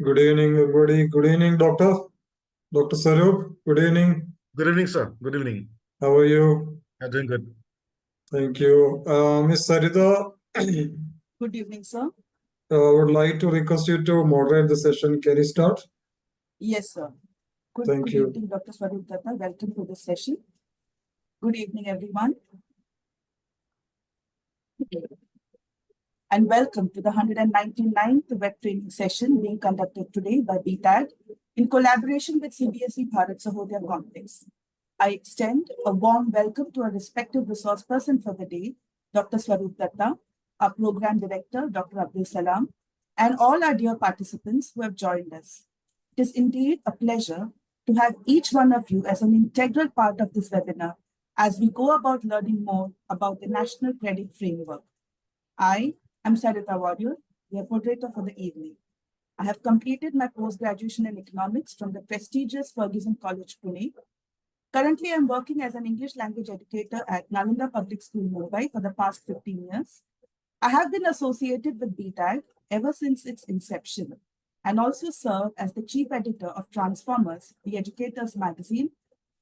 Good evening, everybody. Good evening, Doctor. Dr. Sarup. Good evening. Good evening, sir. Good evening. How are you? I'm doing good. Thank you. Miss Sarita, Good evening, sir. would like to request you to moderate the session. Can you start? Yes, sir. Thank Good you. evening, Dr. Swarup Datta. Welcome to this session. Good evening, everyone. And welcome to the 199th web training session being conducted today by BTag in collaboration with CBSE Bharat Sahodaya Complex. I extend a warm welcome to our respected resource person for the day, Dr. Swarup Datta, our program director, Dr. Abdul Salam, and all our dear participants who have joined us. It is indeed a pleasure to have each one of you as an integral part of this webinar as we go about learning more about the National Credit Framework. I am Sarita Warrior, your moderator for the evening. I have completed my post-graduation in economics from the prestigious Ferguson College, Pune. Currently, I'm working as an English language educator at Nalanda Public School, Mumbai for the past 15 years. I have been associated with BTag ever since its inception and also serve as the chief editor of Transformers, the educators magazine,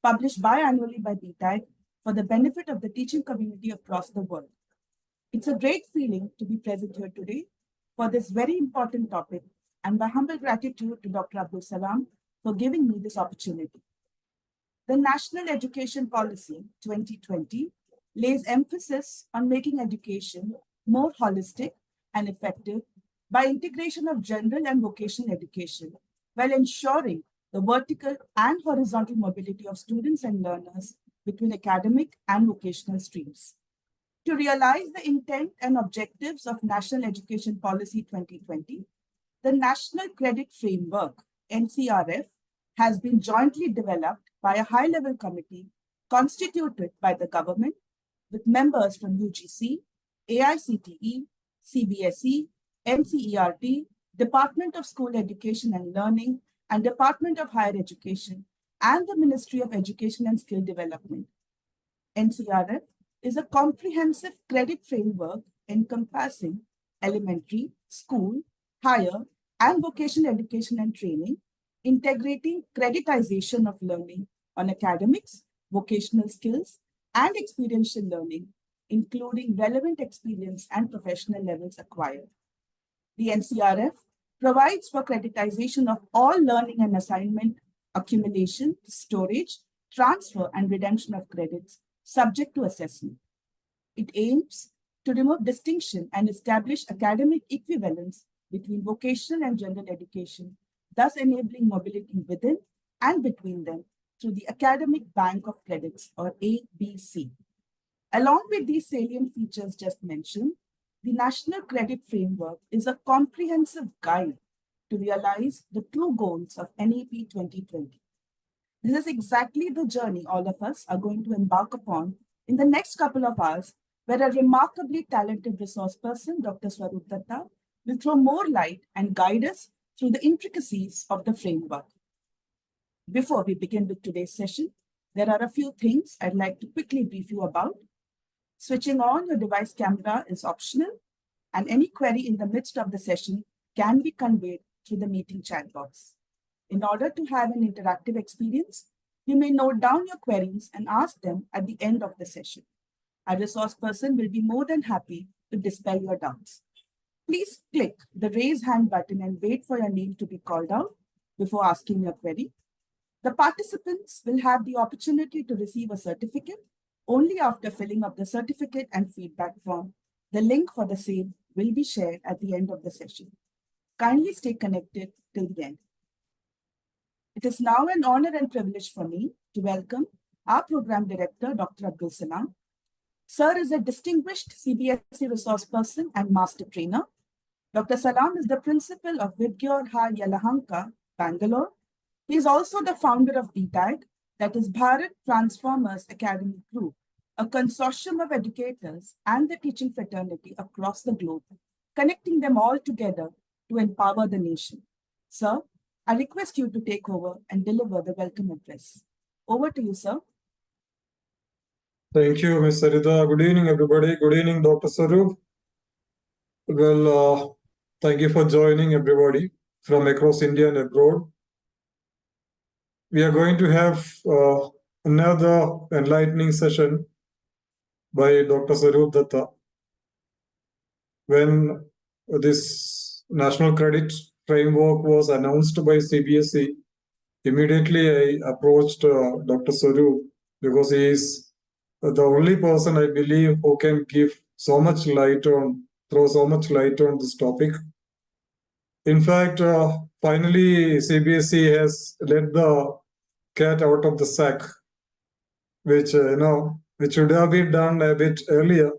published biannually by BTag for the benefit of the teaching community across the world. It's a great feeling to be present here today for this very important topic, and my humble gratitude to Dr. Abdul Salam for giving me this opportunity. The National Education Policy 2020 lays emphasis on making education more holistic and effective by integration of general and vocational education, while ensuring the vertical and horizontal mobility of students and learners between academic and vocational streams. To realize the intent and objectives of National Education Policy 2020, the National Credit Framework, NCRF, has been jointly developed by a high-level committee constituted by the government with members from UGC, AICTE, CBSE, NCERT, Department of School Education and Learning, and Department of Higher Education, and the Ministry of Education and Skill Development. NCRF is a comprehensive credit framework encompassing elementary, school, higher, and vocational education and training, integrating creditization of learning on academics, vocational skills, and experiential learning, including relevant experience and professional levels acquired. The NCRF provides for creditization of all learning and assignment, accumulation, storage, transfer, and redemption of credits subject to assessment. It aims to remove distinction and establish academic equivalence between vocational and general education, thus enabling mobility within and between them through the Academic Bank of Credits, or ABC. Along with these salient features just mentioned, the National Credit Framework is a comprehensive guide to realize the true goals of NEP 2020. This is exactly the journey all of us are going to embark upon in the next couple of hours, where a remarkably talented resource person, Dr. Swarup Datta, will throw more light and guide us through the intricacies of the framework. Before we begin with today's session, there are a few things I'd like to quickly brief you about. Switching on your device camera is optional, and any query in the midst of the session can be conveyed through the meeting chat box. In order to have an interactive experience, you may note down your queries and ask them at the end of the session. Our resource person will be more than happy to dispel your doubts. Please click the raise hand button and wait for your name to be called out before asking your query. The participants will have the opportunity to receive a certificate only after filling up the certificate and feedback form. The link for the same will be shared at the end of the session. Kindly stay connected till the end. It is now an honor and privilege for me to welcome our program director, Dr. Abdul Salam. Sir is a distinguished CBSE resource person and master trainer. Dr. Salam is the principal of Vidgyor Ha Yelahanka, Bangalore. He is also the founder of BTag, that is Bharat Transformers Academy Group, a consortium of educators and the teaching fraternity across the globe, connecting them all together to empower the nation. Sir, I request you to take over and deliver the welcome address. Over to you, sir. Thank you, Ms. Sarita. Good evening, everybody. Good evening, Dr. Sarup. Well, thank you for joining, everybody. from across India and abroad. We are going to have another enlightening session by Dr. Sarup Datta. When this National Credit Framework was announced by CBSE, immediately I approached Dr. Sarup because he is the only person I believe who can give so much light on, throw so much light on this topic. In fact, finally, CBSE has let the cat out of the sack, which which should have been done a bit earlier.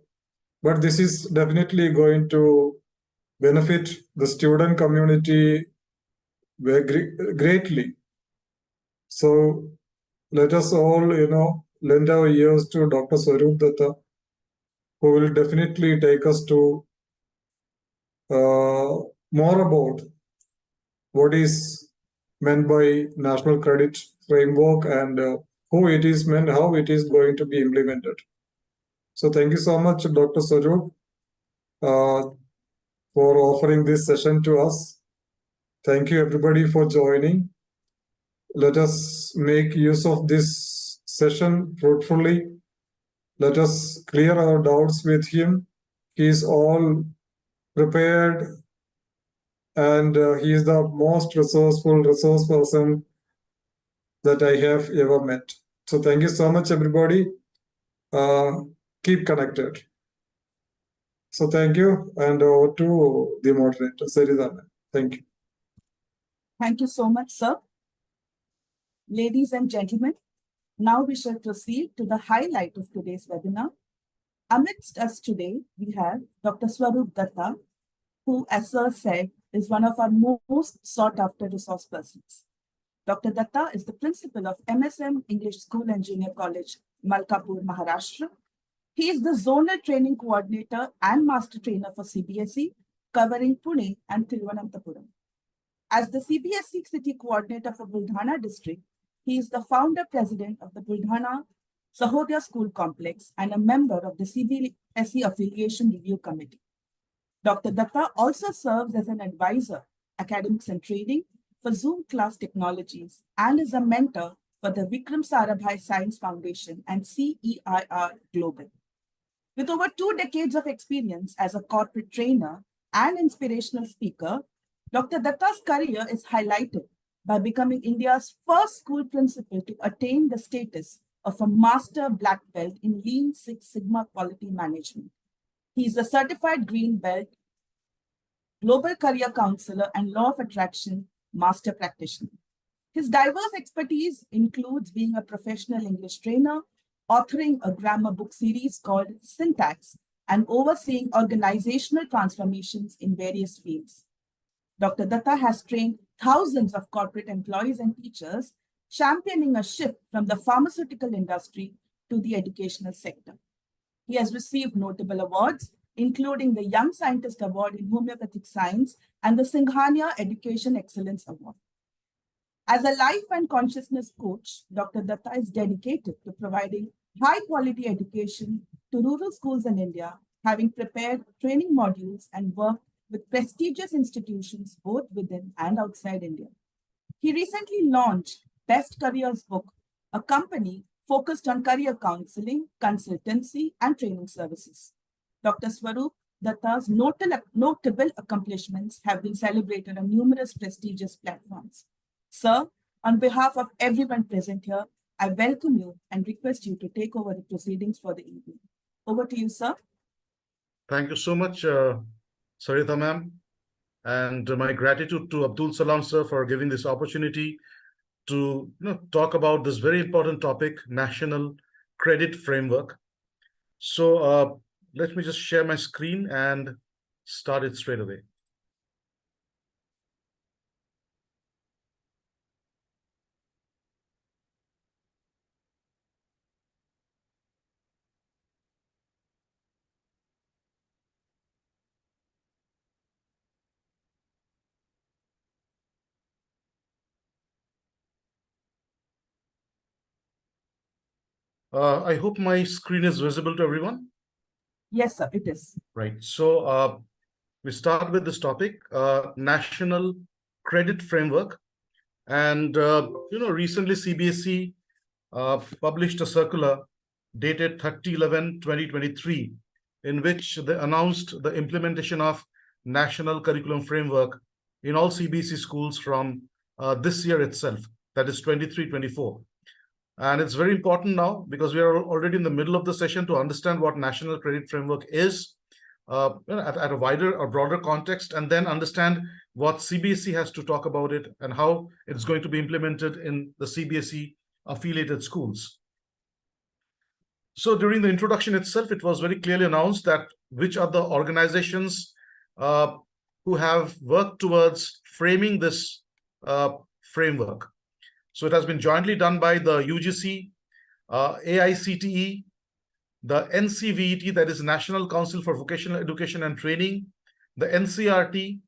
But this is definitely going to benefit the student community greatly. So let us all, lend our ears to Dr. Swaroop Datta, who will definitely take us to more about what is meant by National Credit Framework and who it is meant, how it is going to be implemented. So thank you so much, Dr. Swaroop, for offering this session to us. Thank you everybody for joining. Let us make use of this session fruitfully. Let us clear our doubts with him. He is all prepared and he is the most resource person that I have ever met. So thank you so much, everybody. Keep connected. So thank you, and over to the moderator, Saridana. Thank you. Thank you so much, sir. Ladies and gentlemen, now we shall proceed to the highlight of today's webinar. Amidst us today, we have Dr. Swaroop Datta, who, as sir said, is one of our most sought-after resource persons. Dr. Datta is the principal of MSM English School and Junior College, Malkapur, Maharashtra. He is the zonal training coordinator and master trainer for CBSE, covering Pune and Thiruvananthapuram. As the CBSE city coordinator for Buldhana district, he is the founder president of the Bharat Sahodaya School Complex and a member of the CBSE Affiliation Review Committee. Dr. Datta also serves as an advisor, academics and training for Zoom class technologies and is a mentor for the Vikram Sarabhai Science Foundation and CEIR Global. With over 2 decades of experience as a corporate trainer and inspirational speaker, Dr. Datta's career is highlighted by becoming India's first school principal to attain the status of a master black belt in Lean Six Sigma quality management. He is a certified green belt, global career counselor, and law of attraction master practitioner. His diverse expertise includes being a professional English trainer, authoring a grammar book series called Syntax, and overseeing organizational transformations in various fields. Dr. Datta has trained thousands of corporate employees and teachers, championing a shift from the pharmaceutical industry to the educational sector. He has received notable awards, including the Young Scientist Award in Homeopathic Science and the Singhania Education Excellence Award. As a life and consciousness coach, Dr. Datta is dedicated to providing high-quality education to rural schools in India, having prepared training modules and worked with prestigious institutions both within and outside India. He recently launched Best Careers Book, a company focused on career counseling, consultancy, and training services. Dr. Swaroop Datta's notable accomplishments have been celebrated on numerous prestigious platforms. Sir, on behalf of everyone present here, I welcome you and request you to take over the proceedings for the evening. Over to you, sir. Thank you so much, Sarita ma'am. And my gratitude to Abdul Salam sir for giving this opportunity to talk about this very important topic, National Credit Framework. So let me just share my screen and start it straight away. I hope my screen is visible to everyone. Yes, sir, it is. Right. So we start with this topic, National credit framework. And, recently CBSE published a circular dated 30/11/2023, in which they announced the implementation of National Curriculum Framework in all CBSE schools from this year itself, that is 23-24. And it's very important now because we are already in the middle of the session to understand what National Credit Framework is at a wider or broader context, and then understand what CBSE has to talk about it and how it's going to be implemented in the CBSE affiliated schools. So during the introduction itself, it was very clearly announced that which are the organizations who have worked towards framing this framework. So it has been jointly done by the UGC, AICTE, the NCVET, that is National Council for Vocational Education and Training, the NCRT,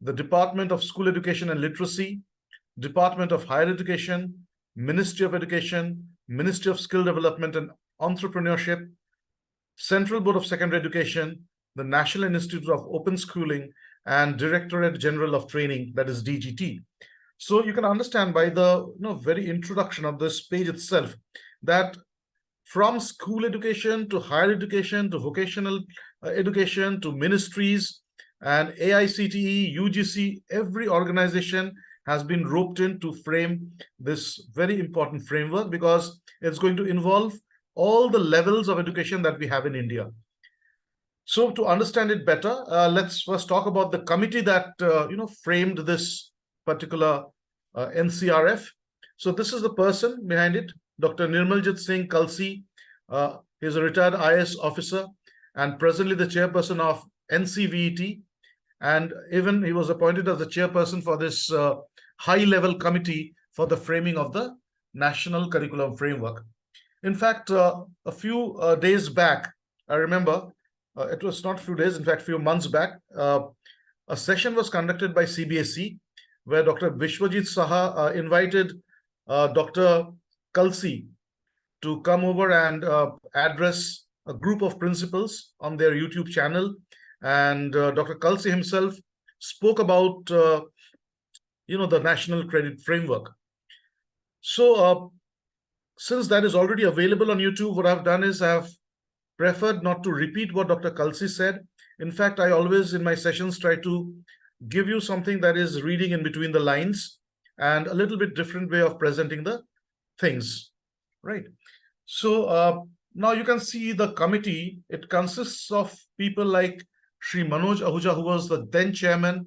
the Department of School Education and Literacy, Department of Higher Education, Ministry of Education, Ministry of Skill Development and Entrepreneurship, Central Board of Secondary Education, the National Institute of Open Schooling, and Directorate General of Training, that is DGT. So you can understand by the very introduction of this page itself that from school education to higher education to vocational education to ministries and AICTE, UGC, every organization has been roped in to frame this very important framework because it's going to involve all the levels of education that we have in India. So to understand it better, let's first talk about the committee that framed this particular NCRF. So this is the person behind it, Dr. Nirmaljit Singh Kalsi. He is a retired IAS officer and presently the chairperson of NCVET. And even he was appointed as the chairperson for this high-level committee for the framing of the National Curriculum Framework. In fact, a few days back, I remember, it was not a few days, in fact, a few months back, a session was conducted by CBSE where Dr. Vishwajit Saha invited Dr. Kalsi to come over and address a group of principals on their YouTube channel. And Dr. Kalsi himself spoke about, the National Credit Framework. So since that is already available on YouTube, what I've done is I've preferred not to repeat what Dr. Kalsi said. In fact, I always in my sessions try to give you something that is reading in between the lines and a little bit different way of presenting the things, right? So now you can see the committee. It consists of people like Shri Manoj Ahuja, who was the then chairman,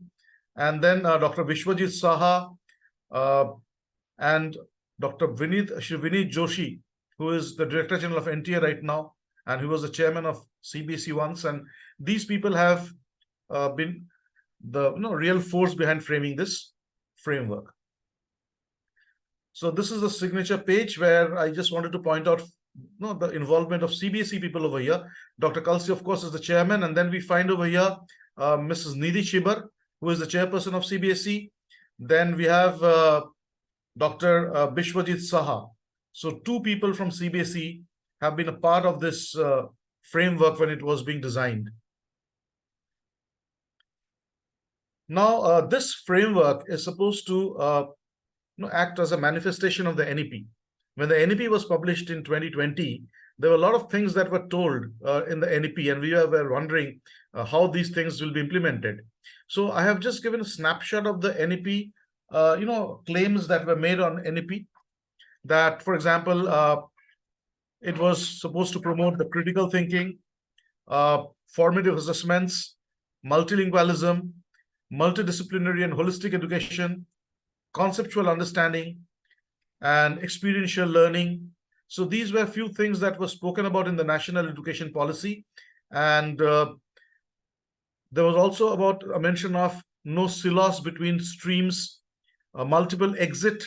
and then Dr. Vishwajit Saha and Dr. Vinit Joshi, who is the Director General of NTA right now, and who was the chairman of CBSE once. And these people have been the real force behind framing this framework. So this is the signature page where I just wanted to point out the involvement of CBSE people over here. Dr. Kalsi, of course, is the chairman. And then we find over here Mrs. Nidhi Chibar, who is the chairperson of CBSE. Then we have Dr. Vishwajit Saha. So two people from CBSE have been a part of this framework when it was being designed. Now, this framework is supposed to act as a manifestation of the NEP. When the NEP was published in 2020, there were a lot of things that were told in the NEP, and we were wondering how these things will be implemented. So I have just given a snapshot of the NEP, claims that were made on NEP. That, for example, it was supposed to promote the critical thinking, formative assessments, multilingualism, multidisciplinary and holistic education, conceptual understanding, and experiential learning. So these were a few things that were spoken about in the National Education Policy. And there was also about a mention of no silos between streams, multiple exit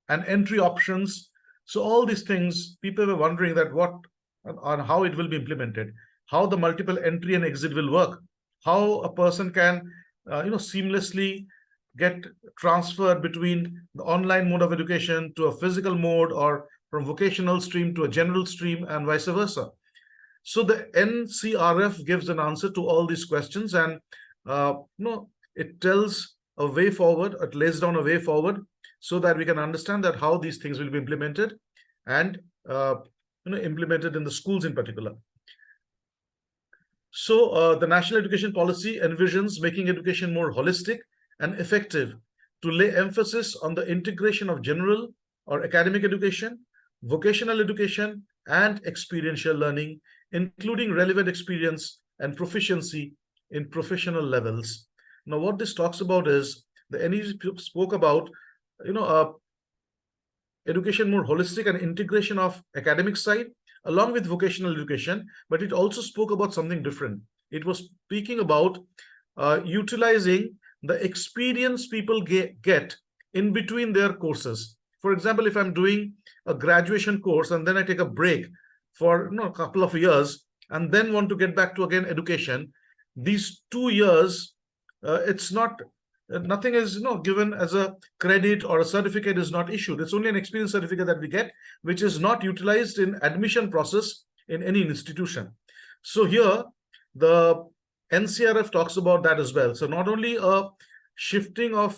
and entry options. So all these things, people were wondering that what on how it will be implemented, how the multiple entry and exit will work, how a person can seamlessly get transferred between the online mode of education to a physical mode, or from vocational stream to a general stream, and vice versa. So the NCRF gives an answer to all these questions, and it tells a way forward, it lays down a way forward so that we can understand that how these things will be implemented and implemented in the schools in particular. So the National Education Policy envisions making education more holistic and effective to lay emphasis on the integration of general or academic education, vocational education, and experiential learning, including relevant experience and proficiency in professional levels. Now, what this talks about is the NE spoke about, education more holistic and integration of academic side along with vocational education, but it also spoke about something different. It was speaking about utilizing the experience people get in between their courses. For example, if I'm doing a graduation course and then I take a break for a couple of years and then want to get back to again education, these 2 years, it's not nothing is given as a credit, or a certificate is not issued. It's only an experience certificate that we get, which is not utilized in admission process in any institution. So here the NCRF talks about that as well. So not only a shifting of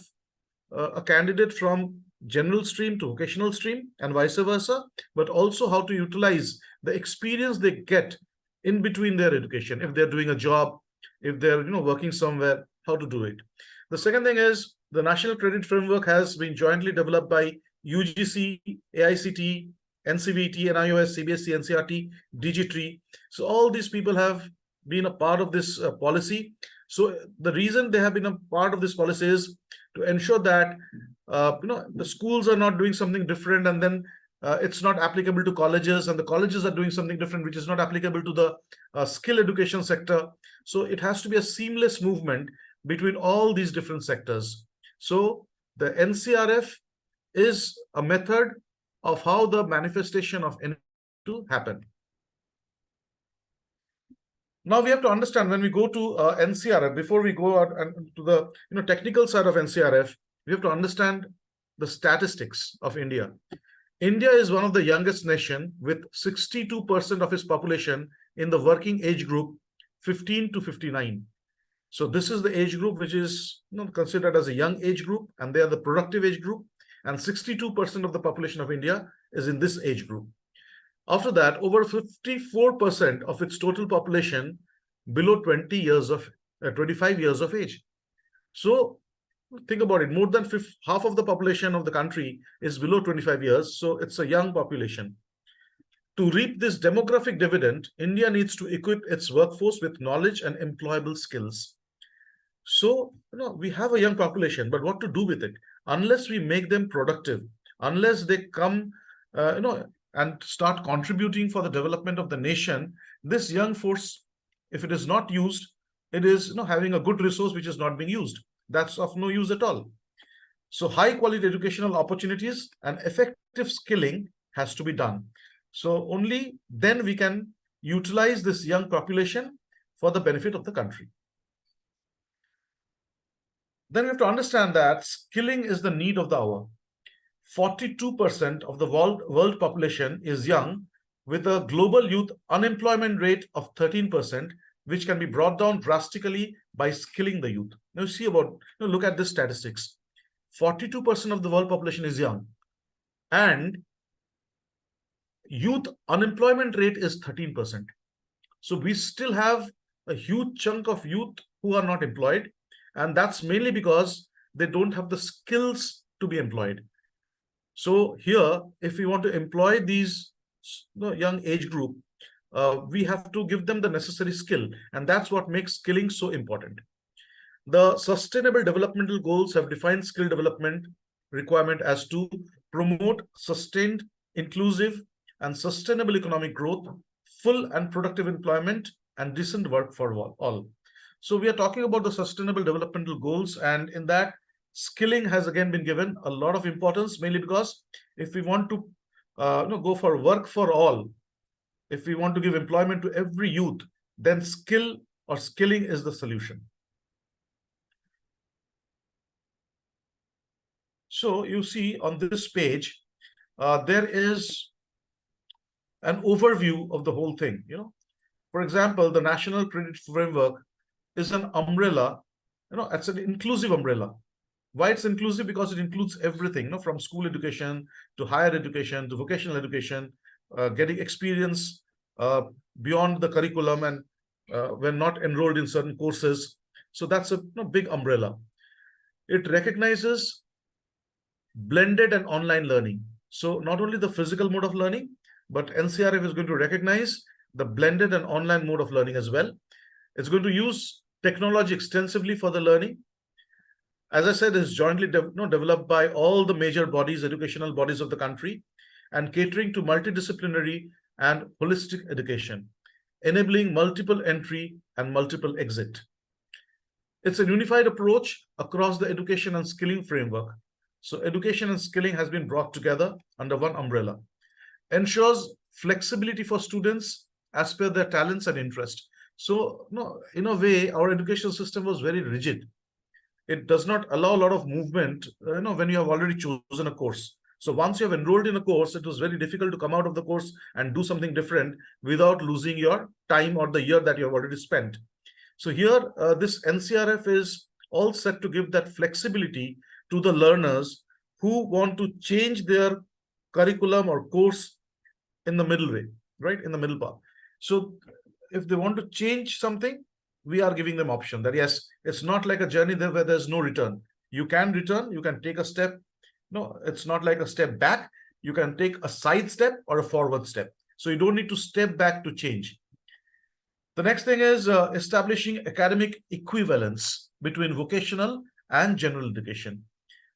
a candidate from general stream to vocational stream and vice versa, but also how to utilize the experience they get in between their education. If they're doing a job, if they're working somewhere, how to do it. The second thing is the National Credit Framework has been jointly developed by UGC, AICT, NCVT, NIOS, CBSE, NCRT, DigiTree. So all these people have been a part of this policy. So the reason they have been a part of this policy is to ensure that the schools are not doing something different, and then it's not applicable to colleges, and the colleges are doing something different which is not applicable to the skill education sector. So it has to be a seamless movement between all these different sectors. So the NCRF is a method of how the manifestation of NCRF to happen. Now we have to understand, when we go to NCRF, before we go out and to the technical side of NCRF, we have to understand the statistics of India. India is one of the youngest nation with 62% of its population in the working age group 15 to 59. So this is the age group which is considered as a young age group, and they are the productive age group, and 62% of the population of India is in this age group. After that, over 54% of its total population below 25 years of age. So think about it, more than half of the population of the country is below 25 years. So it's a young population. To reap this demographic dividend, India needs to equip its workforce with knowledge and employable skills. So, we have a young population, but what to do with it? Unless we make them productive, unless they come, and start contributing for the development of the nation, this young force, if it is not used, it is having a good resource which is not being used. That's of no use at all. So high quality educational opportunities and effective skilling has to be done. So only then we can utilize this young population for the benefit of the country. Then we have to understand that skilling is the need of the hour. 42% of the world population is young, with a global youth unemployment rate of 13%, which can be brought down drastically by skilling the youth. Now look at this statistics. 42% of the world population is young, and youth unemployment rate is 13%. So we still have a huge chunk of youth who are not employed, and that's mainly because they don't have the skills to be employed. So here, if we want to employ these young age group, we have to give them the necessary skill, and that's what makes skilling so important. The Sustainable Developmental Goals have defined skill development requirement as to promote sustained, inclusive, and sustainable economic growth, full and productive employment, and decent work for all. So we are talking about the Sustainable Developmental Goals, and in that, skilling has again been given a lot of importance, mainly because if we want to go for work for all, if we want to give employment to every youth, then skill or skilling is the solution. So you see on this page, there is an overview of the whole thing. For example, the National Credit Framework is an umbrella, it's an inclusive umbrella. Why it's inclusive? Because it includes everything, from school education to higher education to vocational education, getting experience beyond the curriculum, and when not enrolled in certain courses. So that's a big umbrella. It recognizes blended and online learning. So not only the physical mode of learning, but NCRF is going to recognize the blended and online mode of learning as well. It's going to use technology extensively for the learning. As I said, it's jointly developed by all the major bodies, educational bodies of the country, and catering to multidisciplinary and holistic education, enabling multiple entry and multiple exit. It's a unified approach across the education and skilling framework. So education and skilling has been brought together under one umbrella. Ensures flexibility for students as per their talents and interest. So, in a way, our education system was very rigid. It does not allow a lot of movement, when you have already chosen a course. So once you have enrolled in a course, it was very difficult to come out of the course and do something different without losing your time or the year that you have already spent. So here, this NCRF is all set to give that flexibility to the learners who want to change their curriculum or course in the middle way, right? In the middle path. So if they want to change something, we are giving them option that yes, it's not like a journey there where there's no return. You can return, you can take a step. No, it's not like a step back. You can take a side step or a forward step. So you don't need to step back to change. The next thing is establishing academic equivalence between vocational and general education.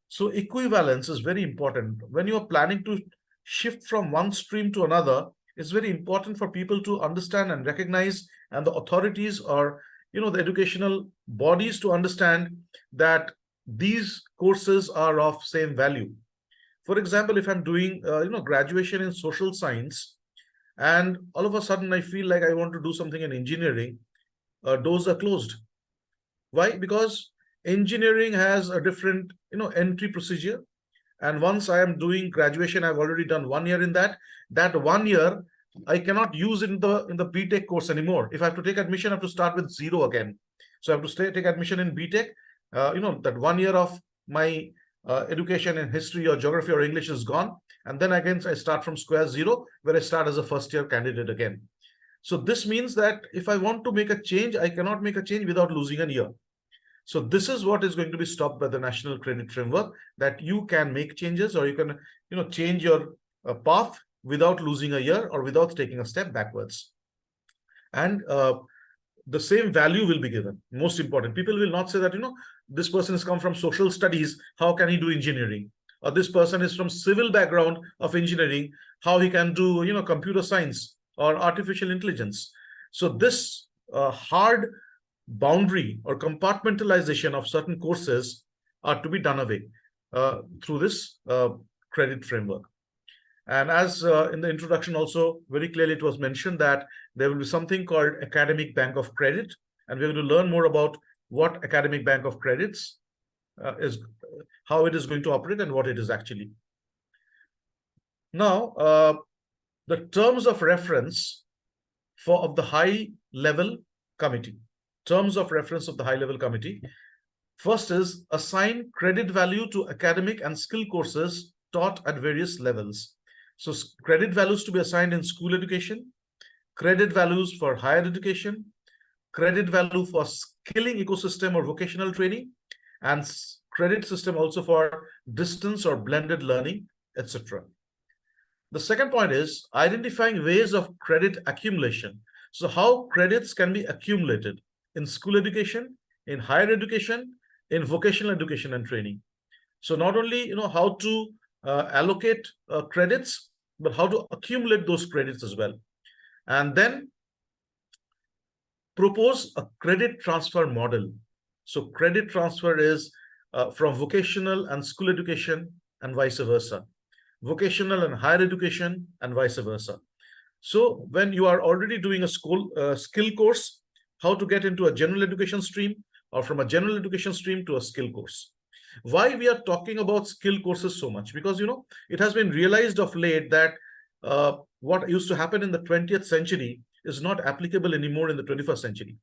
So equivalence is very important. When you are planning to shift from one stream to another, it's very important for people to understand and recognize, and the authorities or the educational bodies to understand that these courses are of same value. For example, if I'm doing graduation in social science, and all of a sudden I feel like I want to do something in engineering, doors are closed. Why? Because engineering has a different entry procedure, and once I am doing graduation, I've already done 1 year in that 1 year I cannot use in the BTech course anymore. If I have to take admission, I have to start with zero again. So I have to take admission in BTech. That 1 year of my education in history or geography or English is gone, and then again I start from square zero, where I start as a first year candidate again. So this means that if I want to make a change, I cannot make a change without losing a year. So this is what is going to be stopped by the National Credit Framework, that you can make changes, or you can change your path without losing a year or without taking a step backwards. And the same value will be given. Most important, people will not say that this person has come from social studies, how can he do engineering? Or this person is from civil background of engineering, how he can do computer science or artificial intelligence. So this hard boundary or compartmentalization of certain courses are to be done away through this credit framework. And as in the introduction also very clearly it was mentioned that there will be something called Academic Bank of Credit, and we're going to learn more about what Academic Bank of Credits is, how it is going to operate, and what it is actually. Now, the terms of reference of the high level committee. Terms of reference of the high level committee. First is assign credit value to academic and skill courses taught at various levels. So credit values to be assigned in school education, credit values for higher education, credit value for skilling ecosystem or vocational training, and credit system also for distance or blended learning, etc. The second point is identifying ways of credit accumulation. So how credits can be accumulated in school education, in higher education, in vocational education and training. So not only how to allocate credits, but how to accumulate those credits as well. And then propose a credit transfer model. So credit transfer is from vocational and school education and vice versa, vocational and higher education and vice versa. So when you are already doing a skill course, how to get into a general education stream, or from a general education stream to a skill course. Why we are talking about skill courses so much? Because it has been realized of late that what used to happen in the 20th century is not applicable anymore in the 21st century.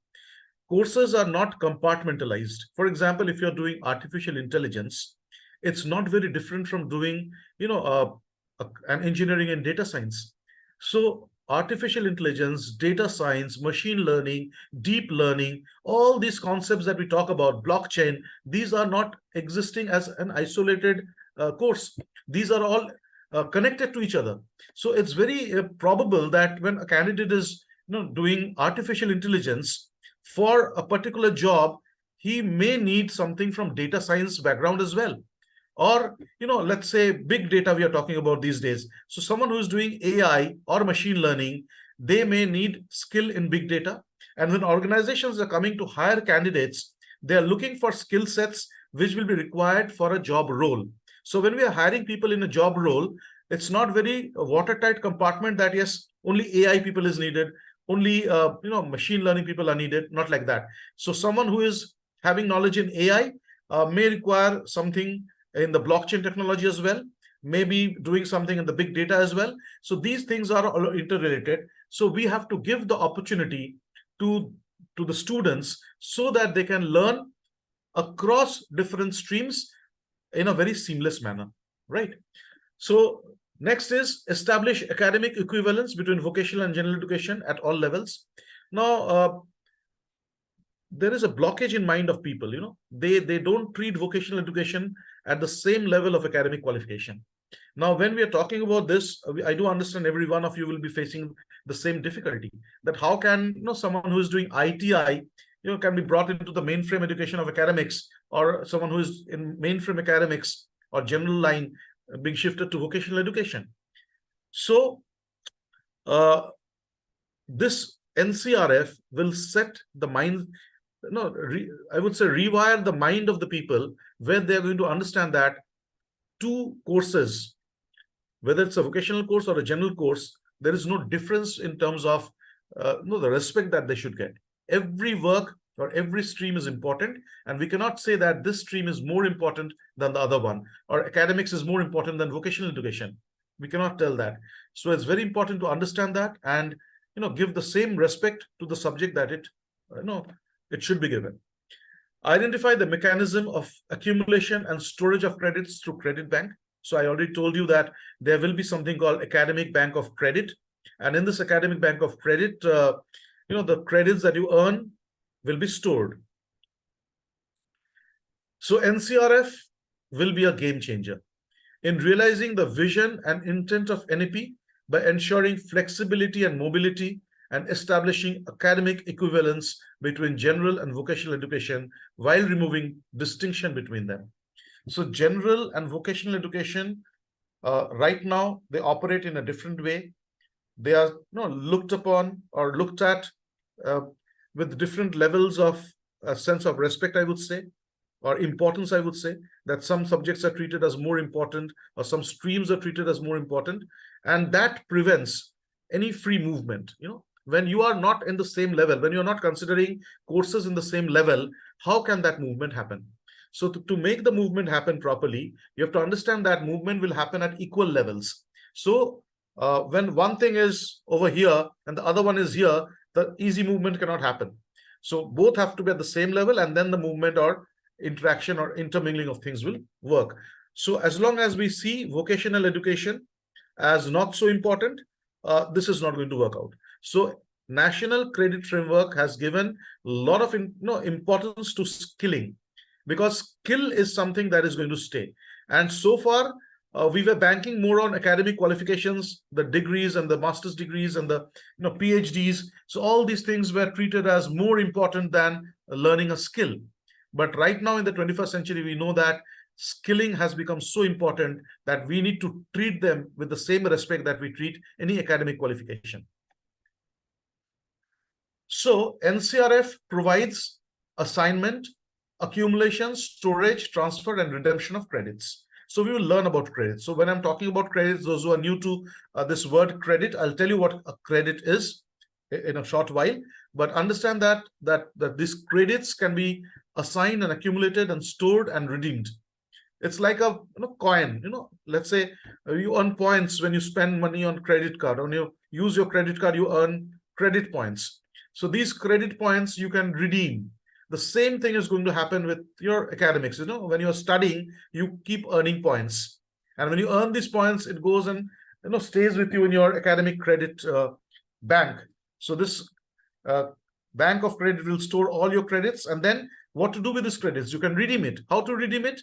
courses are not compartmentalized. For example, if you're doing artificial intelligence, it's not very different from doing, an engineering and data science. So artificial intelligence, data science, machine learning, deep learning, all these concepts that we talk about, blockchain, these are not existing as an isolated course. These are all connected to each other. So it's very probable that when a candidate is doing artificial intelligence for a particular job, he may need something from data science background as well. Or, let's say big data we are talking about these days. So someone who's doing AI or machine learning, they may need skill in big data. And when organizations are coming to hire candidates, they are looking for skill sets which will be required for a job role. So when we are hiring people in a job role, it's not very watertight compartment that yes, only AI people is needed, only machine learning people are needed, not like that. So someone who is having knowledge in AI may require something in the blockchain technology as well, maybe doing something in the big data as well. So these things are all interrelated. So we have to give the opportunity to the students so that they can learn across different streams in a very seamless manner, right? So next is establish academic equivalence between vocational and general education at all levels. Now, there is a blockage in mind of people, they don't treat vocational education at the same level of academic qualification. Now, when we are talking about this, I do understand every one of you will be facing the same difficulty, that how can someone who is doing ITI can be brought into the mainframe education of academics, or someone who is in mainframe academics or general line being shifted to vocational education. So this NCRF will set the mind, I would say rewire the mind of the people, where they're going to understand that two courses, whether it's a vocational course or a general course, there is no difference in terms of the respect that they should get. Every work or every stream is important, and we cannot say that this stream is more important than the other one, or academics is more important than vocational education. We cannot tell that. So it's very important to understand that and give the same respect to the subject that it should be given. Identify the mechanism of accumulation and storage of credits through credit bank. So I already told you that there will be something called academic bank of credit, and in this academic bank of credit, the credits that you earn will be stored. So NCRF will be a game changer in realizing the vision and intent of NEP by ensuring flexibility and mobility and establishing academic equivalence between general and vocational education while removing distinction between them. So general and vocational education, right now, they operate in a different way. They are looked upon or looked at with different levels of a sense of respect, I would say, or importance, I would say, that some subjects are treated as more important, or some streams are treated as more important, and that prevents any free movement. When you are not in the same level, when you're not considering courses in the same level, how can that movement happen? So to make the movement happen properly, you have to understand that movement will happen at equal levels. So when one thing is over here and the other one is here, the easy movement cannot happen. So both have to be at the same level, and then the movement or interaction or intermingling of things will work. So as long as we see vocational education as not so important, this is not going to work out. So National Credit Framework has given a lot of importance to skilling, because skill is something that is going to stay. And so far, we were banking more on academic qualifications, the degrees and the master's degrees and the PhDs. So all these things were treated as more important than learning a skill. But right now in the 21st century, we know that skilling has become so important that we need to treat them with the same respect that we treat any academic qualification. So NCRF provides assignment, accumulation, storage, transfer, and redemption of credits. So we will learn about credits. So when I'm talking about credits, those who are new to this word credit, I'll tell you what a credit is in a short while. But understand that these credits can be assigned and accumulated and stored and redeemed. It's like a coin. Let's say you earn points when you spend money on credit card. When you use your credit card, you earn credit points. So these credit points you can redeem. The same thing is going to happen with your academics. When you're studying, you keep earning points. And when you earn these points, it goes and stays with you in your academic credit bank. So this bank of credit will store all your credits, and then what to do with these credits? You can redeem it. How to redeem it?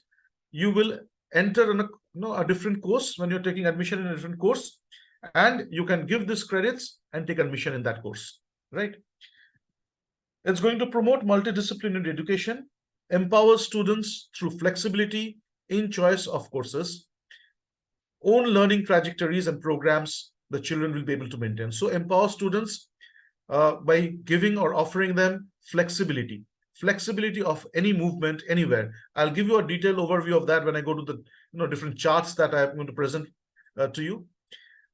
You will enter in a different course when you're taking admission in a different course, and you can give these credits and take admission in that course, right? It's going to promote multidisciplinary education, empower students through flexibility in choice of courses, own learning trajectories and programs the children will be able to maintain. So empower students by giving or offering them flexibility of any movement anywhere. I'll give you a detailed overview of that when I go to the different charts that I'm going to present to you.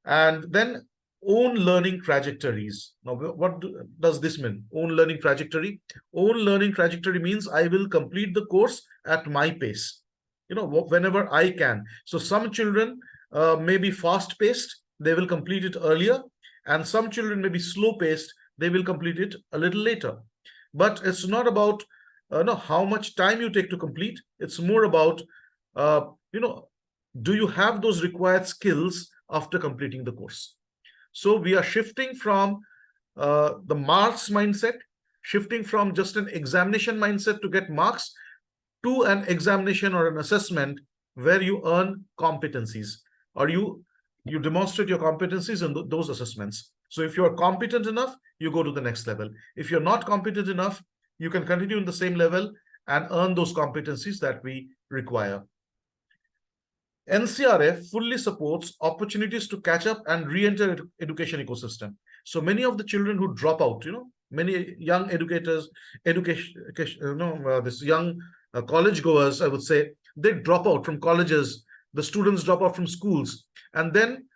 And then own learning trajectories. Now, what does this mean? Own learning trajectory. Own learning trajectory means I will complete the course at my pace, whenever I can. So some children may be fast paced, they will complete it earlier, and some children may be slow paced, they will complete it a little later. But it's not about how much time you take to complete. It's more about do you have those required skills after completing the course? So we are shifting from the marks mindset, shifting from just an examination mindset to get marks, to an examination or an assessment where you earn competencies, or you demonstrate your competencies in those assessments. So if you're competent enough, you go to the next level. If you're not competent enough, you can continue in the same level and earn those competencies that we require. NCRF fully supports opportunities to catch up and re-enter education ecosystem. So many of the children who drop out, many young educators, this young college goers, I would say, they drop out from colleges. The students drop out from schools, and then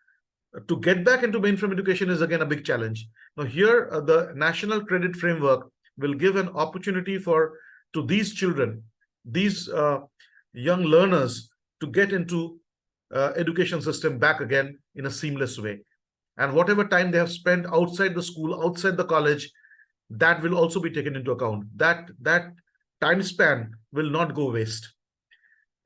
to get back into mainstream education is again a big challenge. Now here, the National Credit Framework will give an opportunity to these children, these young learners, to get into education system back again in a seamless way. And whatever time they have spent outside the school, outside the college, that will also be taken into account. That time span will not go waste.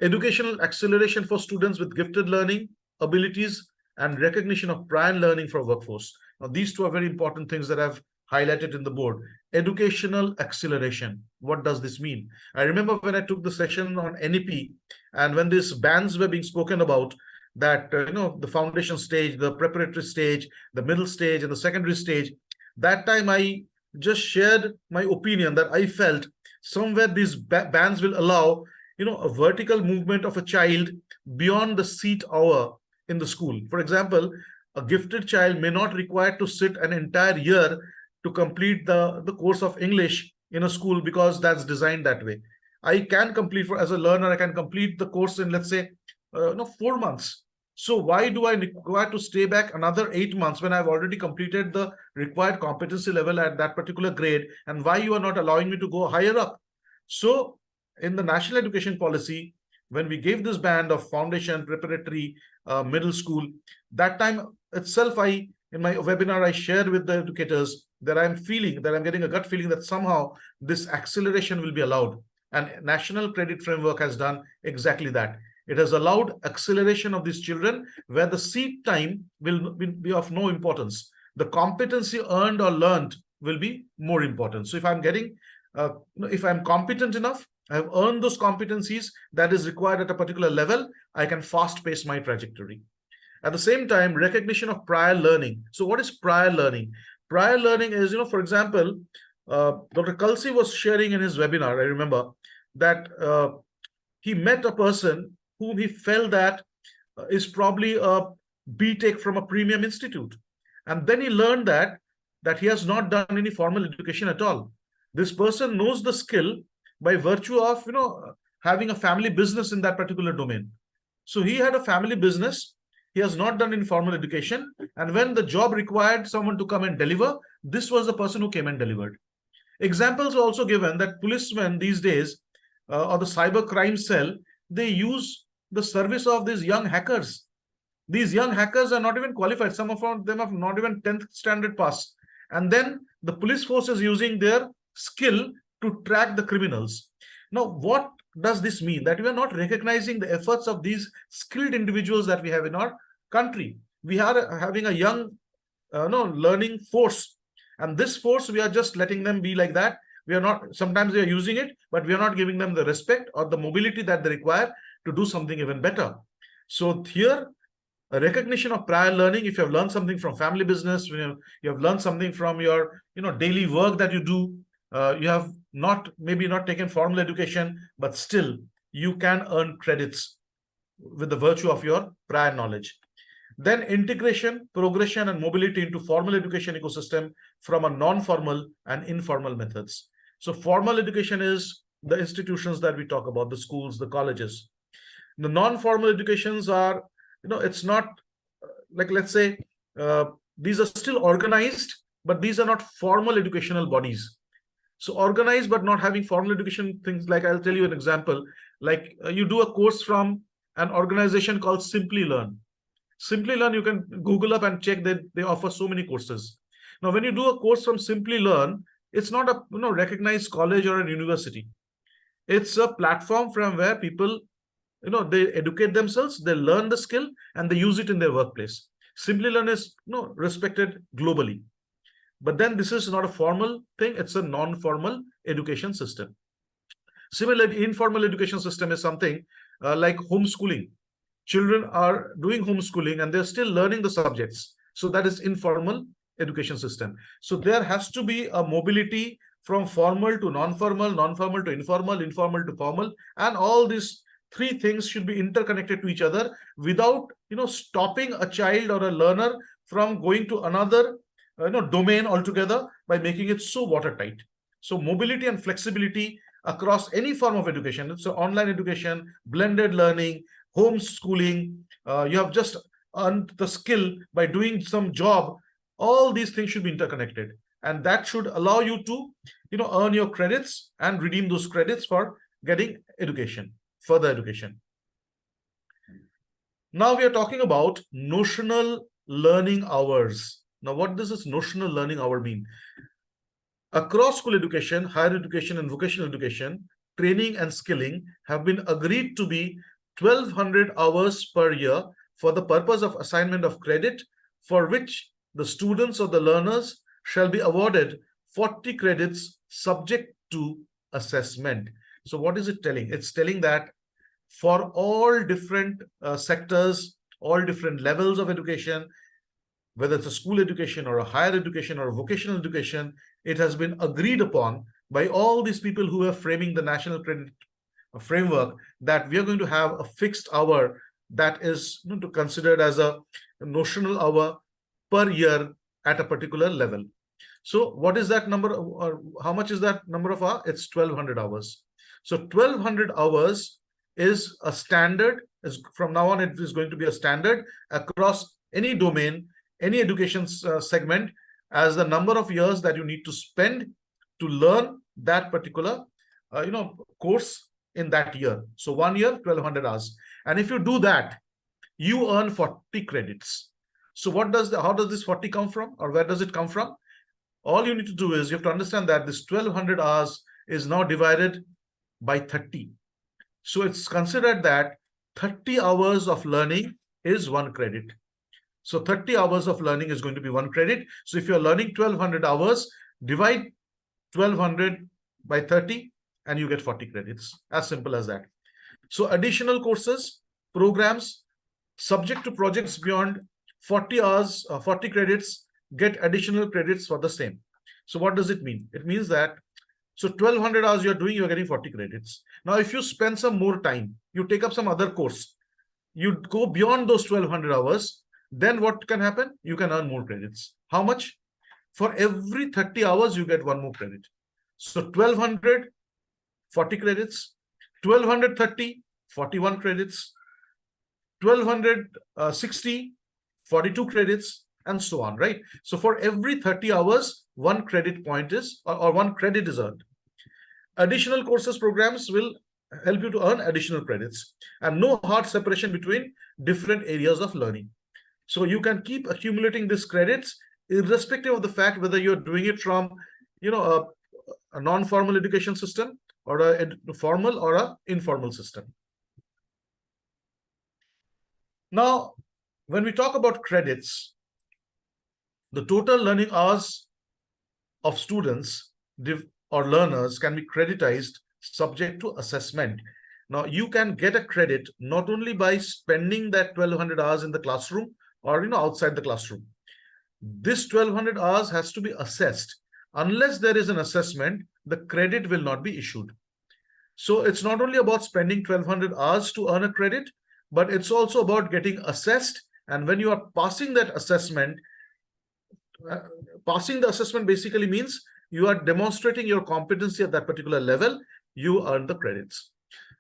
Educational acceleration for students with gifted learning abilities and recognition of prior learning for workforce. Now, these two are very important things that I've highlighted in the board. Educational acceleration. What does this mean? I remember when I took the session on NEP, and when these bands were being spoken about, that the foundation stage, the preparatory stage, the middle stage, and the secondary stage, that time I just shared my opinion that I felt somewhere these bands will allow a vertical movement of a child beyond the seat hour in the school. For example, a gifted child may not require to sit an entire year to complete the course of English in a school, because that's designed that way. I can complete, as a learner, I can complete the course in, let's say, 4 months. So why do I require to stay back another 8 months when I've already completed the required competency level at that particular grade? And why you are not allowing me to go higher up? So in the national education policy, when we gave this band of foundation, preparatory, middle school, that time itself, in my webinar, I shared with the educators that I'm getting a gut feeling that somehow this acceleration will be allowed. And National Credit Framework has done exactly that. It has allowed acceleration of these children where the seat time will be of no importance. The competency earned or learned will be more important. So if I'm if I'm competent enough, I have earned those competencies that is required at a particular level, I can fast pace my trajectory. At the same time, recognition of prior learning. So what is prior learning? Prior learning is, for example, Dr. Kalsi was sharing in his webinar, I remember, that he met a person whom he felt that is probably a BTag from a premium institute. And then he learned that he has not done any formal education at all. This person knows the skill by virtue of, having a family business in that particular domain. So he had a family business. He has not done any formal education. And when the job required someone to come and deliver, this was the person who came and delivered. Examples are also given that policemen these days, or the cyber crime cell, they use the service of these young hackers. These young hackers are not even qualified. Some of them have not even 10th standard pass. And then the police force is using their skill to track the criminals. Now, what does this mean? That we are not recognizing the efforts of these skilled individuals that we have in our country. We are having a young learning force, and this force, we are just letting them be like that. We are not, sometimes they are using it, but we are not giving them the respect or the mobility that they require to do something even better. So here, a recognition of prior learning, if you have learned something from family business, you have learned something from your daily work that you do, you have maybe not taken formal education, but still you can earn credits with the virtue of your prior knowledge. Then integration, progression, and mobility into formal education ecosystem from a non-formal and informal methods. So formal education is the institutions that we talk about, the schools, the colleges. The non-formal educations are, it's not like, let's say, these are still organized, but these are not formal educational bodies. So organized but not having formal education, things like, I'll tell you an example, like you do a course from an organization called Simply Learn. Simply Learn, you can Google up and check that they offer so many courses. Now, when you do a course from Simply Learn, it's not a recognized college or a university. It's a platform from where people, they educate themselves, they learn the skill, and they use it in their workplace. Simply Learn is respected globally. But then this is not a formal thing, it's a non-formal education system. Similarly, informal education system is something like homeschooling. Children are doing homeschooling and they're still learning the subjects. So that is informal education system. So there has to be a mobility from formal to non-formal, non-formal to informal, informal to formal, and all these three things should be interconnected to each other without stopping a child or a learner from going to another domain altogether by making it so watertight. So mobility and flexibility across any form of education. So online education, blended learning, homeschooling, you have just earned the skill by doing some job. All these things should be interconnected, and that should allow you to earn your credits and redeem those credits for getting education, further education. Now we are talking about notional learning hours. Now, what does this notional learning hour mean? Across school education, higher education, and vocational education, training and skilling have been agreed to be 1,200 hours per year for the purpose of assignment of credit, for which the students or the learners shall be awarded 40 credits subject to assessment. So what is it telling? It's telling that for all different sectors, all different levels of education, whether it's a school education or a higher education or a vocational education, it has been agreed upon by all these people who are framing the national credit framework that we are going to have a fixed hour that is considered as a notional hour per year at a particular level. So what is that number, or how much is that number of hours? It's 1,200 hours. So 1,200 hours is a standard. From now on, it is going to be a standard across any domain, any education segment, as the number of years that you need to spend to learn that particular course in that year. So 1 year, 1,200 hours. And if you do that, you earn 40 credits. So how does this 40 come from, or where does it come from? All you need to do is you have to understand that this 1,200 hours is now divided by 30. So it's considered that 30 hours of learning is 1 credit. So 30 hours of learning is going to be 1 credit. So if you're learning 1,200 hours, divide 1,200 by 30 and you get 40 credits. As simple as that. So additional courses, programs, subject to projects beyond 40 hours, 40 credits, get additional credits for the same. So what does it mean? It means that, so 1,200 hours you're doing, you're getting 40 credits. Now, if you spend some more time, you take up some other course, you go beyond those 1,200 hours, then what can happen? You can earn more credits. How much? For every 30 hours, you get 1 more credit. So 1,200, 40 credits, 1,230, 41 credits, 1,260, 42 credits, and so on, right? So for every 30 hours, 1 credit point is, or 1 credit is earned. Additional courses programs will help you to earn additional credits, and no hard separation between different areas of learning. So you can keep accumulating these credits irrespective of the fact whether you're doing it from, a non-formal education system or a formal or a informal system. Now, when we talk about credits, the total learning hours of students or learners can be creditized subject to assessment. Now, you can get a credit not only by spending that 1200 hours in the classroom or outside the classroom. This 1200 hours has to be assessed. Unless there is an assessment, the credit will not be issued. So it's not only about spending 1200 hours to earn a credit, but it's also about getting assessed. And when you are passing that assessment, passing the assessment basically means you are demonstrating your competency at that particular level, you earn the credits.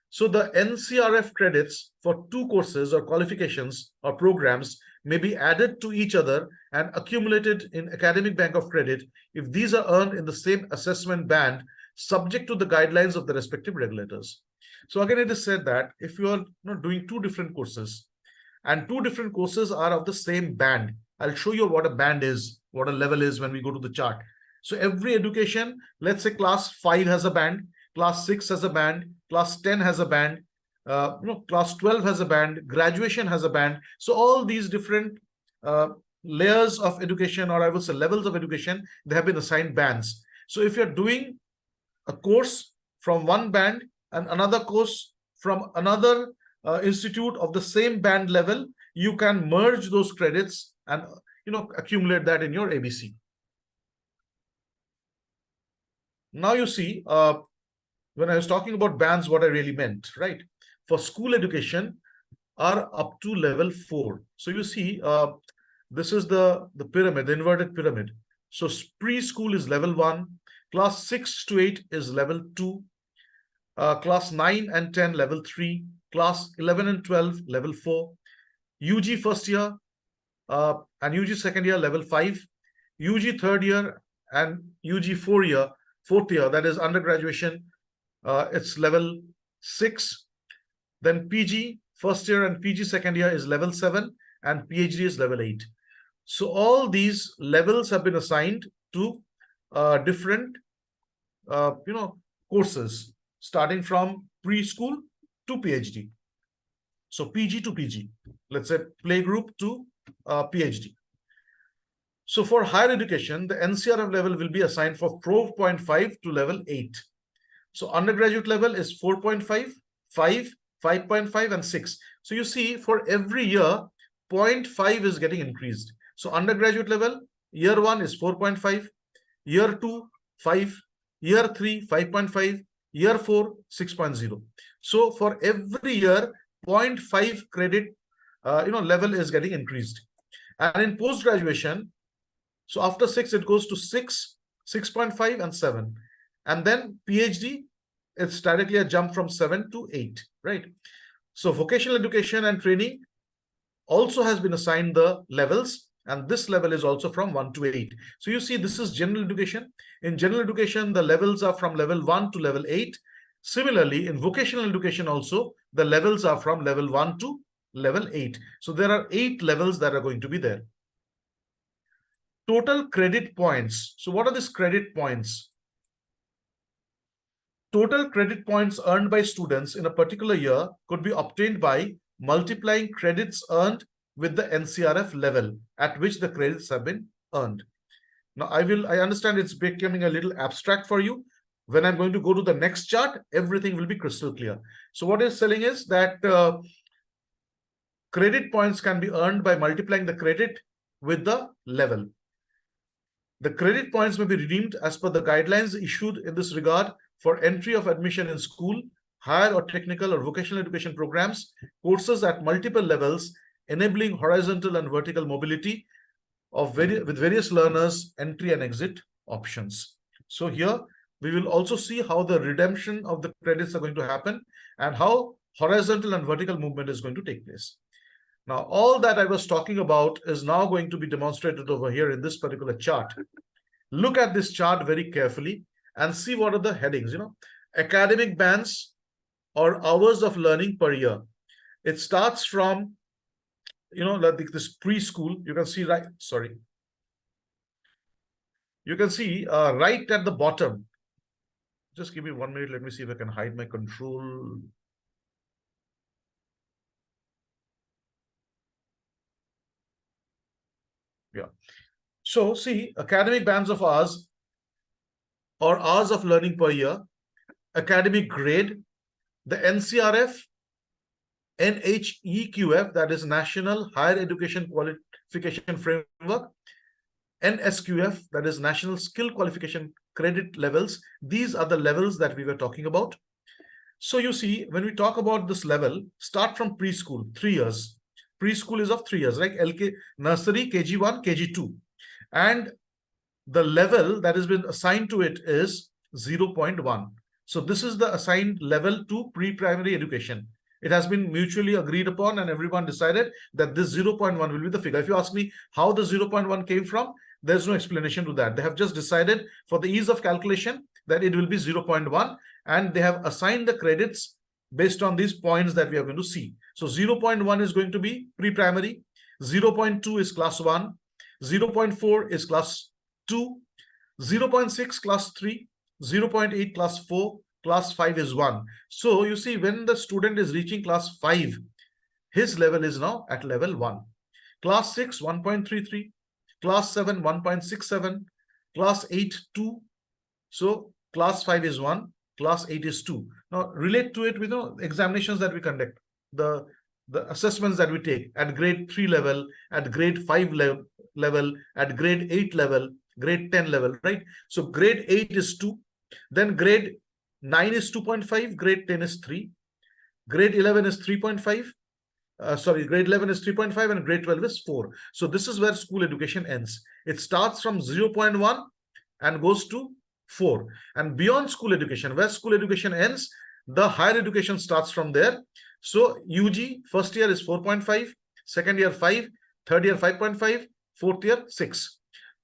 So the NCRF credits for 2 courses or qualifications or programs may be added to each other and accumulated in academic bank of credit if these are earned in the same assessment band, subject to the guidelines of the respective regulators. So again, it is said that if you are doing 2 different courses and 2 different courses are of the same band, I'll show you what a band is, what a level is when we go to the chart. So every education, let's say class 5 has a band, class 6 has a band, class 10 has a band, class 12 has a band, graduation has a band. So all these different layers of education, or I would say levels of education, they have been assigned bands. So if you're doing a course from one band and another course from another institute of the same band level, you can merge those credits and accumulate that in your ABC. Now you see, when I was talking about bands, what I really meant, right? For school education are up to level 4. So you see, this is the pyramid, the inverted pyramid. So preschool is level 1, class 6 to 8 is level 2, class 9 and 10 level 3, class 11 and 12 level 4, UG first year and UG second year level 5, UG third year and UG fourth year, that is undergraduation, it's level 6. Then PG first year and PG second year is level 7 and PhD is level 8. So all these levels have been assigned to different courses starting from preschool to PhD. So PG to PG, let's say playgroup to PhD. So for higher education, the NCRF level will be assigned for 4.5 to level 8. So undergraduate level is 4.5, 5, 5.5 and 6. So you see, for every year, 0.5 is getting increased. So undergraduate level, year 1 is 4.5, year 2, 5, year 3, 5.5, year 4, 6.0. So for every year, 0.5 credit level is getting increased. And in post-graduation, so after 6, it goes to 6, 6.5 and 7. And then PhD, it's directly a jump from 7 to 8, right? So vocational education and training also has been assigned the levels, and this level is also from 1 to 8. So you see, this is general education. In general education, the levels are from level 1 to level 8. Similarly, in vocational education also, the levels are from level 1 to level 8. So there are 8 levels that are going to be there. Total credit points. So what are these credit points? Total credit points earned by students in a particular year could be obtained by multiplying credits earned with the NCRF level at which the credits have been earned. Now, I understand it's becoming a little abstract for you. When I'm going to go to the next chart, everything will be crystal clear. So what it's telling is that credit points can be earned by multiplying the credit with the level. The credit points may be redeemed as per the guidelines issued in this regard for entry of admission in school, higher or technical or vocational education programs, courses at multiple levels, enabling horizontal and vertical mobility with various learners, entry and exit options. So here we will also see how the redemption of the credits are going to happen and how horizontal and vertical movement is going to take place. Now, all that I was talking about is now going to be demonstrated over here in this particular chart. Look at this chart very carefully and see what are the headings, academic bands or hours of learning per year. It starts from, like this preschool, you can see, right? Sorry. you can see right at the bottom. Just give me 1 minute. Let me see if I can hide my control. Yeah. So see, academic bands of hours or hours of learning per year, academic grade, the NCRF, NHEQF, that is National Higher Education Qualification Framework, NSQF, that is National Skill Qualification Credit Levels. These are the levels that we were talking about. So you see, when we talk about this level, start from preschool, 3 years. Preschool is of 3 years, right? LK, nursery, KG1, KG2. And the level that has been assigned to it is 0.1. So this is the assigned level to pre-primary education. It has been mutually agreed upon and everyone decided that this 0.1 will be the figure. If you ask me how the 0.1 came from, there's no explanation to that. They have just decided for the ease of calculation that it will be 0.1 and they have assigned the credits based on these points that we are going to see. So 0.1 is going to be pre-primary, 0.2 is class 1, 0.4 is class 2, 0.6 class 3, 0.8 class 4, class 5 is 1. So you see, when the student is reaching class 5, his level is now at level 1. Class 6, 1.33, class 7, 1.67, class 8, 2. So class 5 is 1, class 8 is 2. Now relate to it with examinations that we conduct, the assessments that we take at grade 3 level, at grade 5 level, at grade 8 level, grade 10 level, right? So grade 8 is 2, then grade 9 is 2.5, grade 10 is 3, grade 11 is 3.5, grade 11 is 3.5 and grade 12 is 4. So this is where school education ends. It starts from 0.1 and goes to 4. And beyond school education, where school education ends, the higher education starts from there. So UG, first year is 4.5, second year 5, third year 5.5, fourth year 6.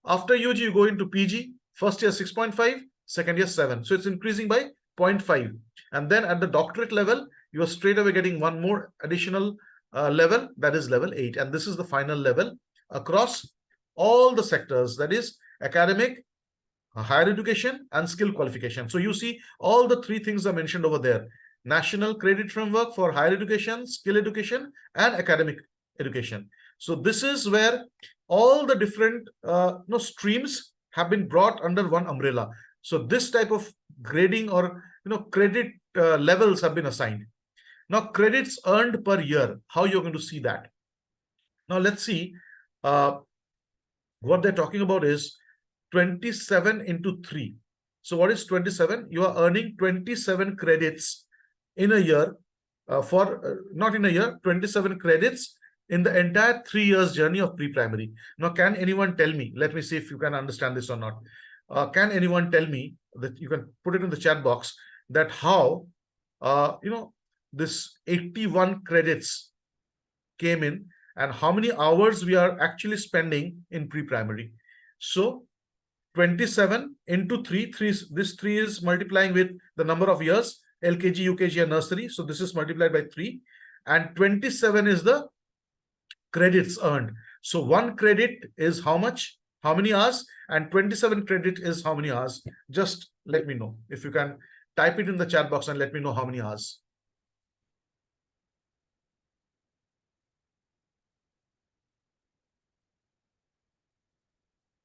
After UG, you go into PG, first year 6.5, second year 7. So it's increasing by 0.5. And then at the doctorate level, you are straight away getting one more additional level, that is level 8. And this is the final level across all the sectors, that is academic, higher education, and skill qualification. So you see all the 3 things are mentioned over there. National Credit Framework for higher education, skill education, and academic education. So this is where all the different streams have been brought under one umbrella. So this type of grading or credit levels have been assigned. Now credits earned per year, how you're going to see that. Now let's see what they're talking about is 27 into 3. So what is 27? You are earning 27 credits in a year not in a year, 27 credits in the entire 3 years journey of pre-primary. Now, can anyone tell me, let me see if you can understand this or not. Can anyone tell me, that you can put it in the chat box, that how, this 81 credits came in and how many hours we are actually spending in pre-primary. So 27 into 3, this 3 is multiplying with the number of years, LKG, UKG, and nursery. So this is multiplied by 3. And 27 is the credits earned. So 1 credit is how much? How many hours? And 27 credit is how many hours? Just let me know. If you can type it in the chat box and let me know how many hours.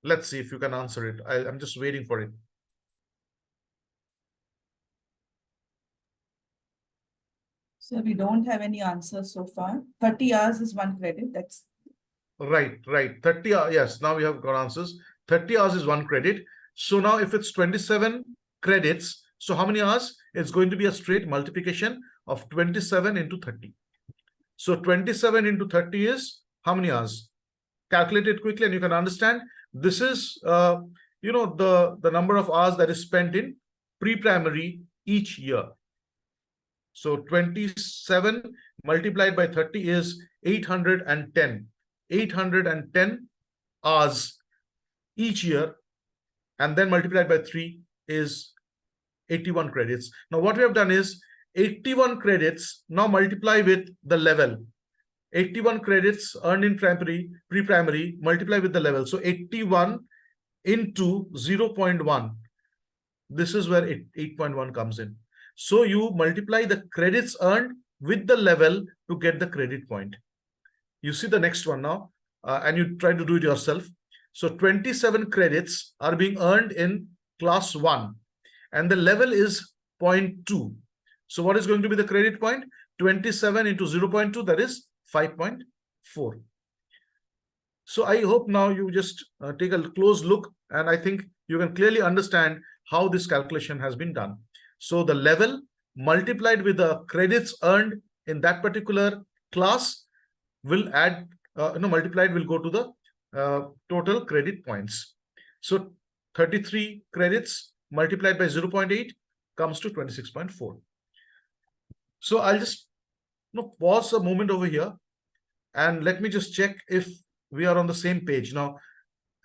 Let's see if you can answer it. I'm just waiting for it. So we don't have any answers so far. 30 hours is 1 credit. That's right. 30 hours. Yes, now we have got answers. 30 hours is 1 credit. So now if it's 27 credits, so how many hours? It's going to be a straight multiplication of 27 into 30. So 27 into 30 is how many hours? Calculate it quickly and you can understand. This is, the number of hours that is spent in pre-primary each year. So 27 multiplied by 30 is 810. 810 hours each year, and then multiplied by 3 is 81 credits. Now what we have done is 81 credits now multiply with the level. 81 credits earned in pre-primary multiply with the level. So 81 into 0.1. This is where 8.1 comes in. So you multiply the credits earned with the level to get the credit point. You see the next one now, and you try to do it yourself. So 27 credits are being earned in class 1, and the level is 0.2. So what is going to be the credit point? 27 into 0.2, that is 5.4. So I hope now you just take a close look, and I think you can clearly understand how this calculation has been done. So the level multiplied with the credits earned in that particular class will add, multiplied will go to the total credit points. So 33 credits multiplied by 0.8 comes to 26.4. So I'll just pause a moment over here, and let me just check if we are on the same page. Now,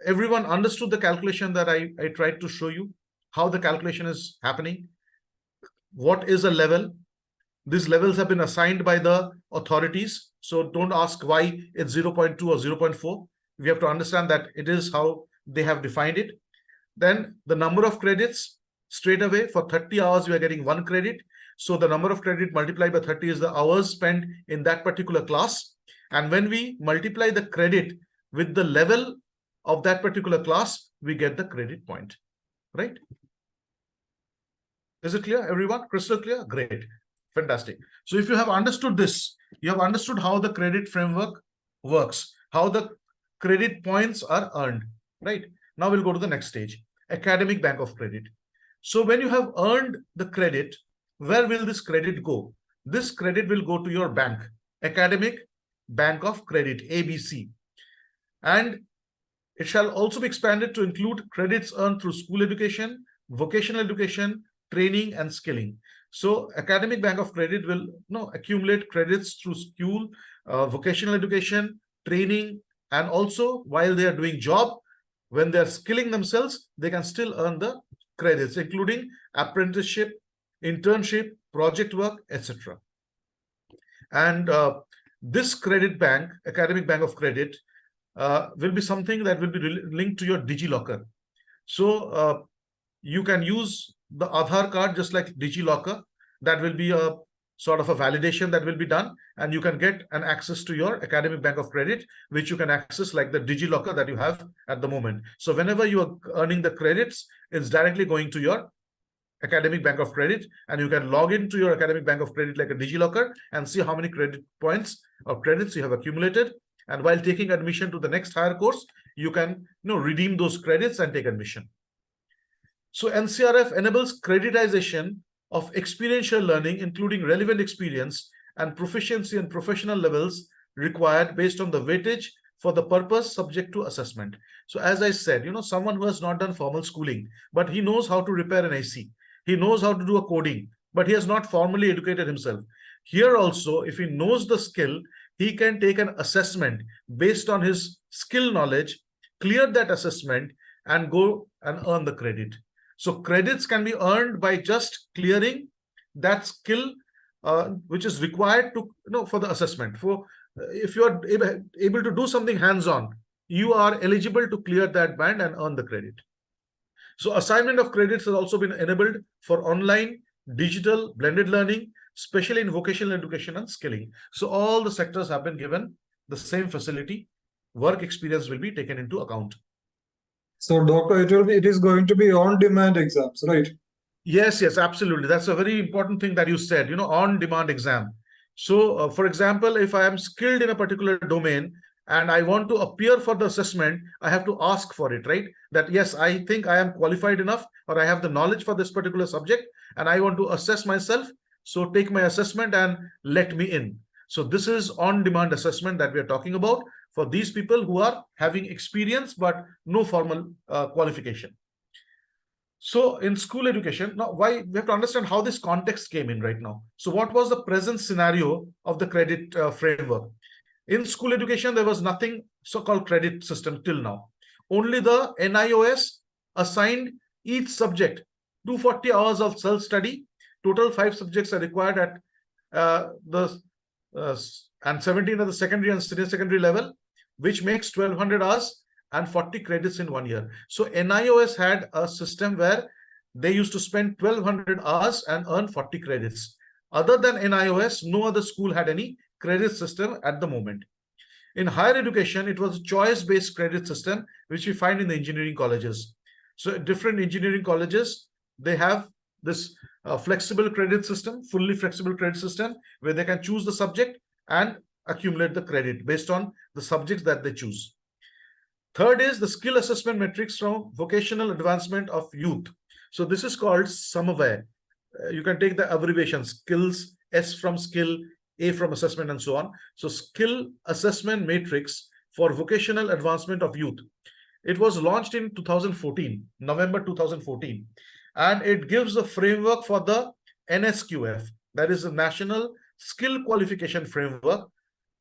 everyone understood the calculation that I tried to show you, how the calculation is happening. What is a level? These levels have been assigned by the authorities. So don't ask why it's 0.2 or 0.4. We have to understand that it is how they have defined it. Then the number of credits, straight away for 30 hours, we are getting 1 credit. So the number of credit multiplied by 30 is the hours spent in that particular class. And when we multiply the credit with the level of that particular class, we get the credit point, right? Is it clear, everyone? Crystal clear? Great. Fantastic. So if you have understood this, you have understood how the credit framework works, how the credit points are earned, right? Now we'll go to the next stage, academic bank of credit. So when you have earned the credit, where will this credit go? This credit will go to your bank, academic bank of credit, ABC. And it shall also be expanded to include credits earned through school education, vocational education, training, and skilling. So academic bank of credit will accumulate credits through school, vocational education, training, and also while they are doing job, when they are skilling themselves, they can still earn the credits, including apprenticeship, internship, project work, etc. And this credit bank, academic bank of credit, will be something that will be linked to your DigiLocker. So you can use the Aadhaar card just like DigiLocker. That will be a sort of a validation that will be done, and you can get an access to your academic bank of credit, which you can access like the DigiLocker that you have at the moment. So whenever you are earning the credits, it's directly going to your academic bank of credit, and you can log into your academic bank of credit like a DigiLocker and see how many credit points or credits you have accumulated. And while taking admission to the next higher course, you can redeem those credits and take admission. So NCRF enables creditization of experiential learning, including relevant experience and proficiency and professional levels required based on the weightage for the purpose subject to assessment. So as I said, someone who has not done formal schooling, but he knows how to repair an AC, he knows how to do a coding, but he has not formally educated himself. Here also, if he knows the skill, he can take an assessment based on his skill knowledge, clear that assessment, and go and earn the credit. So credits can be earned by just clearing that skill, which is required to for the assessment. For if you are able to do something hands-on, you are eligible to clear that band and earn the credit. So assignment of credits has also been enabled for online, digital, blended learning, especially in vocational education and skilling. So all the sectors have been given the same facility. Work experience will be taken into account. So, Doctor, it is going to be on-demand exams, right? Yes, absolutely. That's a very important thing that you said, on-demand exam. So, for example, if I am skilled in a particular domain and I want to appear for the assessment, I have to ask for it, right? That, yes, I think I am qualified enough, or I have the knowledge for this particular subject, and I want to assess myself. So take my assessment and let me in. So this is on-demand assessment that we are talking about for these people who are having experience but no formal qualification. So in school education, now we have to understand how this context came in right now. So what was the present scenario of the credit framework? In school education, there was nothing so-called credit system till now. Only the NIOS assigned each subject 240 hours of self-study. Total 5 subjects are required at and 17 at the secondary and senior secondary level, which makes 1200 hours. and 40 credits in 1 year. So NIOS had a system where they used to spend 1200 hours and earn 40 credits. Other than NIOS, no other school had any credit system at the moment. In higher education, it was a choice-based credit system, which we find in the engineering colleges. So different engineering colleges, they have this flexible credit system, fully flexible credit system, where they can choose the subject and accumulate the credit based on the subjects that they choose. Third is the skill assessment metrics from vocational advancement of youth. So this is called Samavaya. You can take the abbreviation skills, S from skill, A from assessment, and so on. So skill assessment matrix for vocational advancement of youth. It was launched in 2014, November 2014, and it gives a framework for the NSQF, that is the National Skill Qualification Framework.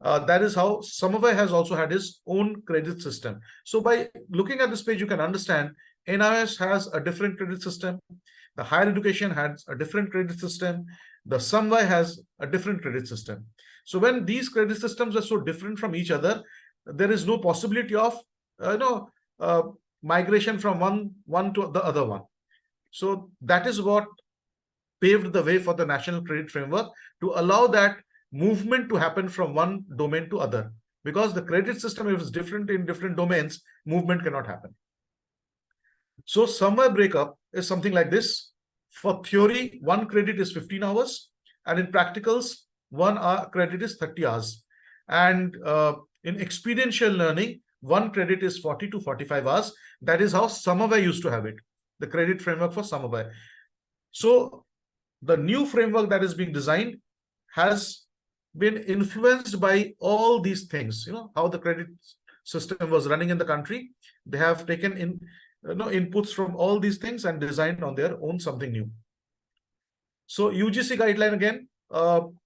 That is how Samavaya has also had his own credit system. So by looking at this page, you can understand NIOS has a different credit system. The higher education has a different credit system. The Samavaya has a different credit system. So when these credit systems are so different from each other, there is no possibility of migration from one to the other one. So that is what paved the way for the National Credit Framework to allow that movement to happen from one domain to other. Because the credit system, if it's different in different domains, movement cannot happen. So Samavaya breakup is something like this. For theory, 1 credit is 15 hours, and in practicals, 1 credit is 30 hours. And in experiential learning, 1 credit is 40 to 45 hours. That is how Samavaya used to have it, the credit framework for Samavaya. So the new framework that is being designed has been influenced by all these things, how the credit system was running in the country. They have taken in inputs from all these things and designed on their own something new. So UGC guideline again,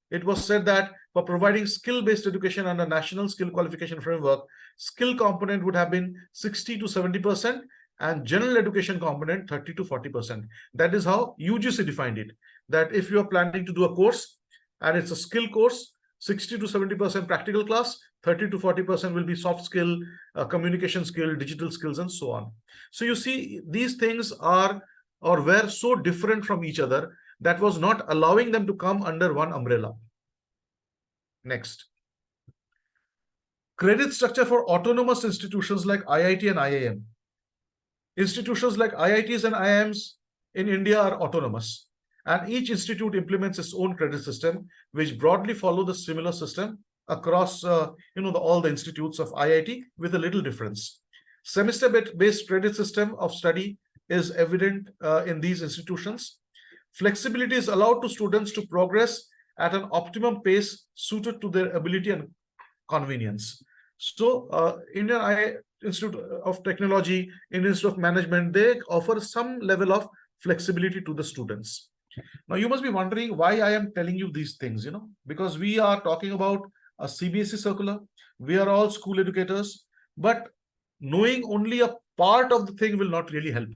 it was said that for providing skill-based education under National Skill Qualification Framework, skill component would have been 60 to 70% and general education component 30 to 40%. That is how UGC defined it, that if you are planning to do a course and it's a skill course, 60 to 70% practical class, 30 to 40% will be soft skill, communication skill, digital skills, and so on. So you see, these things are or were so different from each other that was not allowing them to come under one umbrella. Next. Credit structure for autonomous institutions like IIT and IIM. Institutions like IITs and IIMs in India are autonomous, and each institute implements its own credit system, which broadly follow the similar system across all the institutes of IIT with a little difference. Semester-based credit system of study is evident in these institutions. Flexibility is allowed to students to progress at an optimum pace suited to their ability and convenience. So Indian Institute of Technology, Indian Institute of Management, they offer some level of flexibility to the students. Now you must be wondering why I am telling you these things, because we are talking about a CBSE circular. We are all school educators, but knowing only a part of the thing will not really help.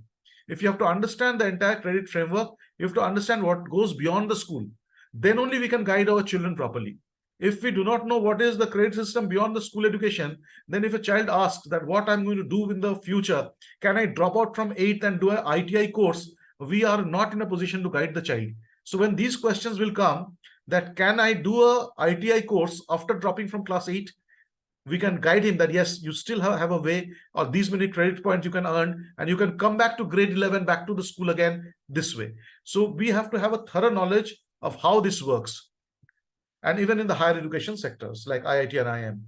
If you have to understand the entire credit framework, you have to understand what goes beyond the school. Then only we can guide our children properly. If we do not know what is the credit system beyond the school education, then if a child asks that what I'm going to do in the future, can I drop out from 8th and do an ITI course? We are not in a position to guide the child. So when these questions will come, that can I do a ITI course after dropping from class 8? We can guide him that yes, you still have a way, or these many credit points you can earn, and you can come back to grade 11, back to the school again this way. So we have to have a thorough knowledge of how this works. And even in the higher education sectors like IIT and IIM.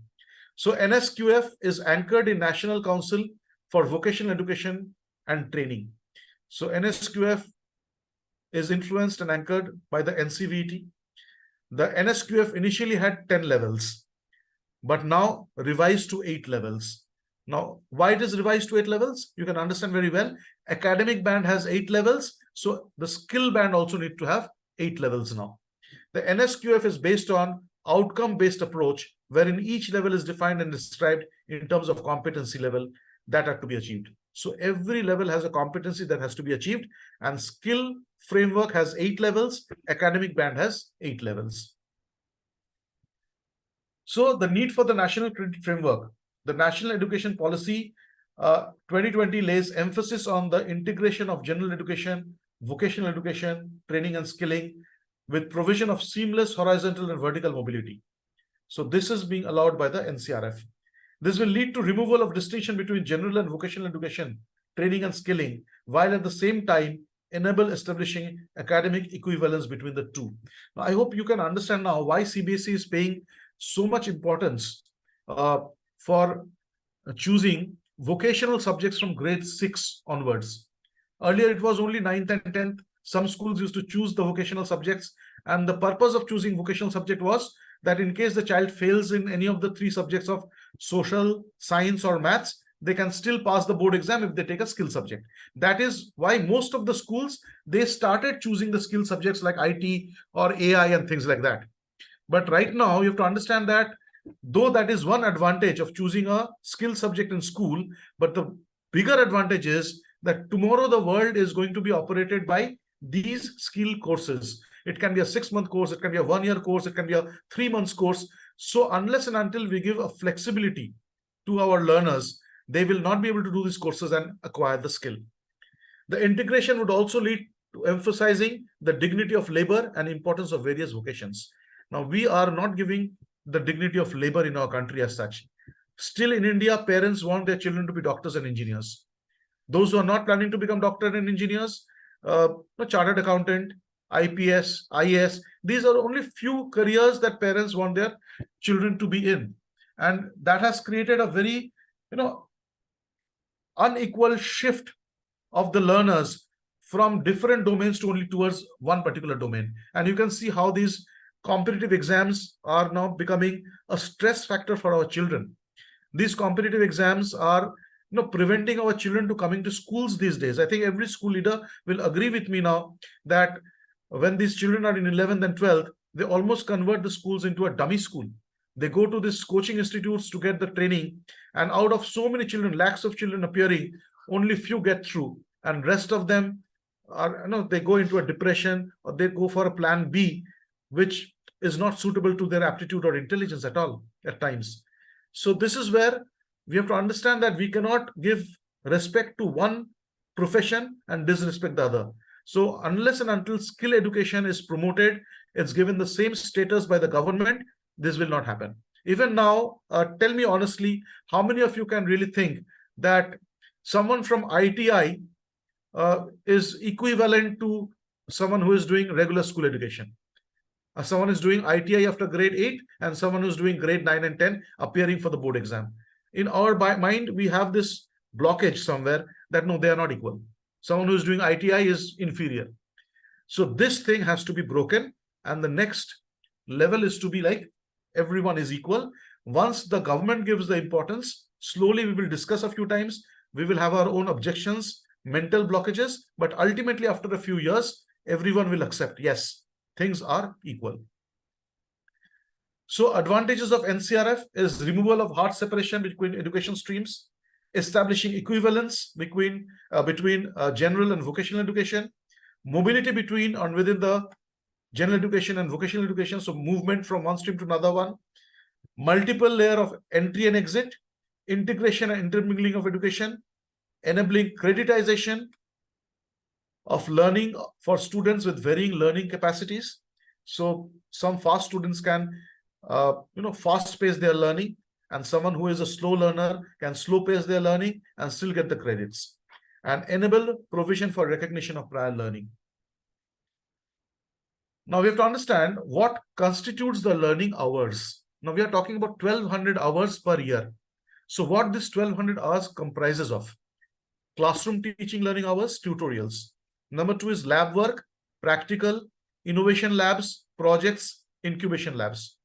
So NSQF is anchored in National Council for Vocational Education and Training. So NSQF is influenced and anchored by the NCVT. The NSQF initially had 10 levels, but now revised to 8 levels. Now, why it is revised to 8 levels? You can understand very well. Academic band has 8 levels, so the skill band also need to have 8 levels now. The NSQF is based on outcome-based approach, wherein each level is defined and described in terms of competency level that are to be achieved. So every level has a competency that has to be achieved, and skill framework has 8 levels, academic band has 8 levels. So the need for the National Credit Framework, the National Education Policy 2020 lays emphasis on the integration of general education, vocational education, training and skilling with provision of seamless horizontal and vertical mobility. So this is being allowed by the NCRF. This will lead to removal of distinction between general and vocational education, training and skilling, while at the same time enable establishing academic equivalence between the two. Now, I hope you can understand now why CBSE is paying so much importance for choosing vocational subjects from grade 6 onwards. Earlier, it was only 9th and 10th. Some schools used to choose the vocational subjects, and the purpose of choosing vocational subject was that in case the child fails in any of the 3 subjects of social, science, or maths, they can still pass the board exam if they take a skill subject. That is why most of the schools, they started choosing the skill subjects like IT or AI and things like that. But right now, you have to understand that though that is one advantage of choosing a skill subject in school, but the bigger advantage is that tomorrow the world is going to be operated by these skill courses. It can be a 6-month course, it can be a 1-year course, it can be a 3 months course. So unless and until we give a flexibility to our learners, they will not be able to do these courses and acquire the skill. The integration would also lead to emphasizing the dignity of labor and importance of various vocations. Now, we are not giving the dignity of labor in our country as such. Still in India, parents want their children to be doctors and engineers. Those who are not planning to become doctor and engineers, chartered accountant, IPS, IAS, these are only few careers that parents want their children to be in. And that has created a very, unequal shift of the learners from different domains to only towards one particular domain. And you can see how these competitive exams are now becoming a stress factor for our children. These competitive exams are preventing our children to coming to schools these days. I think every school leader will agree with me now that when these children are in 11th and 12th, they almost convert the schools into a dummy school. They go to these coaching institutes to get the training, and out of so many children, lakhs of children appearing, only few get through, and rest of them are, they go into a depression, or they go for a plan B, which is not suitable to their aptitude or intelligence at all at times. So this is where we have to understand that we cannot give respect to one profession and disrespect the other. So unless and until skill education is promoted, it's given the same status by the government, this will not happen. Even now, tell me honestly, how many of you can really think that someone from ITI is equivalent to someone who is doing regular school education? Someone is doing ITI after grade 8 and someone who's doing grade 9 and 10 appearing for the board exam. In our mind, we have this blockage somewhere that no, they are not equal. Someone who's doing ITI is inferior. So this thing has to be broken, and the next level is to be like everyone is equal. Once the government gives the importance, slowly we will discuss a few times. We will have our own objections, mental blockages, but ultimately after a few years, everyone will accept, yes, things are equal. So advantages of NCRF is removal of hard separation between education streams, establishing equivalence between general and vocational education, mobility between and within the general education and vocational education, so movement from one stream to another one, multiple layer of entry and exit, integration and intermingling of education, enabling creditization of learning for students with varying learning capacities. So some fast students can fast pace their learning, and someone who is a slow learner can slow pace their learning and still get the credits, and enable provision for recognition of prior learning. Now we have to understand what constitutes the learning hours. Now we are talking about 1200 hours per year. So what this 1200 hours comprises of: classroom teaching learning hours, tutorials. Number 2 is lab work, practical, innovation labs, projects, incubation labs.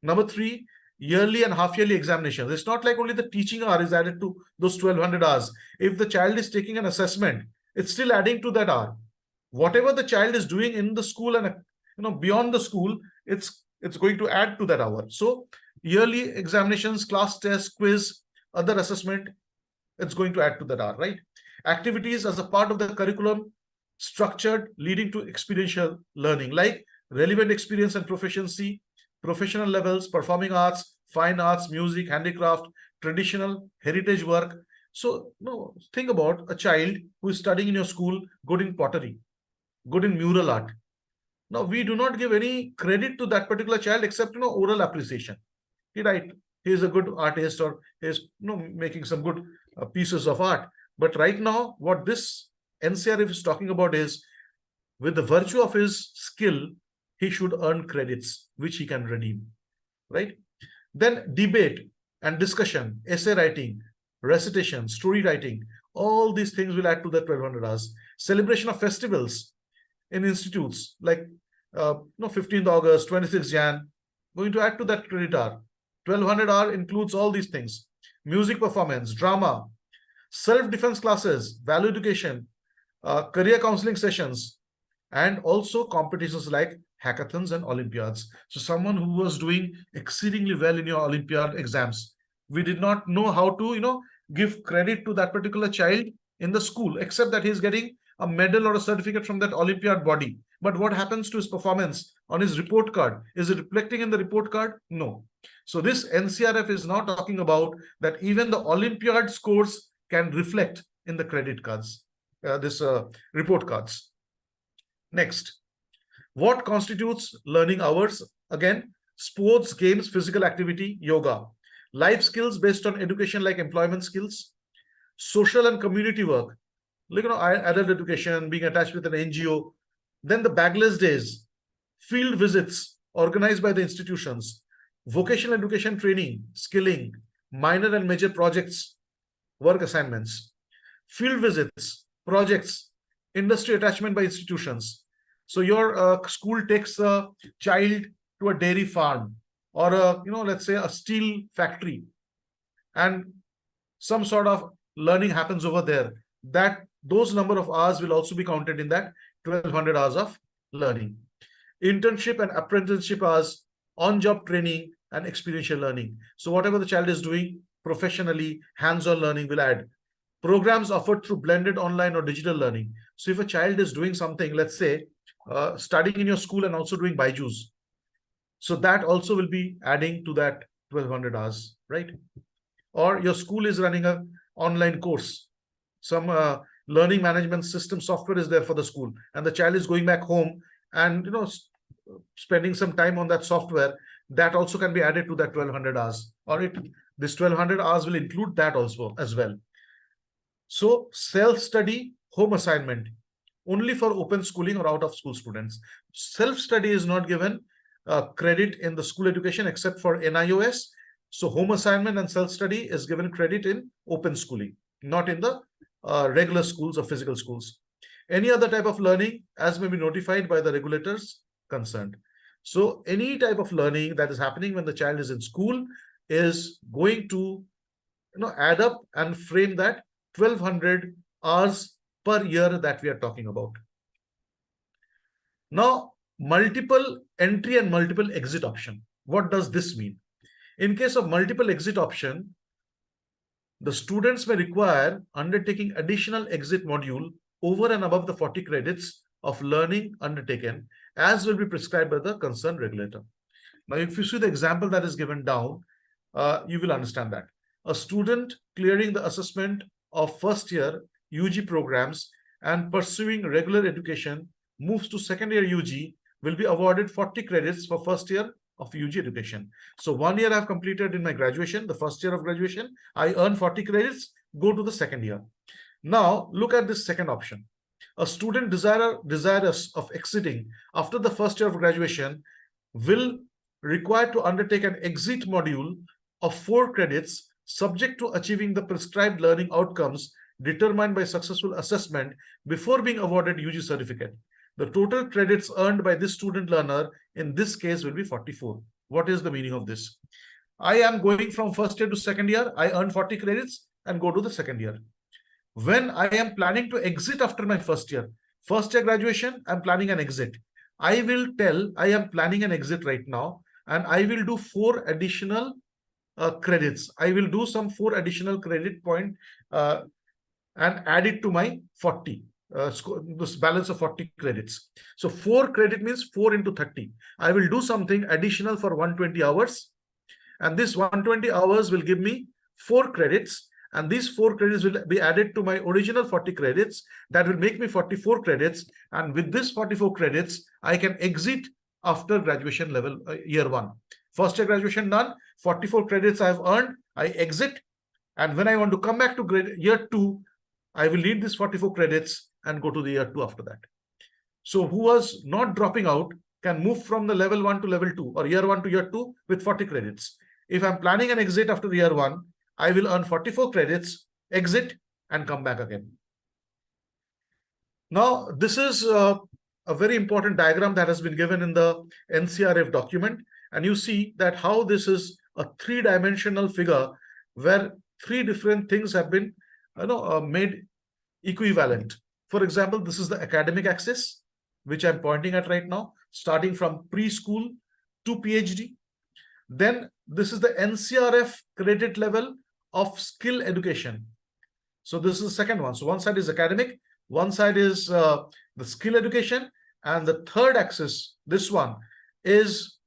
Number 3, yearly and half-yearly examinations. It's not like only the teaching hour is added to those 1200 hours. If the child is taking an assessment, it's still adding to that hour. Whatever the child is doing in the school and beyond the school, it's going to add to that hour. So yearly examinations, class test, quiz, other assessment, it's going to add to that hour, right? Activities as a part of the curriculum, structured, leading to experiential learning, like relevant experience and proficiency, professional levels, performing arts, fine arts, music, handicraft, traditional heritage work. So no, think about a child who is studying in your school, good in pottery, good in mural art. Now, we do not give any credit to that particular child except oral appreciation. Right, he is a good artist, or he is making some good pieces of art. But right now, what this NCRF is talking about is, with the virtue of his skill, he should earn credits which he can redeem. Right? Then debate and discussion, essay writing, recitation, story writing, all these things will add to the 1200 hours. Celebration of festivals in institutes like 15th August, 26th Jan, going to add to that credit hour. 1200 hour includes all these things. Music performance, drama, self-defense classes, value education, career counseling sessions, and also competitions like hackathons and Olympiads. So someone who was doing exceedingly well in your Olympiad exams, we did not know how to, give credit to that particular child in the school, except that he's getting a medal or a certificate from that Olympiad body. But what happens to his performance on his report card? Is it reflecting in the report card? No. So this NCRF is now talking about that even the Olympiad scores can reflect in the credit cards, report cards. Next, what constitutes learning hours? Again, sports, games, physical activity, yoga, life skills based on education like employment skills, social and community work, like adult education, being attached with an NGO. Then the bagless days, field visits organized by the institutions, vocational education training, skilling, minor and major projects, work assignments, field visits, projects, industry attachment by institutions. So your school takes a child to a dairy farm, or let's say a steel factory, and some sort of learning happens over there. Those number of hours will also be counted in that 1200 hours of learning. Internship and apprenticeship hours, on-job training and experiential learning. So whatever the child is doing professionally, hands-on learning will add. Programs offered through blended online or digital learning. So if a child is doing something, let's say studying in your school and also doing Byju's, so that also will be adding to that 1200 hours, right? Or your school is running an online course, some learning management system software is there for the school, and the child is going back home and spending some time on that software, that also can be added to that 1200 hours, or this 1200 hours will include that also as well. So self-study, home assignment, only for open schooling or out of school students. Self-study is not given credit in the school education except for NIOS. So home assignment and self-study is given credit in open schooling, not in the regular schools or physical schools. Any other type of learning as may be notified by the regulators concerned. So any type of learning that is happening when the child is in school is going to add up and frame that 1200 hours per year that we are talking about. Now, multiple entry and multiple exit option. What does this mean? In case of multiple exit option, the students may require undertaking additional exit module over and above the 40 credits of learning undertaken, as will be prescribed by the concerned regulator. Now, if you see the example that is given down, you will understand that. A student clearing the assessment of first year UG programs and pursuing regular education moves to second year UG will be awarded 40 credits for first year of UG education. So 1 year I've completed in my graduation, the first year of graduation, I earn 40 credits, go to the second year. Now look at this second option. A student desirous of exiting after the first year of graduation will require to undertake an exit module of 4 credits subject to achieving the prescribed learning outcomes determined by successful assessment before being awarded UG certificate. The total credits earned by this student learner in this case will be 44. What is the meaning of this? I am going from first year to second year. I earn 40 credits and go to the second year. When I am planning to exit after my first year graduation, I'm planning an exit. I will tell I am planning an exit right now, and I will do 4 additional credits. I will do some 4 additional credit point and add it to my 40. This balance of 40 credits. So 4 credit means 4 into 30. I will do something additional for 120 hours, and this 120 hours will give me 4 credits, and these 4 credits will be added to my original 40 credits. That will make me 44 credits, and with this 44 credits, I can exit after graduation level year 1. First year graduation done, 44 credits I have earned, I exit, and when I want to come back to year 2, I will need these 44 credits and go to the year 2 after that. So who was not dropping out can move from the level 1 to level 2 or year 1 to year 2 with 40 credits. If I'm planning an exit after year 1, I will earn 44 credits, exit, and come back again. Now, this is a very important diagram that has been given in the NCRF document. And you see that how this is a 3-dimensional figure where 3 different things have been made equivalent. For example, this is the academic axis, which I'm pointing at right now, starting from preschool to PhD. Then this is the NCRF credit level of skill education. So this is the second one. So one side is academic, one side is the skill education, and the third axis, this one, is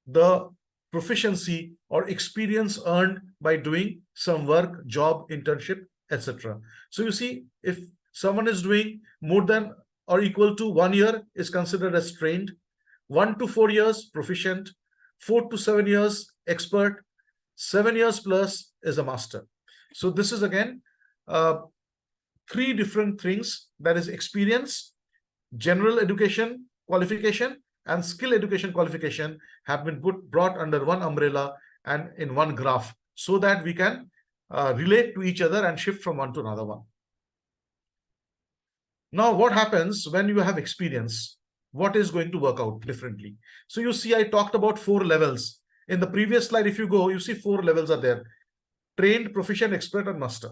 the proficiency or experience earned by doing some work, job, internship, etc. So you see, if someone is doing more than or equal to 1 year is considered as trained, 1 to 4 years proficient, 4 to 7 years expert, 7 years plus is a master. So this is again 3 different things, that is experience, general education qualification, and skill education qualification have been brought under one umbrella and in one graph, so that we can relate to each other and shift from one to another one. Now, what happens when you have experience? What is going to work out differently? So you see, I talked about 4 levels. In the previous slide, if you go, you see 4 levels are there: trained, proficient, expert, and master.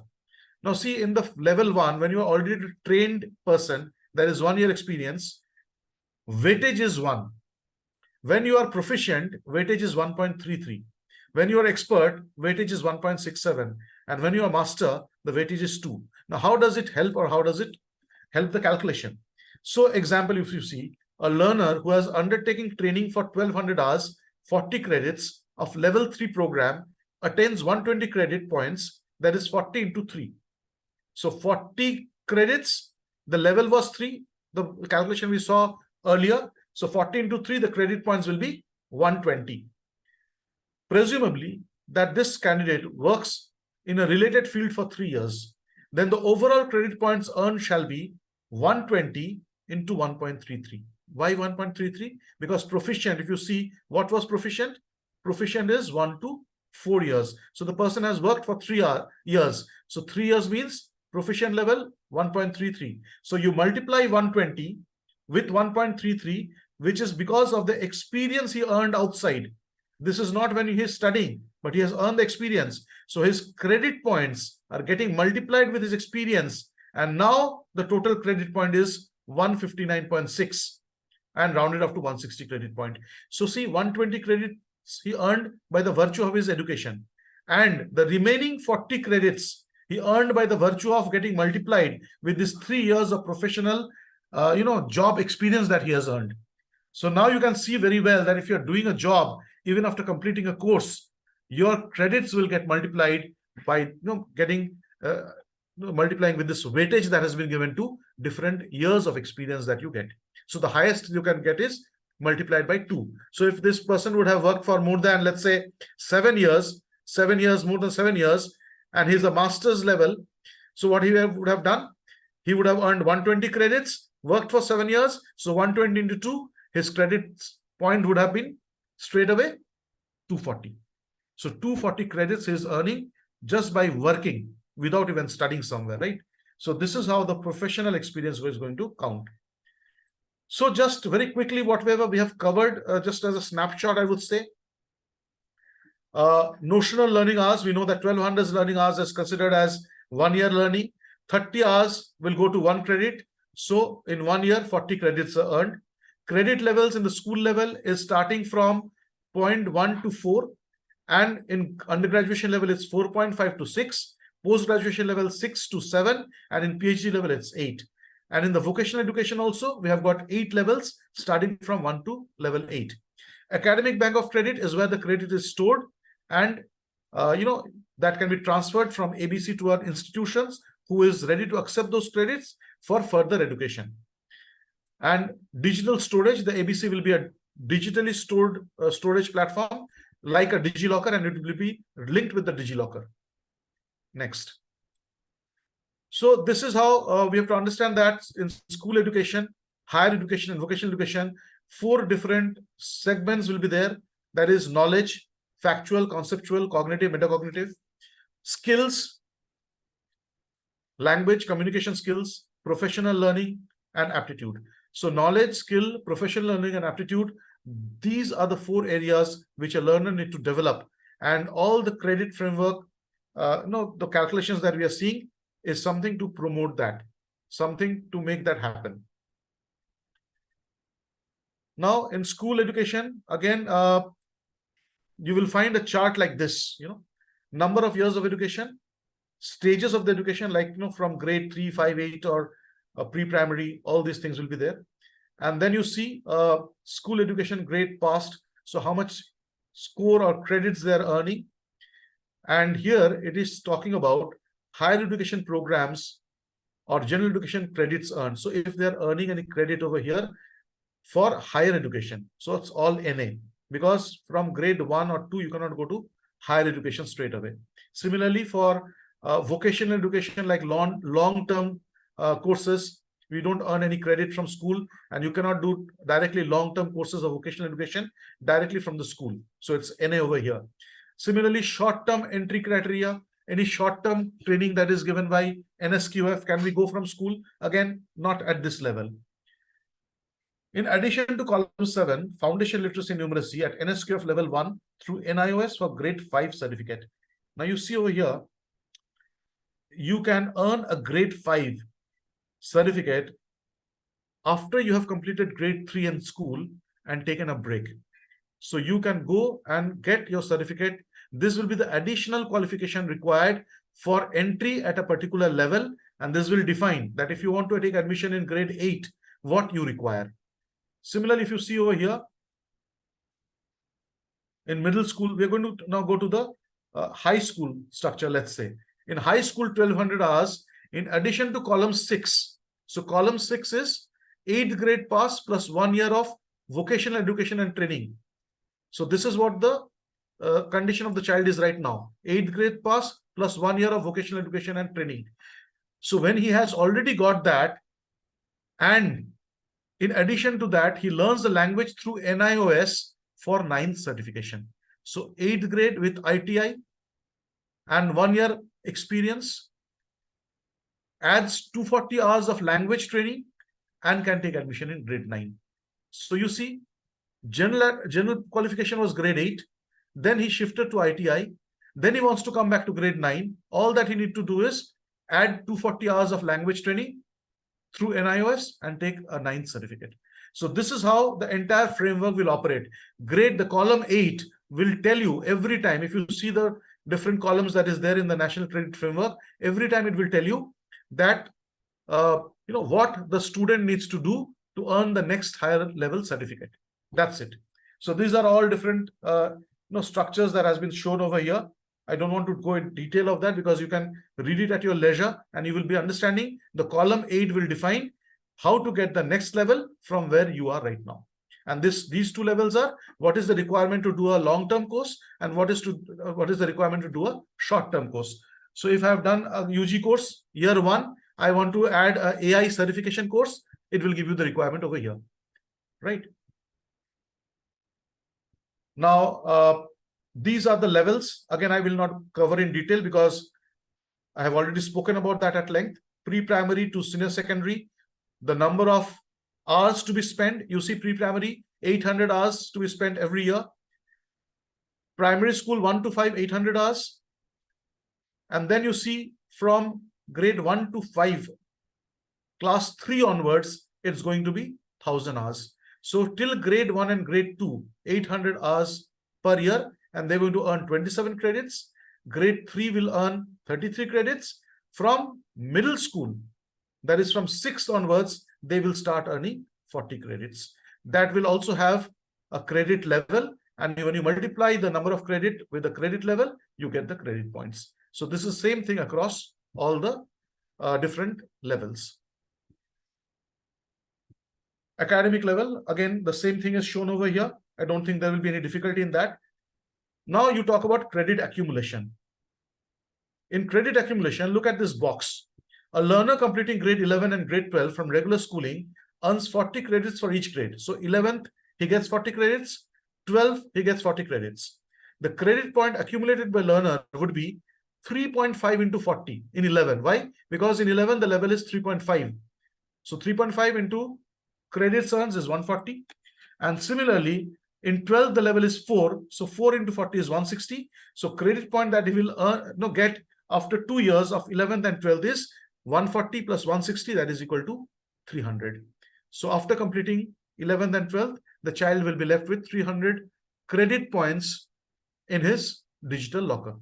Now see, in the level 1, when you are already a trained person, there is 1 year experience, weightage is 1. When you are proficient, weightage is 1.33. When you are expert, weightage is 1.67. And when you are master, the weightage is 2. Now, how does it help, or how does it help the calculation? So example, if you see a learner who has undertaken training for 1200 hours, 40 credits of level 3 program, attains 120 credit points, that is 40 into 3. So 40 credits, the level was 3, the calculation we saw earlier. So 40 into 3, the credit points will be 120. Presumably that this candidate works in a related field for 3 years, then the overall credit points earned shall be 120 into 1.33. Why 1.33? Because proficient, if you see what was proficient, proficient is 1 to 4 years. So the person has worked for 3 years. So 3 years means proficient level 1.33. So you multiply 120 with 1.33, which is because of the experience he earned outside. This is not when he is studying, but he has earned the experience. So his credit points are getting multiplied with his experience. And now the total credit point is 159.6 and rounded up to 160 credit point. So see, 120 credits he earned by the virtue of his education. And the remaining 40 credits he earned by the virtue of getting multiplied with this 3 years of professional job experience that he has earned. So now you can see very well that if you're doing a job, even after completing a course, your credits will get multiplied by multiplying with this weightage that has been given to different years of experience that you get. So the highest you can get is multiplied by 2. So if this person would have worked for more than, let's say, 7 years, more than 7 years, and he's a master's level, so what he would have done, he would have earned 120 credits, worked for 7 years. So 120 into 2, his credit point would have been straight away 240. So 240 credits he is earning just by working without even studying somewhere, right? So this is how the professional experience is going to count. So just very quickly, whatever we have covered, just as a snapshot, I would say. Notional learning hours, we know that 1200 learning hours is considered as 1 year learning. 30 hours will go to 1 credit. So in 1 year, 40 credits are earned. Credit levels in the school level is starting from 0.1 to 4. And in undergraduation level, it's 4.5 to 6. Post-graduation level, 6 to 7. And in PhD level, it's 8. And in the vocational education also, we have got 8 levels starting from 1 to level 8. Academic bank of credit is where the credit is stored. And that can be transferred from ABC to our institutions who is ready to accept those credits for further education. And digital storage, the ABC will be a digitally stored storage platform like a DigiLocker, and it will be linked with the DigiLocker. Next. So this is how we have to understand that in school education, higher education, and vocational education, 4 different segments will be there. That is knowledge, factual, conceptual, cognitive, metacognitive, skills, language, communication skills, professional learning, and aptitude. So knowledge, skill, professional learning, and aptitude, these are the 4 areas which a learner need to develop. And all the credit framework, the calculations that we are seeing is something to promote that, something to make that happen. Now in school education, again, you will find a chart like this, number of years of education, stages of the education, like, from grade 3, 5, 8, or pre-primary, all these things will be there. And then you see school education grade passed, so how much score or credits they are earning. And here it is talking about higher education programs or general education credits earned. So if they're earning any credit over here for higher education, so it's all NA, because from grade 1 or 2, you cannot go to higher education straight away. Similarly, for vocational education, like long-term courses, we don't earn any credit from school, and you cannot do directly long-term courses of vocational education directly from the school. So it's NA over here. Similarly, short-term entry criteria, any short-term training that is given by NSQF, can we go from school? Again, not at this level. In addition to column 7, Foundation Literacy and Numeracy at NSQF level 1 through NIOS for grade 5 certificate. Now you see over here, you can earn a grade 5 certificate after you have completed grade 3 in school and taken a break. So you can go and get your certificate. This will be the additional qualification required for entry at a particular level, and this will define that if you want to take admission in grade 8, what you require. Similarly, if you see over here, in middle school, we are going to now go to the high school structure, let's say. In high school, 1200 hours, in addition to column 6. So column 6 is 8th grade pass plus 1 year of vocational education and training. So this is what the condition of the child is right now. 8th grade pass plus 1 year of vocational education and training. So when he has already got that, and in addition to that, he learns the language through NIOS for 9th certification. So 8th grade with ITI and 1 year experience adds 240 hours of language training and can take admission in grade 9. So you see, general qualification was grade 8. Then he shifted to ITI. Then he wants to come back to grade 9. All that he need to do is add 240 hours of language training through NIOS and take a 9th certificate. So this is how the entire framework will operate. The column 8 will tell you every time, if you see the different columns that is there in the National Credit Framework, every time it will tell you that what the student needs to do to earn the next higher level certificate. That's it. So these are all different structures that has been shown over here. I don't want to go in detail of that because you can read it at your leisure and you will be understanding. The column 8 will define how to get the next level from where you are right now. And these 2 levels are what is the requirement to do a long-term course and what is the requirement to do a short-term course. So if I have done a UG course year 1, I want to add a AI certification course, it will give you the requirement over here, right? Now, these are the levels. Again, I will not cover in detail because I have already spoken about that at length. Pre-primary to senior secondary, the number of hours to be spent. You see pre-primary, 800 hours to be spent every year. Primary school 1 to 5, 800 hours. And then you see from grade 1 to 5, class 3 onwards, it's going to be 1000 hours. So till grade 1 and grade 2, 800 hours per year, and they're going to earn 27 credits. Grade 3 will earn 33 credits. From middle school, that is from 6th onwards, they will start earning 40 credits. That will also have a credit level, And when you multiply the number of credit with the credit level, you get the credit points. So this is the same thing across all the different levels. Academic level, again, the same thing is shown over here. I don't think there will be any difficulty in that. Now you talk about credit accumulation. In credit accumulation, look at this box. A learner completing grade 11 and grade 12 from regular schooling earns 40 credits for each grade. So 11th, he gets 40 credits. 12th, he gets 40 credits. The credit point accumulated by learner would be 3.5 into 40 in 11. Why? Because in 11, the level is 3.5. So 3.5 into credits earns is 140. And similarly, in 12, the level is 4. So 4 into 40 is 160. So credit point that he will get after 2 years of 11th and 12th is 140 plus 160, that is equal to 300. So after completing 11th and 12th, the child will be left with 300 credit points in his digital locker.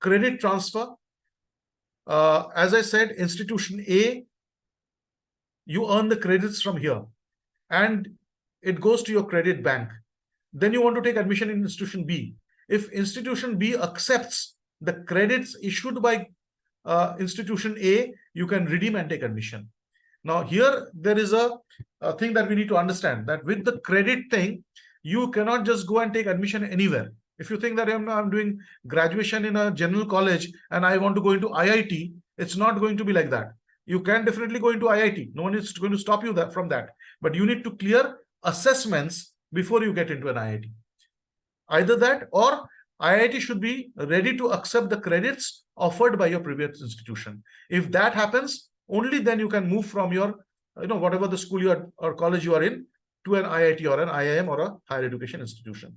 Credit transfer. As I said, institution A, you earn the credits from here and it goes to your credit bank. Then you want to take admission in institution B. If institution B accepts the credits issued by institution A, you can redeem and take admission. Now here there is a thing that we need to understand, that with the credit thing, you cannot just go and take admission anywhere. If you think that I'm doing graduation in a general college and I want to go into IIT, it's not going to be like that. You can definitely go into IIT. No one is going to stop you from that. But you need to clear assessments before you get into an IIT. Either that or IIT should be ready to accept the credits offered by your previous institution. If that happens, only then you can move from your, whatever the school you are or college you are in to an IIT or an IIM or a higher education institution.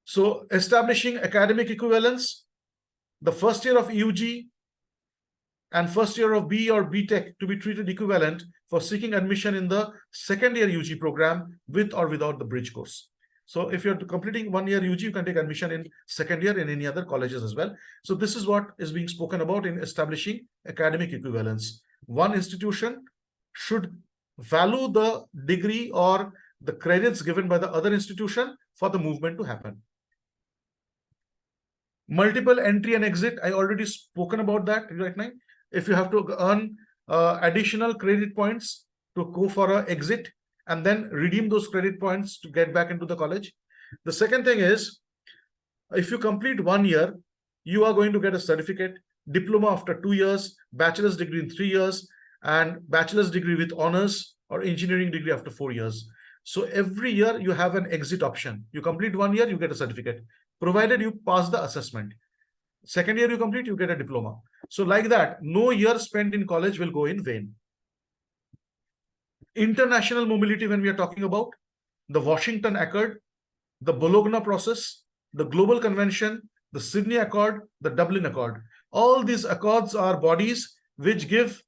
So establishing academic equivalence, the first year of EUG and first year of BE or BTech to be treated equivalent for seeking admission in the second year UG program with or without the bridge course. So if you're completing 1 year UG, you can take admission in second year in any other colleges as well. So this is what is being spoken about in establishing academic equivalence. One institution should value the degree or the credits given by the other institution for the movement to happen. Multiple entry and exit, I already spoken about that right now. If you have to earn additional credit points to go for an exit and then redeem those credit points to get back into the college. The second thing is, if you complete 1 year, you are going to get a certificate, diploma after 2 years, bachelor's degree in 3 years, and bachelor's degree with honors or engineering degree after 4 years. So every year you have an exit option. You complete 1 year, you get a certificate, provided you pass the assessment. Second year you complete, you get a diploma. So like that, no year spent in college will go in vain. International mobility, when we are talking about the Washington Accord, the Bologna process, the Global Convention, the Sydney Accord, the Dublin Accord. All these accords are bodies which give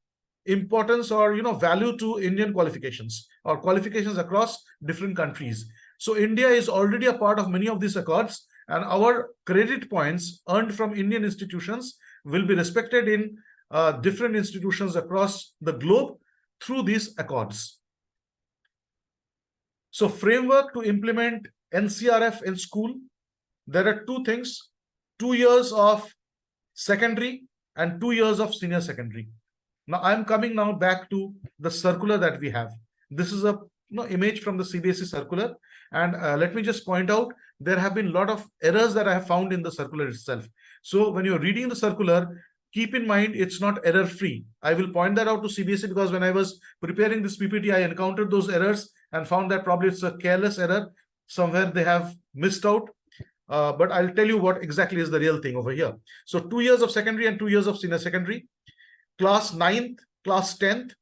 importance or value to Indian qualifications or qualifications across different countries. So India is already a part of many of these accords, and our credit points earned from Indian institutions will be respected in different institutions across the globe through these accords. So framework to implement NCRF in school, there are two things: 2 years of secondary and 2 years of senior secondary. Now I'm coming now back to the circular that we have. This is a image from the CBSE circular, and let me just point out, there have been a lot of errors that I have found in the circular itself. So when you're reading the circular, keep in mind it's not error free. I will point that out to CBSE because when I was preparing this PPT, I encountered those errors and found that probably it's a careless error. Somewhere they have missed out. But I'll tell you what exactly is the real thing over here. So 2 years of secondary and 2 years of senior secondary, class 9th, class 10th,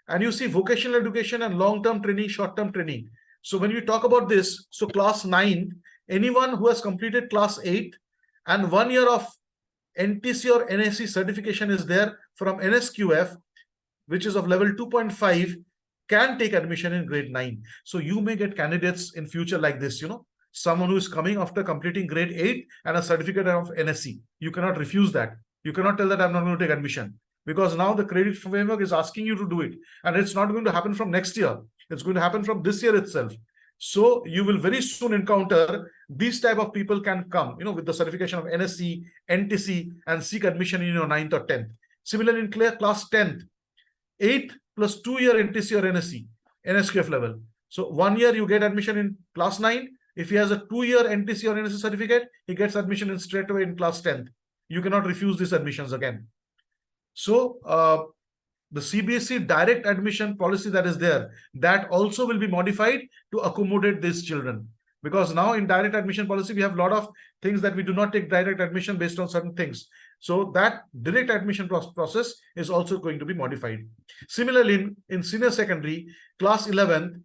and you see vocational education and long-term training, short-term training. So when we talk about this, so class 9, anyone who has completed class 8 and 1 year of NTC or NSC certification is there from NSQF, which is of level 2.5, can take admission in grade 9. So you may get candidates in future like this, someone who is coming after completing grade 8 and a certificate of NSC. You cannot refuse that. You cannot tell that I'm not going to take admission, because now the credit framework is asking you to do it. And it's not going to happen from next year. It's going to happen from this year itself. So you will very soon encounter these type of people can come, with the certification of NSC, NTC, and seek admission in your 9th or 10th. Similarly, in class 10th, 8th plus 2-year NTC or NSC, NSQF level. So 1 year you get admission in class 9. If he has a 2-year NTC or NSC certificate, he gets admission in straight away in class 10th. You cannot refuse these admissions again. So the CBSE direct admission policy that is there, that also will be modified to accommodate these children. Because now in direct admission policy, we have a lot of things that we do not take direct admission based on certain things. So that direct admission process is also going to be modified. Similarly, in senior secondary, class 11th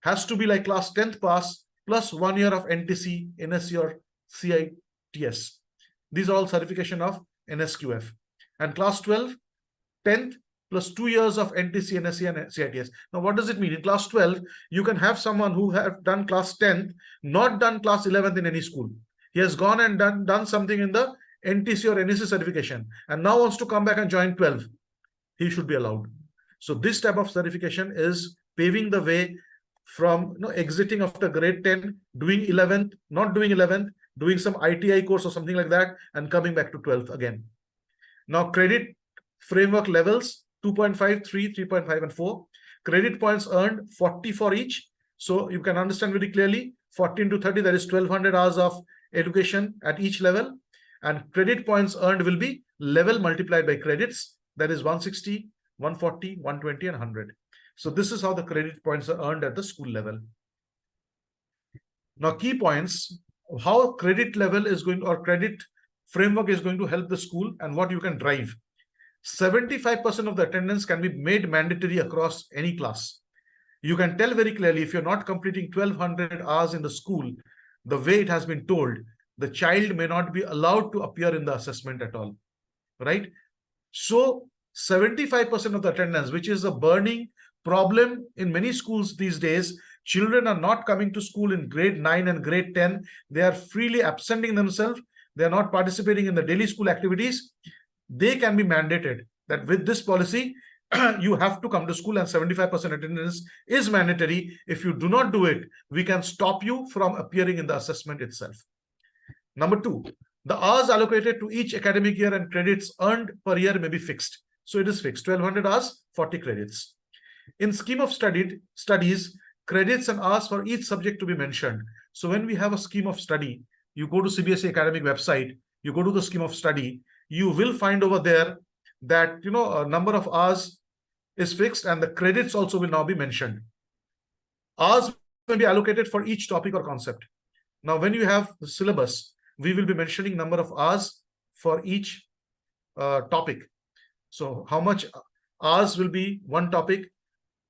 has to be like class 10th pass plus 1 year of NTC, NSC or CITS. These are all certification of NSQF. And class 12, 10th plus 2 years of NTC, NSC and CITS. Now, what does it mean? In class 12, you can have someone who have done class 10th, not done class 11th in any school. He has gone and done something in the NTC or NSC certification and now wants to come back and join 12. He should be allowed. So this type of certification is paving the way from exiting after grade 10, doing 11th, not doing 11th, doing some ITI course or something like that, and coming back to 12th again. Now, credit framework levels 2.5, 3, 3.5, and 4. Credit points earned 40 for each. So you can understand very clearly 14 to 30, that is 1200 hours of education at each level. And credit points earned will be level multiplied by credits, that is 160, 140, 120, and 100. So this is how the credit points are earned at the school level. Now, key points, how credit level is going, or credit framework is going to help the school and what you can drive. 75% of the attendance can be made mandatory across any class. You can tell very clearly if you're not completing 1200 hours in the school, the way it has been told, the child may not be allowed to appear in the assessment at all, right? So 75% of the attendance, which is a burning problem in many schools these days, children are not coming to school in grade 9 and grade 10. They are freely absenting themselves. They are not participating in the daily school activities. They can be mandated that with this policy, you have to come to school and 75% attendance is mandatory. If you do not do it, we can stop you from appearing in the assessment itself. Number 2, the hours allocated to each academic year and credits earned per year may be fixed. So it is fixed, 1200 hours, 40 credits. In scheme of studies, credits and hours for each subject to be mentioned. So when we have a scheme of study, you go to CBSE academic website, you go to the scheme of study, you will find over there that a number of hours is fixed and the credits also will now be mentioned. Hours may be allocated for each topic or concept. Now, when you have the syllabus, we will be mentioning number of hours for each topic. So how much hours will be one topic,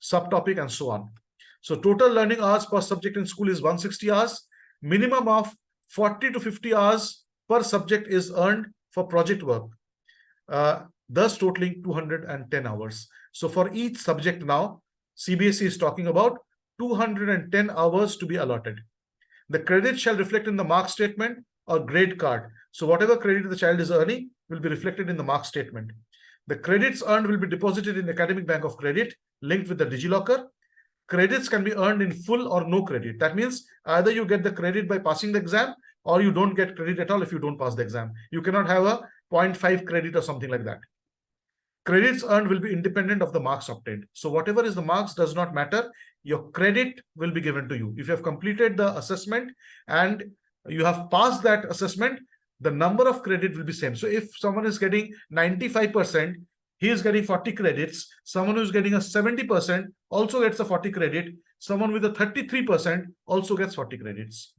subtopic, and so on. So total learning hours per subject in school is 160 hours. Minimum of 40 to 50 hours per subject is earned for project work, thus totaling 210 hours. So for each subject now, CBSE is talking about 210 hours to be allotted. The credit shall reflect in the mark statement or grade card. So whatever credit the child is earning will be reflected in the mark statement. The credits earned will be deposited in Academic Bank of Credit linked with the DigiLocker. Credits can be earned in full or no credit. That means either you get the credit by passing the exam or you don't get credit at all if you don't pass the exam. You cannot have a 0.5 credit or something like that. Credits earned will be independent of the marks obtained. So whatever is the marks does not matter. Your credit will be given to you. If you have completed the assessment and you have passed that assessment, the number of credit will be same. So if someone is getting 95%, he is getting 40 credits. Someone who is getting a 70% also gets a 40 credit. Someone with a 33% also gets 40 credits.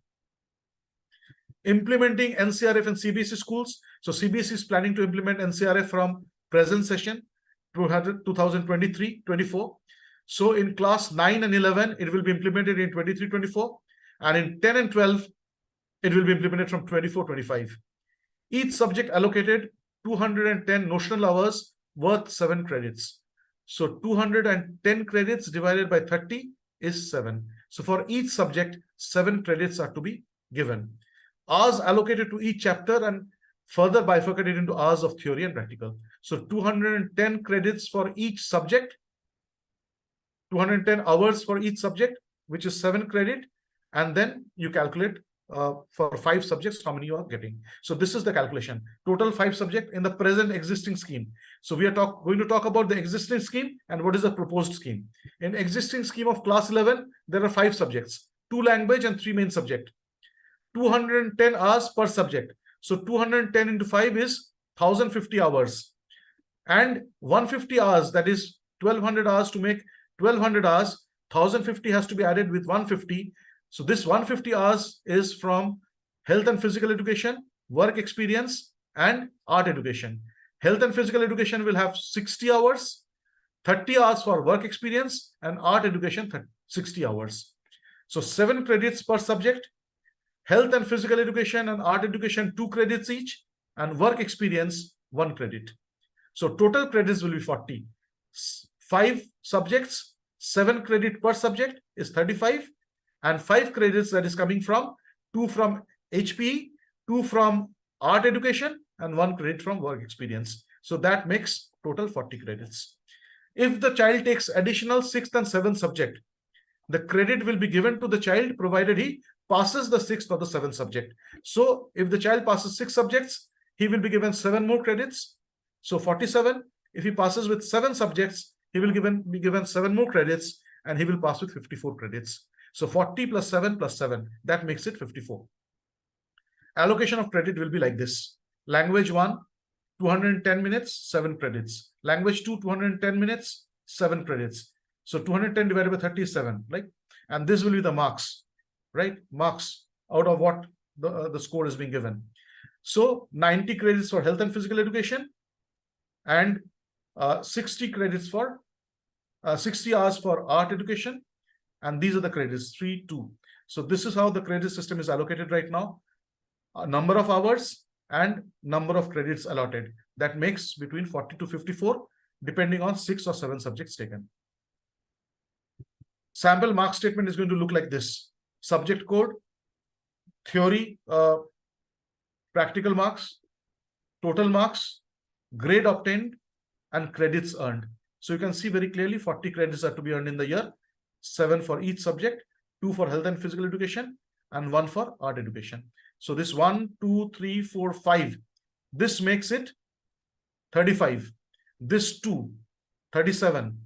Implementing NCRF in CBSE schools. So CBSE is planning to implement NCRF from present session 2023-24. So in class 9 and 11, it will be implemented in 23-24. And in 10 and 12, it will be implemented from 24-25. Each subject allocated 210 notional hours worth 7 credits. So 210 credits divided by 30 is 7. So for each subject, 7 credits are to be given. Hours allocated to each chapter and further bifurcated into hours of theory and practical. So 210 credits for each subject, 210 hours for each subject, which is 7 credit, and then you calculate for 5 subjects how many you are getting. So this is the calculation. Total 5 subject in the present existing scheme. So we are going to talk about the existing scheme and what is the proposed scheme. In existing scheme of class 11, there are 5 subjects, 2 language and 3 main subject. 210 hours per subject. So 210 into 5 is 1050 hours. And 150 hours, that is 1200 hours. To make 1200 hours, 1050 has to be added with 150. So this 150 hours is from health and physical education, work experience, and art education. Health and physical education will have 60 hours, 30 hours for work experience, and art education 60 hours. So 7 credits per subject. Health and physical education and art education 2 credits each, and work experience 1 credit. So total credits will be 40. 5 subjects, 7 credit per subject is 35, and 5 credits that is coming from 2 from HPE, 2 from art education, and 1 credit from work experience. So that makes total 40 credits. If the child takes additional 6th and 7th subject, the credit will be given to the child provided he passes the 6th or the 7th subject. So if the child passes 6 subjects, he will be given 7 more credits. So 47. If he passes with 7 subjects, he will be given 7 more credits, and he will pass with 54 credits. So 40 plus 7 plus 7, that makes it 54. Allocation of credit will be like this. Language 1, 210 minutes, 7 credits. Language 2, 210 minutes, 7 credits. So 210 divided by 30 is 7, right? And this will be the marks, right? Marks out of what the score is being given. So 90 credits for health and physical education, and 60 credits for 60 hours for art education. And these are the credits, 3, 2. So this is how the credit system is allocated right now. Number of hours and number of credits allotted. That makes between 40 to 54, depending on 6 or 7 subjects taken. Sample mark statement is going to look like this. Subject code, theory, practical marks, total marks, grade obtained, and credits earned. So you can see very clearly 40 credits are to be earned in the year, 7 for each subject, 2 for health and physical education, and 1 for art education. So this 1, 2, 3, 4, 5, this makes it 35. This 2, 37.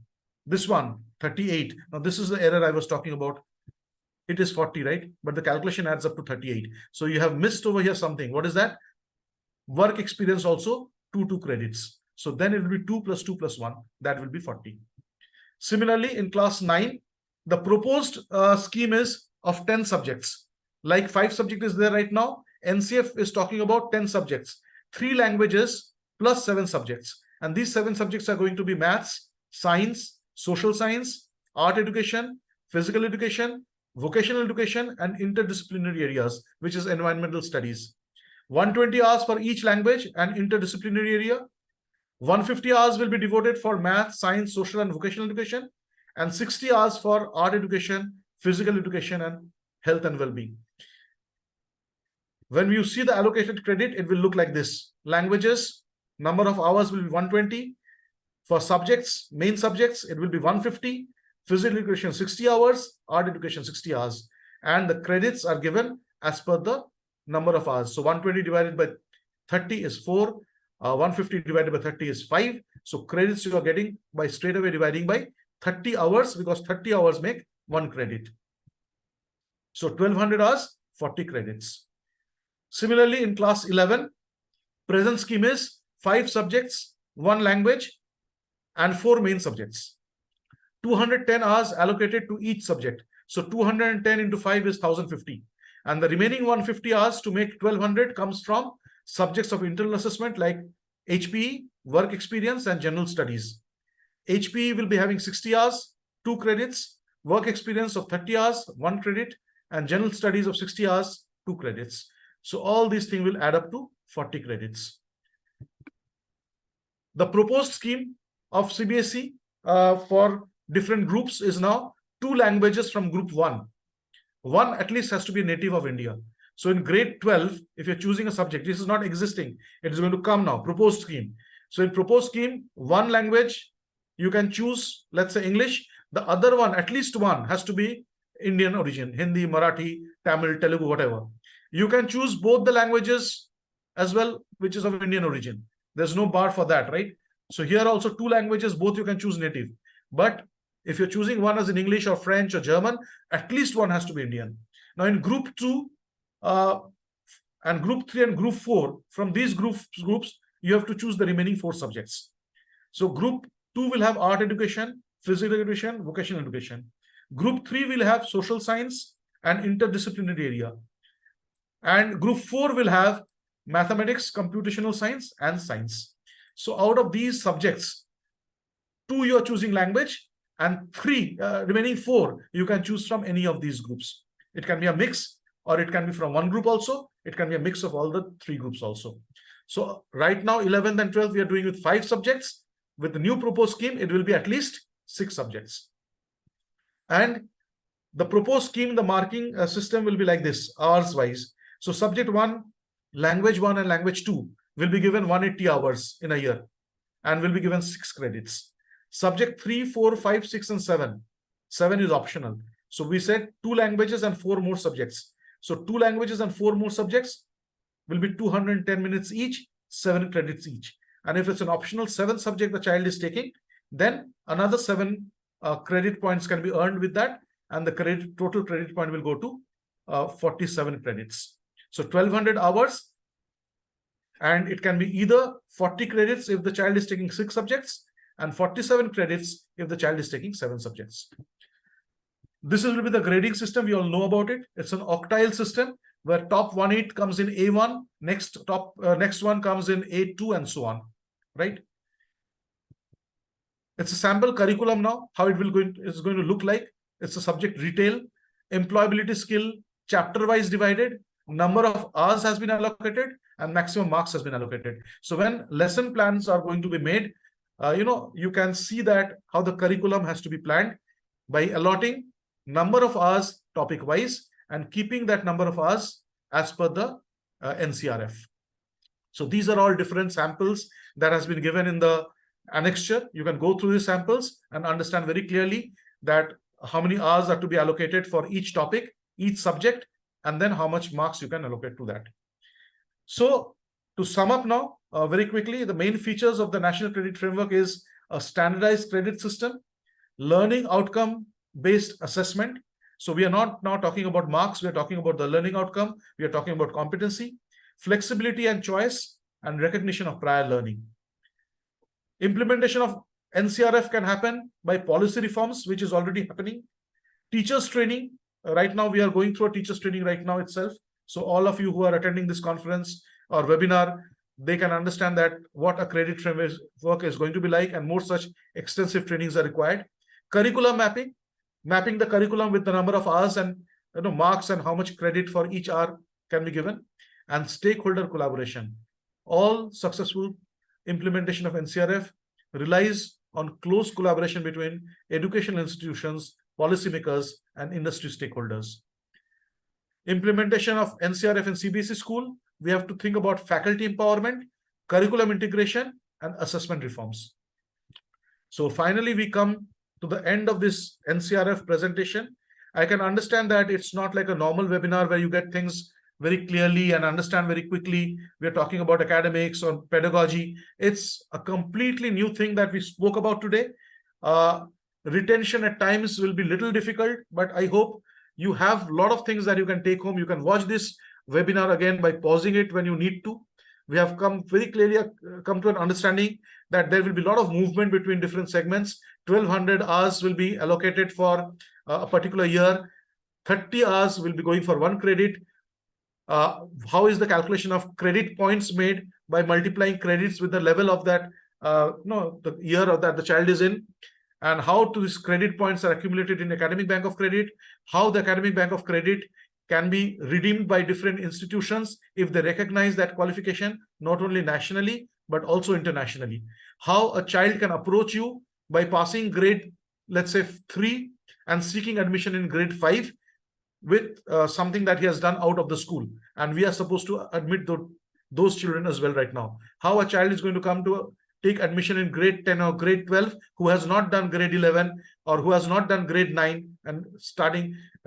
This one, 38. Now this is the error I was talking about. It is 40, right? But the calculation adds up to 38. So you have missed over here something. What is that? Work experience also 2 credits. So then it will be 2 plus 2 plus 1. That will be 40. Similarly, in class 9, the proposed scheme is of 10 subjects. Like 5 subjects is there right now. NCF is talking about 10 subjects, 3 languages plus 7 subjects. And these 7 subjects are going to be maths, science, social science, art education, physical education, vocational education, and interdisciplinary areas, which is environmental studies. 120 hours for each language and interdisciplinary area. 150 hours will be devoted for math, science, social, and vocational education, and 60 hours for art education, physical education, and health and well-being. When you see the allocated credit, it will look like this. Languages, number of hours will be 120. For subjects, main subjects, it will be 150. Physical education, 60 hours. Art education, 60 hours. And the credits are given as per the number of hours. So 120 divided by 30 is 4. 150 divided by 30 is 5. So credits you are getting by straight away dividing by 30 hours, because 30 hours make 1 credit. So 1200 hours, 40 credits. Similarly, in class 11, present scheme is 5 subjects, 1 language, and 4 main subjects. 210 hours allocated to each subject. So 210 into 5 is 1050. And the remaining 150 hours to make 1200 comes from subjects of internal assessment like HPE, work experience, and general studies. HPE will be having 60 hours, 2 credits, work experience of 30 hours, 1 credit, and general studies of 60 hours, 2 credits. So all these things will add up to 40 credits. The proposed scheme of CBSE for different groups is now 2 languages from group 1. 1 at least has to be a native of India. So in grade 12, if you're choosing a subject, this is not existing. It is going to come now, proposed scheme. So in proposed scheme, 1 language, you can choose, let's say English. The other one, at least one, has to be Indian origin, Hindi, Marathi, Tamil, Telugu, whatever. You can choose both the languages as well, which is of Indian origin. There's no bar for that, right? So here also 2 languages, both you can choose native. But if you're choosing one as in English or French or German, at least one has to be Indian. Now in group 2 and group 3 and group 4, from these groups, you have to choose the remaining 4 subjects. So group 2 will have art education, physical education, vocational education. Group 3 will have social science and interdisciplinary area. And group 4 will have mathematics, computational science, and science. So out of these subjects, 2 you are choosing language, and 3 remaining 4 you can choose from any of these groups. It can be a mix, or it can be from one group also. It can be a mix of all the 3 groups also. So right now 11th and 12th we are doing with 5 subjects. With the new proposed scheme, it will be at least 6 subjects. And the proposed scheme, the marking system will be like this, hours wise. So subject 1, language 1 and language 2 will be given 180 hours in a year and will be given 6 credits. Subject 3, 4, 5, 6, and 7. 7 is optional. So we said 2 languages and 4 more subjects. So 2 languages and 4 more subjects will be 210 minutes each, 7 credits each. And if it's an optional 7th subject the child is taking, then another 7 credit points can be earned with that, and the total credit point will go to 47 credits. So 1200 hours, and it can be either 40 credits if the child is taking 6 subjects and 47 credits if the child is taking 7 subjects. This will be the grading system. We all know about it. It's an octile system where top 1/8 comes in A1, next one comes in A2, and so on, right? It's a sample curriculum now. How it's going to look like. It's a subject retail, employability skill, chapter wise divided, number of hours has been allocated, and maximum marks has been allocated. So when lesson plans are going to be made, you can see that how the curriculum has to be planned by allotting number of hours topic wise and keeping that number of hours as per the NCRF. So these are all different samples that has been given in the annexure. You can go through these samples and understand very clearly that how many hours are to be allocated for each topic, each subject, and then how much marks you can allocate to that. So to sum up now, very quickly, the main features of the National Credit Framework is a standardized credit system, learning outcome based assessment. So we are not now talking about marks, we are talking about the learning outcome, we are talking about competency, flexibility and choice, and recognition of prior learning. Implementation of NCRF can happen by policy reforms, which is already happening. Teachers training, right now we are going through a teachers training right now itself. So all of you who are attending this conference or webinar, they can understand that what a credit framework is going to be like, and more such extensive trainings are required. Curriculum mapping the curriculum with the number of hours and marks and how much credit for each hour can be given. And stakeholder collaboration. All successful implementation of NCRF relies on close collaboration between educational institutions, policymakers, and industry stakeholders. Implementation of NCRF in CBSE school, we have to think about faculty empowerment, curriculum integration, and assessment reforms. So finally, we come to the end of this NCRF presentation. I can understand that it's not like a normal webinar where you get things very clearly and understand very quickly. We're talking about academics or pedagogy. It's a completely new thing that we spoke about today. Retention at times will be a little difficult, but I hope you have a lot of things that you can take home. You can watch this webinar again by pausing it when you need to. We have come very clearly come to an understanding that there will be a lot of movement between different segments. 1200 hours will be allocated for a particular year. 30 hours will be going for 1 credit. How is the calculation of credit points made? By multiplying credits with the level of that the year that the child is in, and how these credit points are accumulated in Academic Bank of Credit, how the Academic Bank of Credit can be redeemed by different institutions if they recognize that qualification, not only nationally but also internationally. How a child can approach you by passing grade, let's say 3, and seeking admission in grade 5 with something that he has done out of the school, and we are supposed to admit those children as well right now. How a child is going to come to take admission in grade 10 or grade 12 who has not done grade 11 or who has not done grade 9, and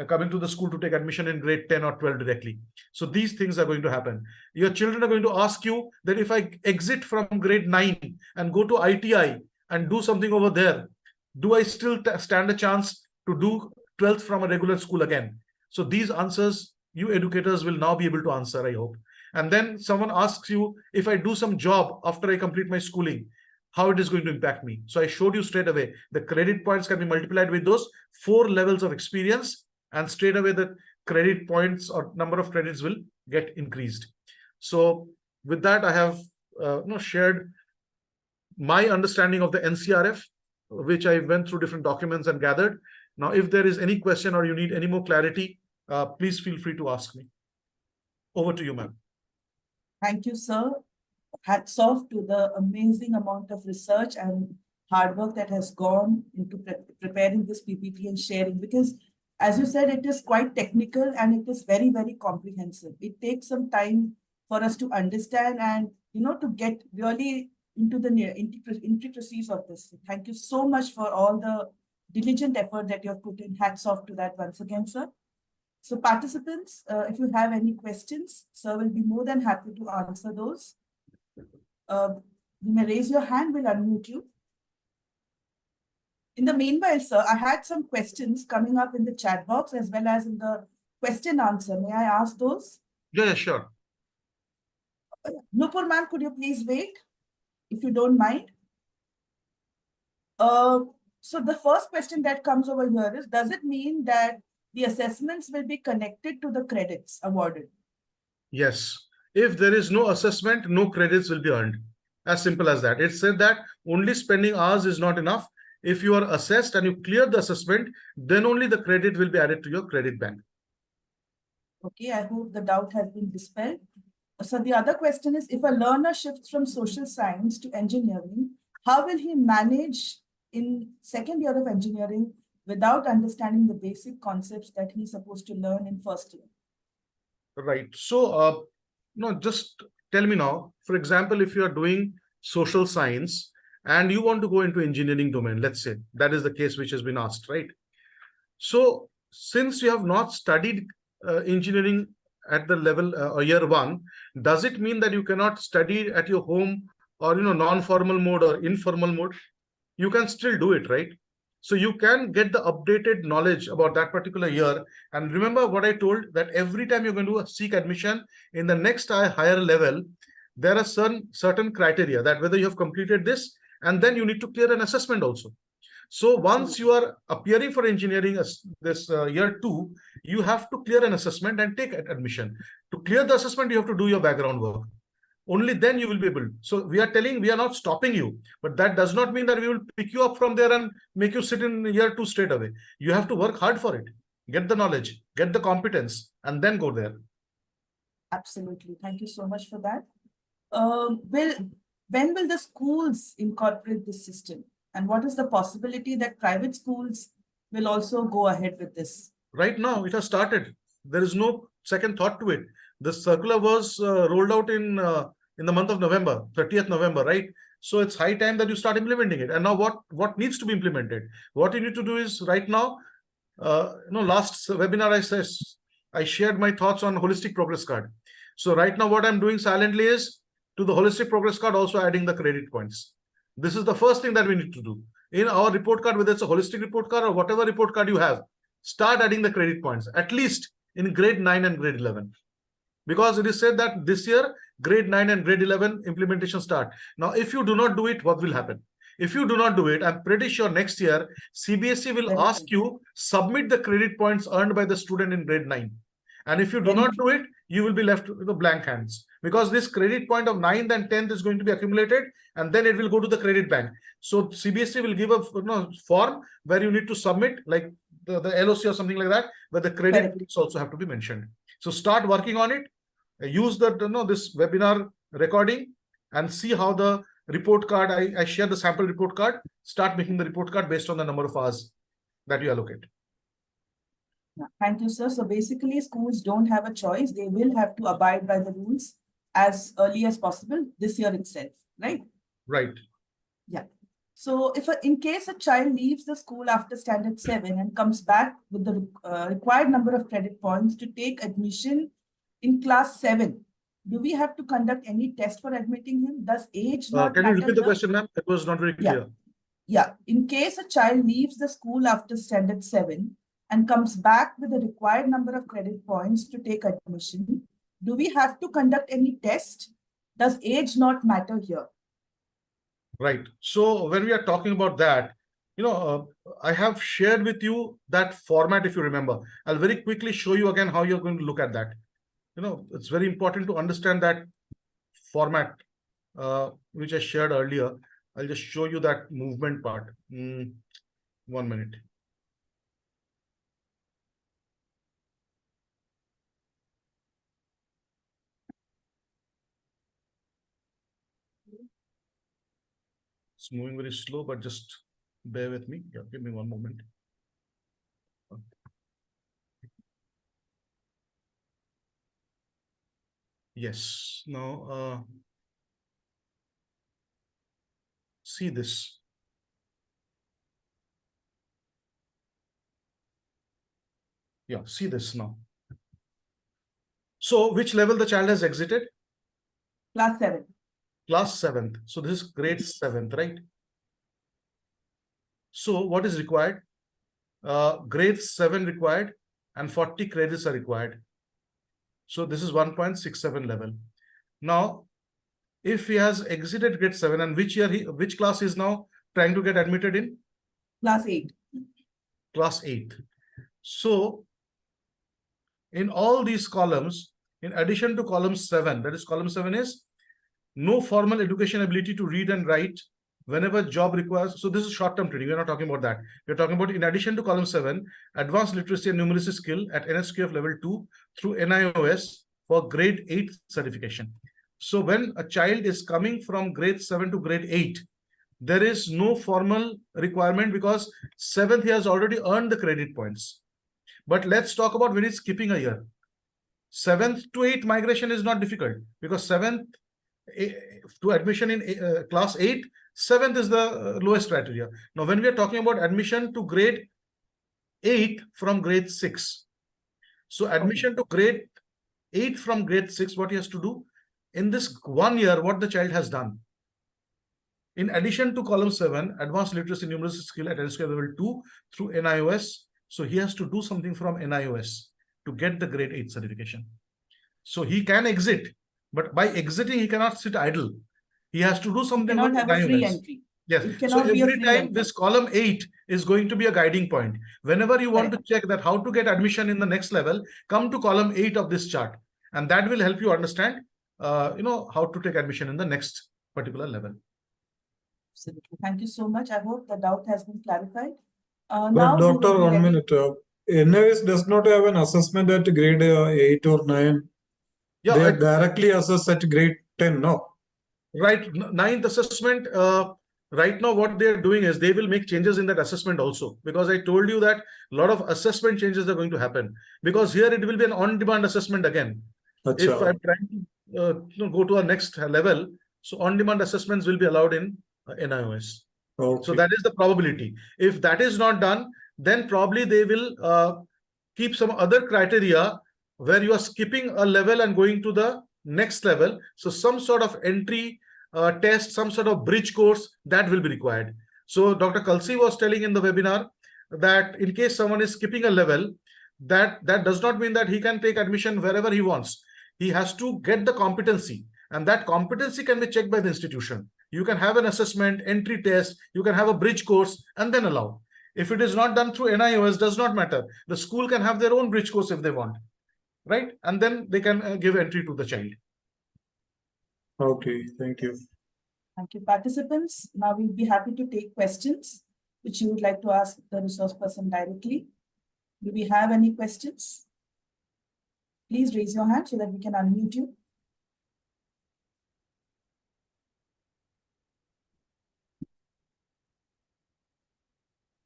coming to the school to take admission in grade 10 or 12 directly. So these things are going to happen. Your children are going to ask you that if I exit from grade 9 and go to ITI and do something over there, do I still stand a chance to do 12th from a regular school again? So these answers you educators will now be able to answer, I hope. And then someone asks you, if I do some job after I complete my schooling, how it is going to impact me. So I showed you straight away the credit points can be multiplied with those 4 levels of experience, and straight away the credit points or number of credits will get increased. So with that, I have shared my understanding of the NCRF, which I went through different documents and gathered. Now, if there is any question or you need any more clarity, please feel free to ask me. Over to you, ma'am. Thank you, sir. Hats off to the amazing amount of research and hard work that has gone into preparing this PPT and sharing, because as you said, it is quite technical and it is very, very comprehensive. It takes some time for us to understand and, to get really into the intricacies of this. Thank you so much for all the diligent effort that you have put in. Hats off to that once again, sir. So participants, if you have any questions, sir will be more than happy to answer those. You may raise your hand, we'll unmute you. In the meanwhile, sir, I had some questions coming up in the chat box as well as in the question answer. May I ask those? Yeah, sure. Nupur ma'am, could you please wait, if you don't mind? So the first question that comes over here is, does it mean that the assessments will be connected to the credits awarded? Yes. If there is no assessment, no credits will be earned. As simple as that. It said that only spending hours is not enough. If you are assessed and you clear the assessment, then only the credit will be added to your credit bank. Okay, I hope the doubt has been dispelled. So the other question is, if a learner shifts from social science to engineering, how will he manage in second year of engineering without understanding the basic concepts that he's supposed to learn in first year? Right. So, just tell me now, for example, if you are doing social science and you want to go into engineering domain, let's say that is the case which has been asked, right? So since you have not studied engineering at the level year 1, does it mean that you cannot study at your home or, non-formal mode or informal mode? You can still do it, right? So you can get the updated knowledge about that particular year. And remember what I told, that every time you're going to seek admission in the next higher level, there are certain criteria that whether you have completed this, and then you need to clear an assessment also. So once you are appearing for engineering this year 2, you have to clear an assessment and take admission. To clear the assessment, you have to do your background work. Only then you will be able. So we are not stopping you, but that does not mean that we will pick you up from there and make you sit in year 2 straight away. You have to work hard for it, get the knowledge, get the competence, and then go there. Absolutely. Thank you so much for that. When will the schools incorporate this system? And what is the possibility that private schools will also go ahead with this? Right now, it has started. There is no second thought to it. The circular was rolled out in the month of November, 30th November, right? So it's high time that you start implementing it. And now what needs to be implemented? What you need to do is right now, last webinar I shared my thoughts on holistic progress card. So right now what I'm doing silently is to the holistic progress card also adding the credit points. This is the first thing that we need to do. In our report card, whether it's a holistic report card or whatever report card you have, start adding the credit points, at least in grade 9 and grade 11. Because it is said that this year, grade 9 and grade 11 implementation start. Now, if you do not do it, what will happen? If you do not do it, I'm pretty sure next year, CBSE will ask you, submit the credit points earned by the student in grade 9. And if you do not do it, you will be left with the blank hands. Because this credit point of 9th and 10th is going to be accumulated, and then it will go to the credit bank. So CBSE will give a form where you need to submit, like the LOC or something like that, where the credits also have to be mentioned. So start working on it. Use this webinar recording and see how the report card, I share the sample report card, start making the report card based on the number of hours that you allocate. Thank you, sir. So basically, schools don't have a choice. They will have to abide by the rules as early as possible this year itself, right? Right. Yeah. So in case a child leaves the school after standard 7 and comes back with the required number of credit points to take admission in class 7, do we have to conduct any test for admitting him? Does age not Can you matter repeat the here? question, ma'am? It was not very clear. Yeah. In case a child leaves the school after standard 7 and comes back with the required number of credit points to take admission, do we have to conduct any test? Does age not matter here? Right. So when we are talking about that, I have shared with you that format, if you remember. I'll very quickly show you again how you're going to look at that. It's very important to understand that format, which I shared earlier. I'll just show you that movement part. 1 minute. It's moving very slow, but just bear with me. Yeah, give me 1 moment. Yes. Now, see this. Yeah, see this now. So which level the child has exited? Class 7. Class 7th. So this is grade 7th, right? So what is required? Grade 7 required and 40 credits are required. So this is 1.67 level. Now, if he has exited grade 7, and which class is now trying to get admitted in? Class 8. Class 8. So in all these columns, in addition to column 7, that is column 7 is no formal education ability to read and write whenever job requires. So this is short-term training. We're not talking about that. We're talking about, in addition to column 7, advanced literacy and numeracy skill at NSQF level 2 through NIOS for grade 8 certification. So when a child is coming from grade 7 to grade 8, there is no formal requirement because 7th he has already earned the credit points. But let's talk about when he's skipping a year. 7th to 8th migration is not difficult because 7th to admission in class 8, 7th is the lowest criteria. Now, when we are talking about admission to grade 8 from grade 6, so admission to grade 8 from grade 6, what he has to do in this 1 year, what the child has done. In addition to column 7, advanced literacy numeracy skill at NSQF level 2 through NIOS, so he has to do something from NIOS to get the grade 8 certification. So he can exit, but by exiting, he cannot sit idle. He has to do something. Cannot have a free entry. Yes. So every time this column 8 is going to be a guiding point. Whenever you want to check that how to get admission in the next level, come to column 8 of this chart, and that will help you understand, how to take admission in the next particular level. Absolutely. Thank you so much. I hope the doubt has been clarified. But now, doctor, 1 minute. NIOS does not have an assessment at grade 8 or 9. Yeah, they directly assess at grade 10, no? Right. 9th assessment, right now what they're doing is they will make changes in that assessment also, because I told you that a lot of assessment changes are going to happen, because here it will be an on-demand assessment again. Achha. If I'm trying to go to a next level, so on-demand assessments will be allowed in NIOS. Okay. So that is the probability. If that is not done, then probably they will keep some other criteria where you are skipping a level and going to the next level. So some sort of entry test, some sort of bridge course, that will be required. So Dr. Kalsi was telling in the webinar that in case someone is skipping a level, that does not mean that he can take admission wherever he wants. He has to get the competency, and that competency can be checked by the institution. You can have an assessment, entry test, you can have a bridge course, and then allow. If it is not done through NIOS, does not matter. The school can have their own bridge course if they want, right? And then they can give entry to the child. Okay, thank you. Thank you, participants. Now we'll be happy to take questions which you would like to ask the resource person directly. Do we have any questions? Please raise your hand so that we can unmute you.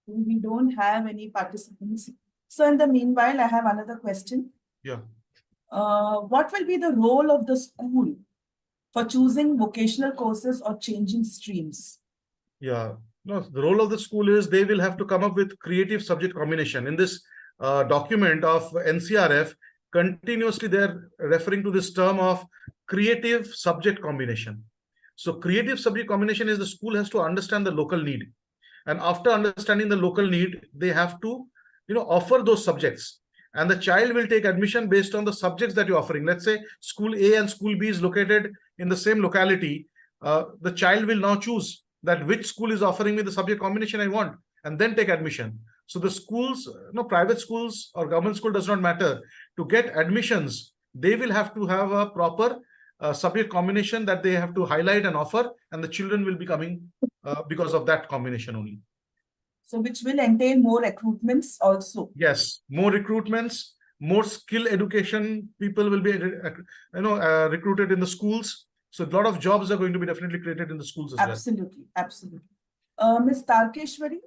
We don't have any participants. So in the meanwhile, I have another question. Yeah. What will be the role of the school for choosing vocational courses or changing streams? Yeah, No, the role of the school is they will have to come up with creative subject combination. In this document of NCRF, continuously they're referring to this term of creative subject combination. So creative subject combination is the school has to understand the local need. And after understanding the local need, they have to, offer those subjects. And the child will take admission based on the subjects that you're offering. Let's say school A and school B is located in the same locality. The child will now choose that which school is offering me the subject combination I want, and then take admission. So the schools, private schools or government school does not matter. To get admissions, they will have to have a proper subject combination that they have to highlight and offer, and the children will be coming because of that combination only. So which will entail more recruitments also. Yes, more recruitments, more skill education. People will be, recruited in the schools. So a lot of jobs are going to be definitely created in the schools as Absolutely, absolutely. Ms. Tarkeshwari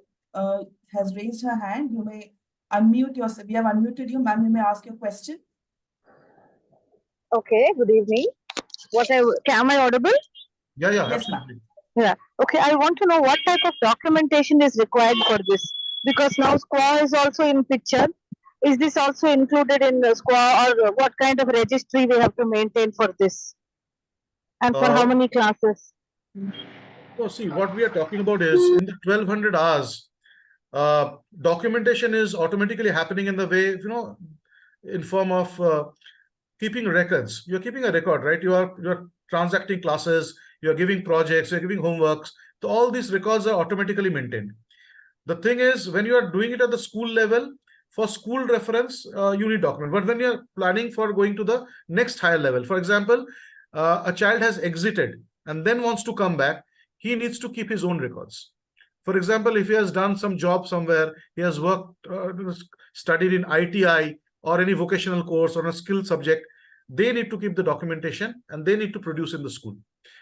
has raised her hand. You may unmute yourself. We have unmuted you, ma'am. You may ask your question. Okay, good evening. Am I audible? well. Yeah, Yes, absolutely. Yeah. Okay, I want to know what type of documentation is required for this, because now SQA is also in picture. Is this also included in the SQA, or what kind of registry we have to maintain for this? And for how many classes? So see, what we are talking about is in the 1200 hours, documentation is automatically happening in the way, in form of keeping records. You're keeping a record, right? You're transacting classes, you're giving projects, you're giving homeworks. So all these records are automatically maintained. The thing is, when you are doing it at the school level, for school reference, you need document. But when you're planning for going to the next higher level, for example, a child has exited and then wants to come back, he needs to keep his own records. For example, if he has done some job somewhere, he has worked, studied in ITI or any vocational course or a skill subject, they need to keep the documentation and they need to produce in the school.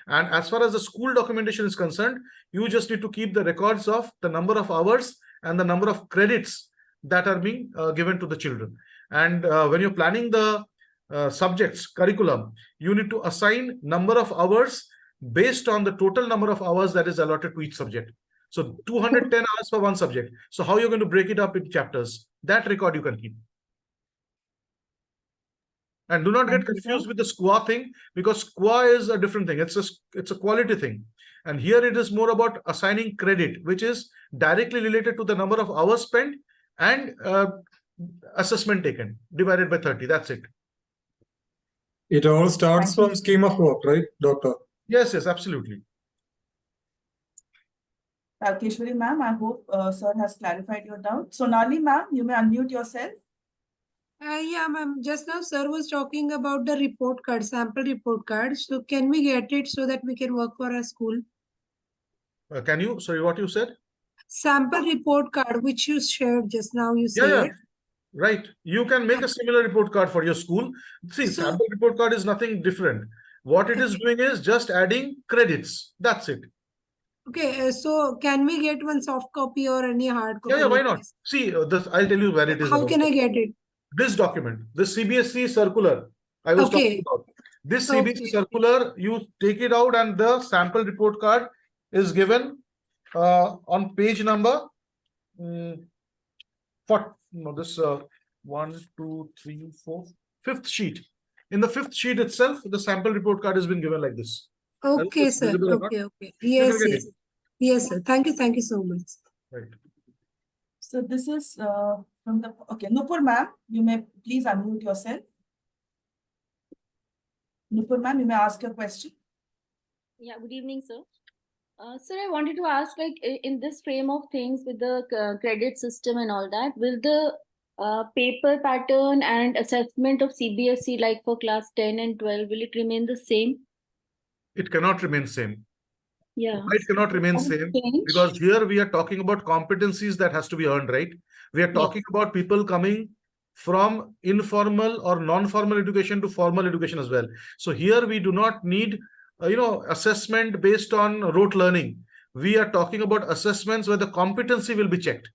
And as far as the school documentation is concerned, you just need to keep the records of the number of hours and the number of credits that are being given to the children. And when you're planning the subjects, curriculum, you need to assign number of hours based on the total number of hours that is allotted to each subject. So 210 hours for one subject. So how you're going to break it up in chapters? That record you can keep. And do not get confused with the SQA thing, because SQA is a different thing. It's a quality thing. And here it is more about assigning credit, which is directly related to the number of hours spent and assessment taken divided by 30. That's it. It all starts from scheme of work, right, doctor? Yes, absolutely. Tarkeshwari ma'am, I hope sir has clarified your doubt. Sonali ma'am, you may unmute yourself. Yeah, ma'am. Just now, sir was talking about the report card, sample report card. So, can we get it so that we can work for our school? Can you? Sorry, what you said? Sample report card, which you shared just now. You said. Yeah. Right. You can make a similar report card for your school. See, sample report card is nothing different. What it is doing is just adding credits. That's it. Okay. So, can we get one soft copy or any hard copy? Yeah. Why not? See, I'll tell you where it is. How can I get it? This document, the CBSE circular I was talking about. This CBSE circular, you take it out and the sample report card is given on page number 5th sheet. In the 5th sheet itself, the sample report card has been given like this. Okay, sir. Okay. Yes. Yes, sir. Thank you so much. Right. So this is from the, okay, Nupur ma'am, you may please unmute yourself. Nupur ma'am, you may ask your question. Yeah, good evening, sir. Sir, I wanted to ask, like, in this frame of things with the credit system and all that, will the paper pattern and assessment of CBSE, like for class 10 and 12, will it remain the same? It cannot remain same. Yeah. It cannot remain same because here we are talking about competencies that has to be earned, right? We are talking about people coming from informal or non-formal education to formal education as well. So here we do not need, assessment based on rote learning. We are talking about assessments where the competency will be checked,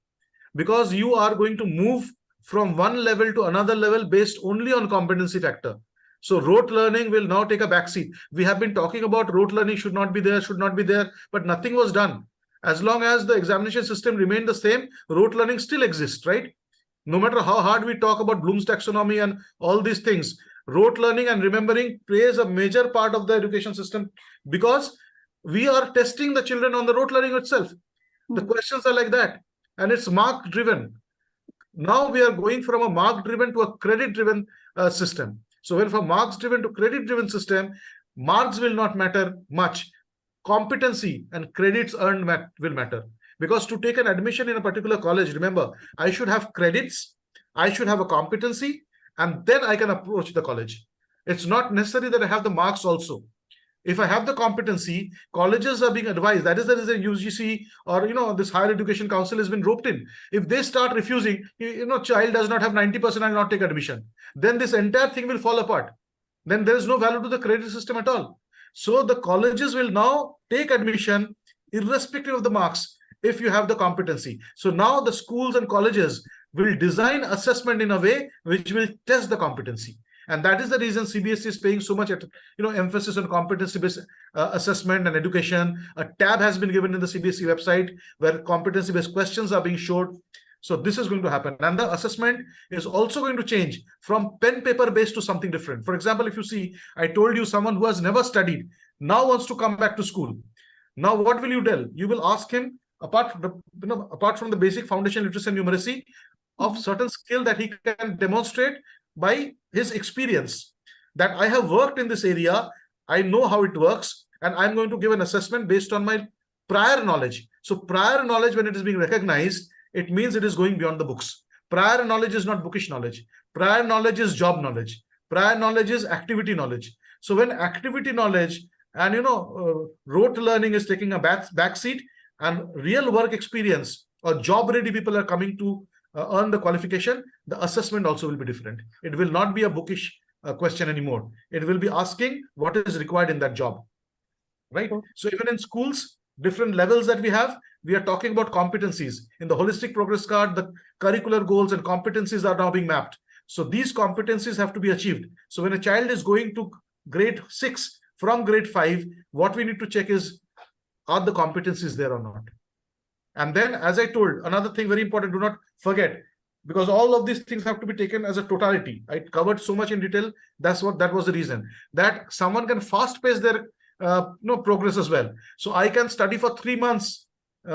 because you are going to move from one level to another level based only on competency factor. So rote learning will now take a backseat. We have been talking about rote learning should not be there, but nothing was done. As long as the examination system remained the same, rote learning still exists, right? No matter how hard we talk about Bloom's taxonomy and all these things, rote learning and remembering plays a major part of the education system, because we are testing the children on the rote learning itself. The questions are like that, and it's mark driven. Now we are going from a mark driven to a credit driven system. So when from marks driven to credit driven system, marks will not matter much. Competency and credits earned will matter. Because to take an admission in a particular college, remember, I should have credits, I should have a competency, and then I can approach the college. It's not necessary that I have the marks also. If I have the competency, colleges are being advised. That is the reason UGC or this Higher Education Council has been roped in. If they start refusing, child does not have 90%, I'll not take admission, then this entire thing will fall apart. Then there is no value to the credit system at all. So the colleges will now take admission irrespective of the marks if you have the competency. So now the schools and colleges will design assessment in a way which will test the competency. And that is the reason CBSE is paying so much emphasis on competency-based assessment and education. A tab has been given in the CBSE website where competency-based questions are being showed. So this is going to happen. And the assessment is also going to change from pen paper based to something different. For example, if you see, I told you someone who has never studied now wants to come back to school. Now, what will you tell? You will ask him, apart from the basic foundation literacy and numeracy, of certain skill that he can demonstrate by his experience, that I have worked in this area, I know how it works, and I'm going to give an assessment based on my prior knowledge. So prior knowledge, when it is being recognized, it means it is going beyond the books. Prior knowledge is not bookish knowledge. Prior knowledge is job knowledge. Prior knowledge is activity knowledge. So when activity knowledge and rote learning is taking a back seat, and real work experience or job ready people are coming to earn the qualification, the assessment also will be different. It will not be a bookish question anymore. It will be asking what is required in that job, right? So even in schools, different levels that we have, we are talking about competencies. In the holistic progress card, the curricular goals and competencies are now being mapped. So these competencies have to be achieved. So when a child is going to grade 6 from grade 5, what we need to check is, are the competencies there or not? And then, as I told, another thing very important, do not forget, because all of these things have to be taken as a totality. I covered so much in detail. That was the reason that someone can fast pace their progress as well. So I can study for 3 months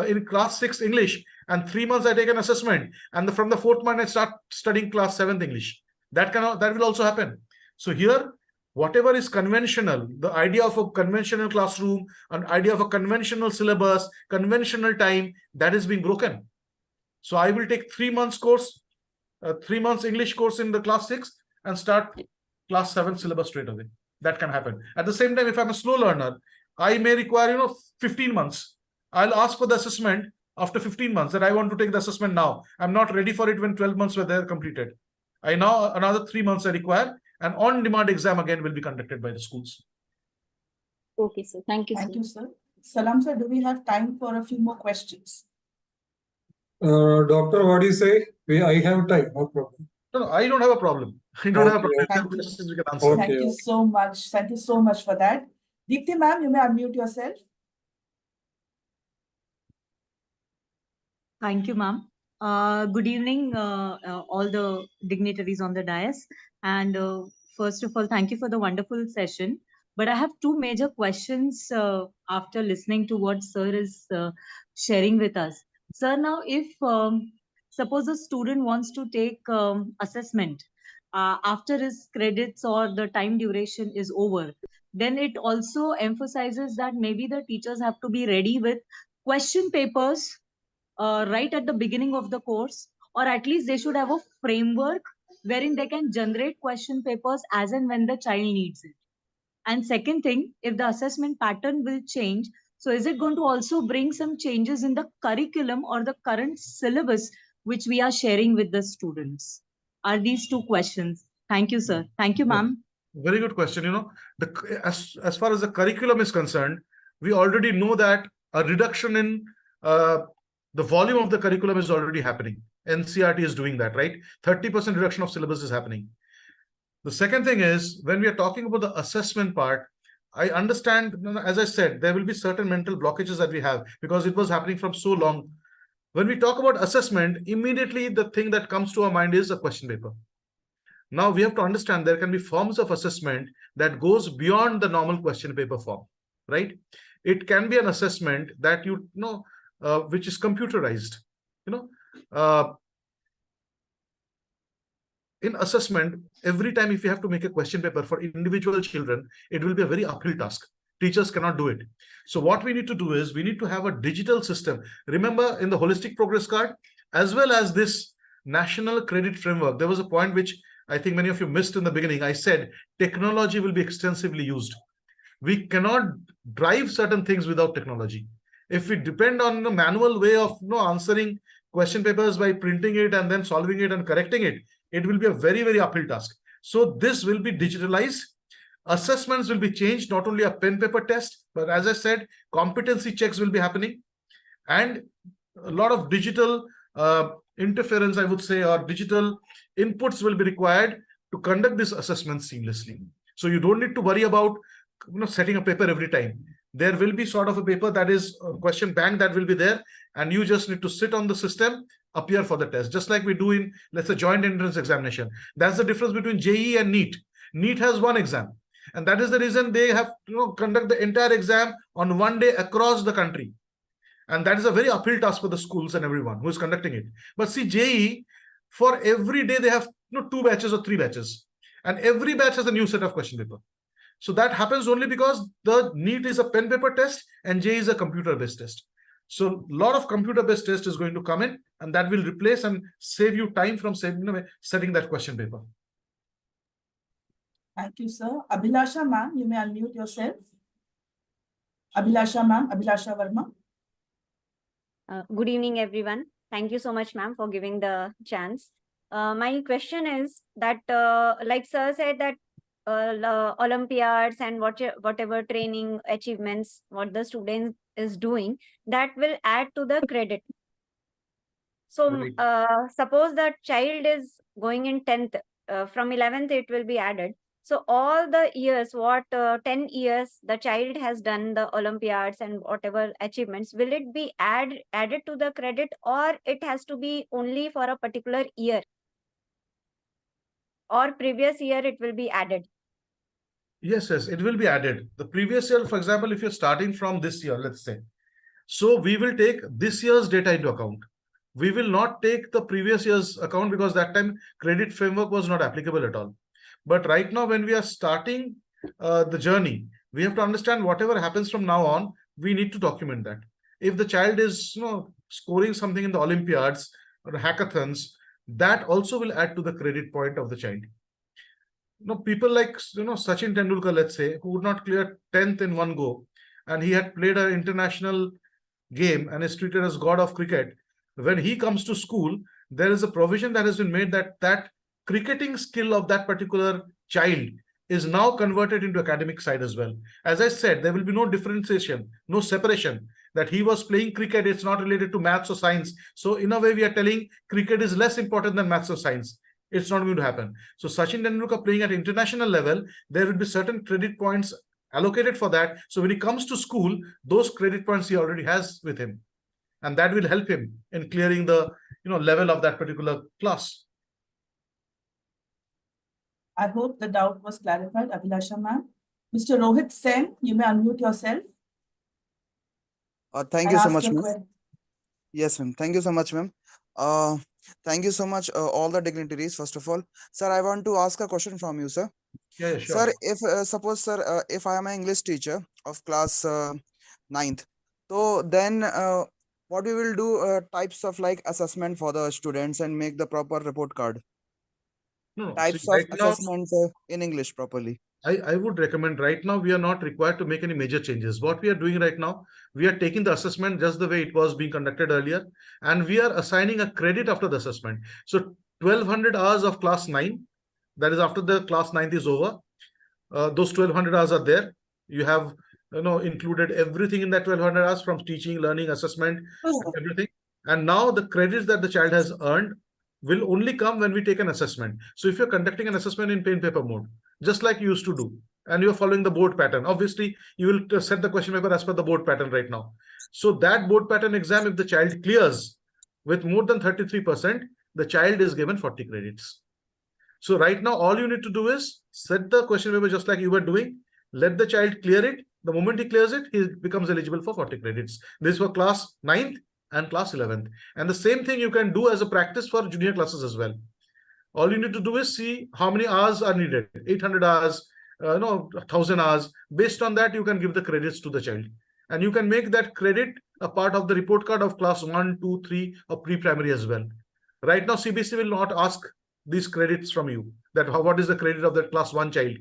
in class 6 English, and 3 months I take an assessment, and from the 4th month I start studying class 7th English. That will also happen. So here, whatever is conventional, the idea of a conventional classroom, an idea of a conventional syllabus, conventional time, that is being broken. So I will take 3 months course, 3 months English course in the class 6 and start class 7 syllabus straight away. That can happen. At the same time, if I'm a slow learner, I may require 15 months. I'll ask for the assessment after 15 months that I want to take the assessment now. I'm not ready for it when 12 months were there completed. I now another 3 months I require. An on-demand exam again will be conducted by the schools. Okay, sir. Thank you, sir. Thank you, sir. Salam, sir, do we have time for a few more questions? Doctor, what do you say? I have time, no problem. No, I don't have a problem. I don't have a problem. Thank you. Questions we can answer. Thank you so much. Thank you so much for that. Deepti ma'am, you may unmute yourself. Thank you, ma'am. Good evening, all the dignitaries on the dais. And first of all, thank you for the wonderful session. But I have two major questions after listening to what sir is sharing with us. Sir, now if suppose a student wants to take assessment after his credits or the time duration is over, then it also emphasizes that maybe the teachers have to be ready with question papers right at the beginning of the course, or at least they should have a framework wherein they can generate question papers as and when the child needs it. And second thing, if the assessment pattern will change, so is it going to also bring some changes in the curriculum or the current syllabus which we are sharing with the students? Are these two questions? Thank you, sir. Thank you, ma'am. Very good question. As far as the curriculum is concerned, we already know that a reduction in the volume of the curriculum is already happening. NCERT is doing that, right? 30% reduction of syllabus is happening. The second thing is, when we are talking about the assessment part, I understand, as I said, there will be certain mental blockages that we have because it was happening from so long. When we talk about assessment, immediately the thing that comes to our mind is a question paper. Now we have to understand there can be forms of assessment that goes beyond the normal question paper form, right? It can be an assessment that which is computerized. In assessment, every time if you have to make a question paper for individual children, it will be a very uphill task. Teachers cannot do it. So what we need to do is we need to have a digital system. Remember, in the holistic progress card, as well as this national credit framework, there was a point which I think many of you missed in the beginning. I said technology will be extensively used. We cannot drive certain things without technology. If we depend on the manual way of answering question papers by printing it and then solving it and correcting it, it will be a very, very uphill task. So this will be digitalized. Assessments will be changed, not only a pen paper test, but as I said, competency checks will be happening. And a lot of digital interference, I would say, or digital inputs will be required to conduct this assessment seamlessly. So you don't need to worry about setting a paper every time. There will be sort of a paper that is a question bank that will be there, and you just need to sit on the system, appear for the test, just like we do in, let's say, joint entrance examination. That's the difference between JEE and NEET. NEET has one exam, and that is the reason they have to conduct the entire exam on one day across the country. And that is a very uphill task for the schools and everyone who is conducting it. But see, JEE, for every day they have 2 batches or 3 batches, and every batch has a new set of question paper. So that happens only because the NEET is a pen paper test and JEE is a computer-based test. So a lot of computer-based test is going to come in, and that will replace and save you time from setting that question paper. Thank you, sir. Abhilasha ma'am, you may unmute yourself. Abhilasha ma'am, Abhilasha Verma. Good evening, everyone. Thank you so much, ma'am, for giving the chance. My question is that, like sir said, that Olympiads and whatever training achievements what the student is doing, that will add to the credit. So Right. suppose that child is going in 10th, from 11th it will be added. So all the years, 10 years the child has done the Olympiads and whatever achievements, will it be added to the credit, or it has to be only for a particular year, or previous year it will be added? Yes, it will be added. The previous year, for example, if you're starting from this year, let's say, so we will take this year's data into account. We will not take the previous year's account because that time credit framework was not applicable at all. But right now, when we are starting the journey, we have to understand whatever happens from now on, we need to document that. If the child is scoring something in the Olympiads or hackathons, that also will add to the credit point of the child. People like Sachin Tendulkar, let's say, who would not clear 10th in one go, and he had played an international game and is treated as god of cricket. When he comes to school, there is a provision that has been made that cricketing skill of that particular child is now converted into academic side as well. As I said, there will be no differentiation, no separation, that he was playing cricket, it's not related to maths or science. So in a way, we are telling cricket is less important than maths or science. It's not going to happen. So Sachin Tendulkar playing at international level, there will be certain credit points allocated for that. So when he comes to school, those credit points he already has with him, and that will help him in clearing the level of that particular class. I hope the doubt was clarified, Abhilasha ma'am. Mr. Rohit Sen, you may unmute yourself. Thank and you so ask much, your ma'am. query. Yes, ma'am. Thank you so much, ma'am. Thank you so much, all the dignitaries. First of all, sir, I want to ask a question from you, sir. Yeah, sure. Sir, if suppose, sir, if I am an English teacher of class 9th, so then what we will do types of like assessment for the students and make the proper report card. No, Types see, of right now, assessment in English properly. I would recommend right now, we are not required to make any major changes. What we are doing right now, we are taking the assessment just the way it was being conducted earlier, and we are assigning a credit after the assessment. So 1200 hours of class 9, that is after the class 9th is over. Those 1200 hours are there. You have included everything in that 1200 hours, from teaching, learning, assessment, everything. And now the credits that the child has earned will only come when we take an assessment. So if you're conducting an assessment in pen paper mode, just like you used to do, and you're following the board pattern. Obviously, you will set the question paper as per the board pattern right now. So that board pattern exam, if the child clears with more than 33%, the child is given 40 credits. So right now, all you need to do is set the question paper just like you were doing. Let the child clear it. The moment he clears it, he becomes eligible for 40 credits. This for class 9th and class 11th. And the same thing you can do as a practice for junior classes as well. All you need to do is see how many hours are needed, 800 hours, 1000 hours. Based on that, you can give the credits to the child. And you can make that credit a part of the report card of class 1, 2, 3 or pre-primary as well. Right now, CBSE will not ask these credits from you, that what is the credit of that class 1 child.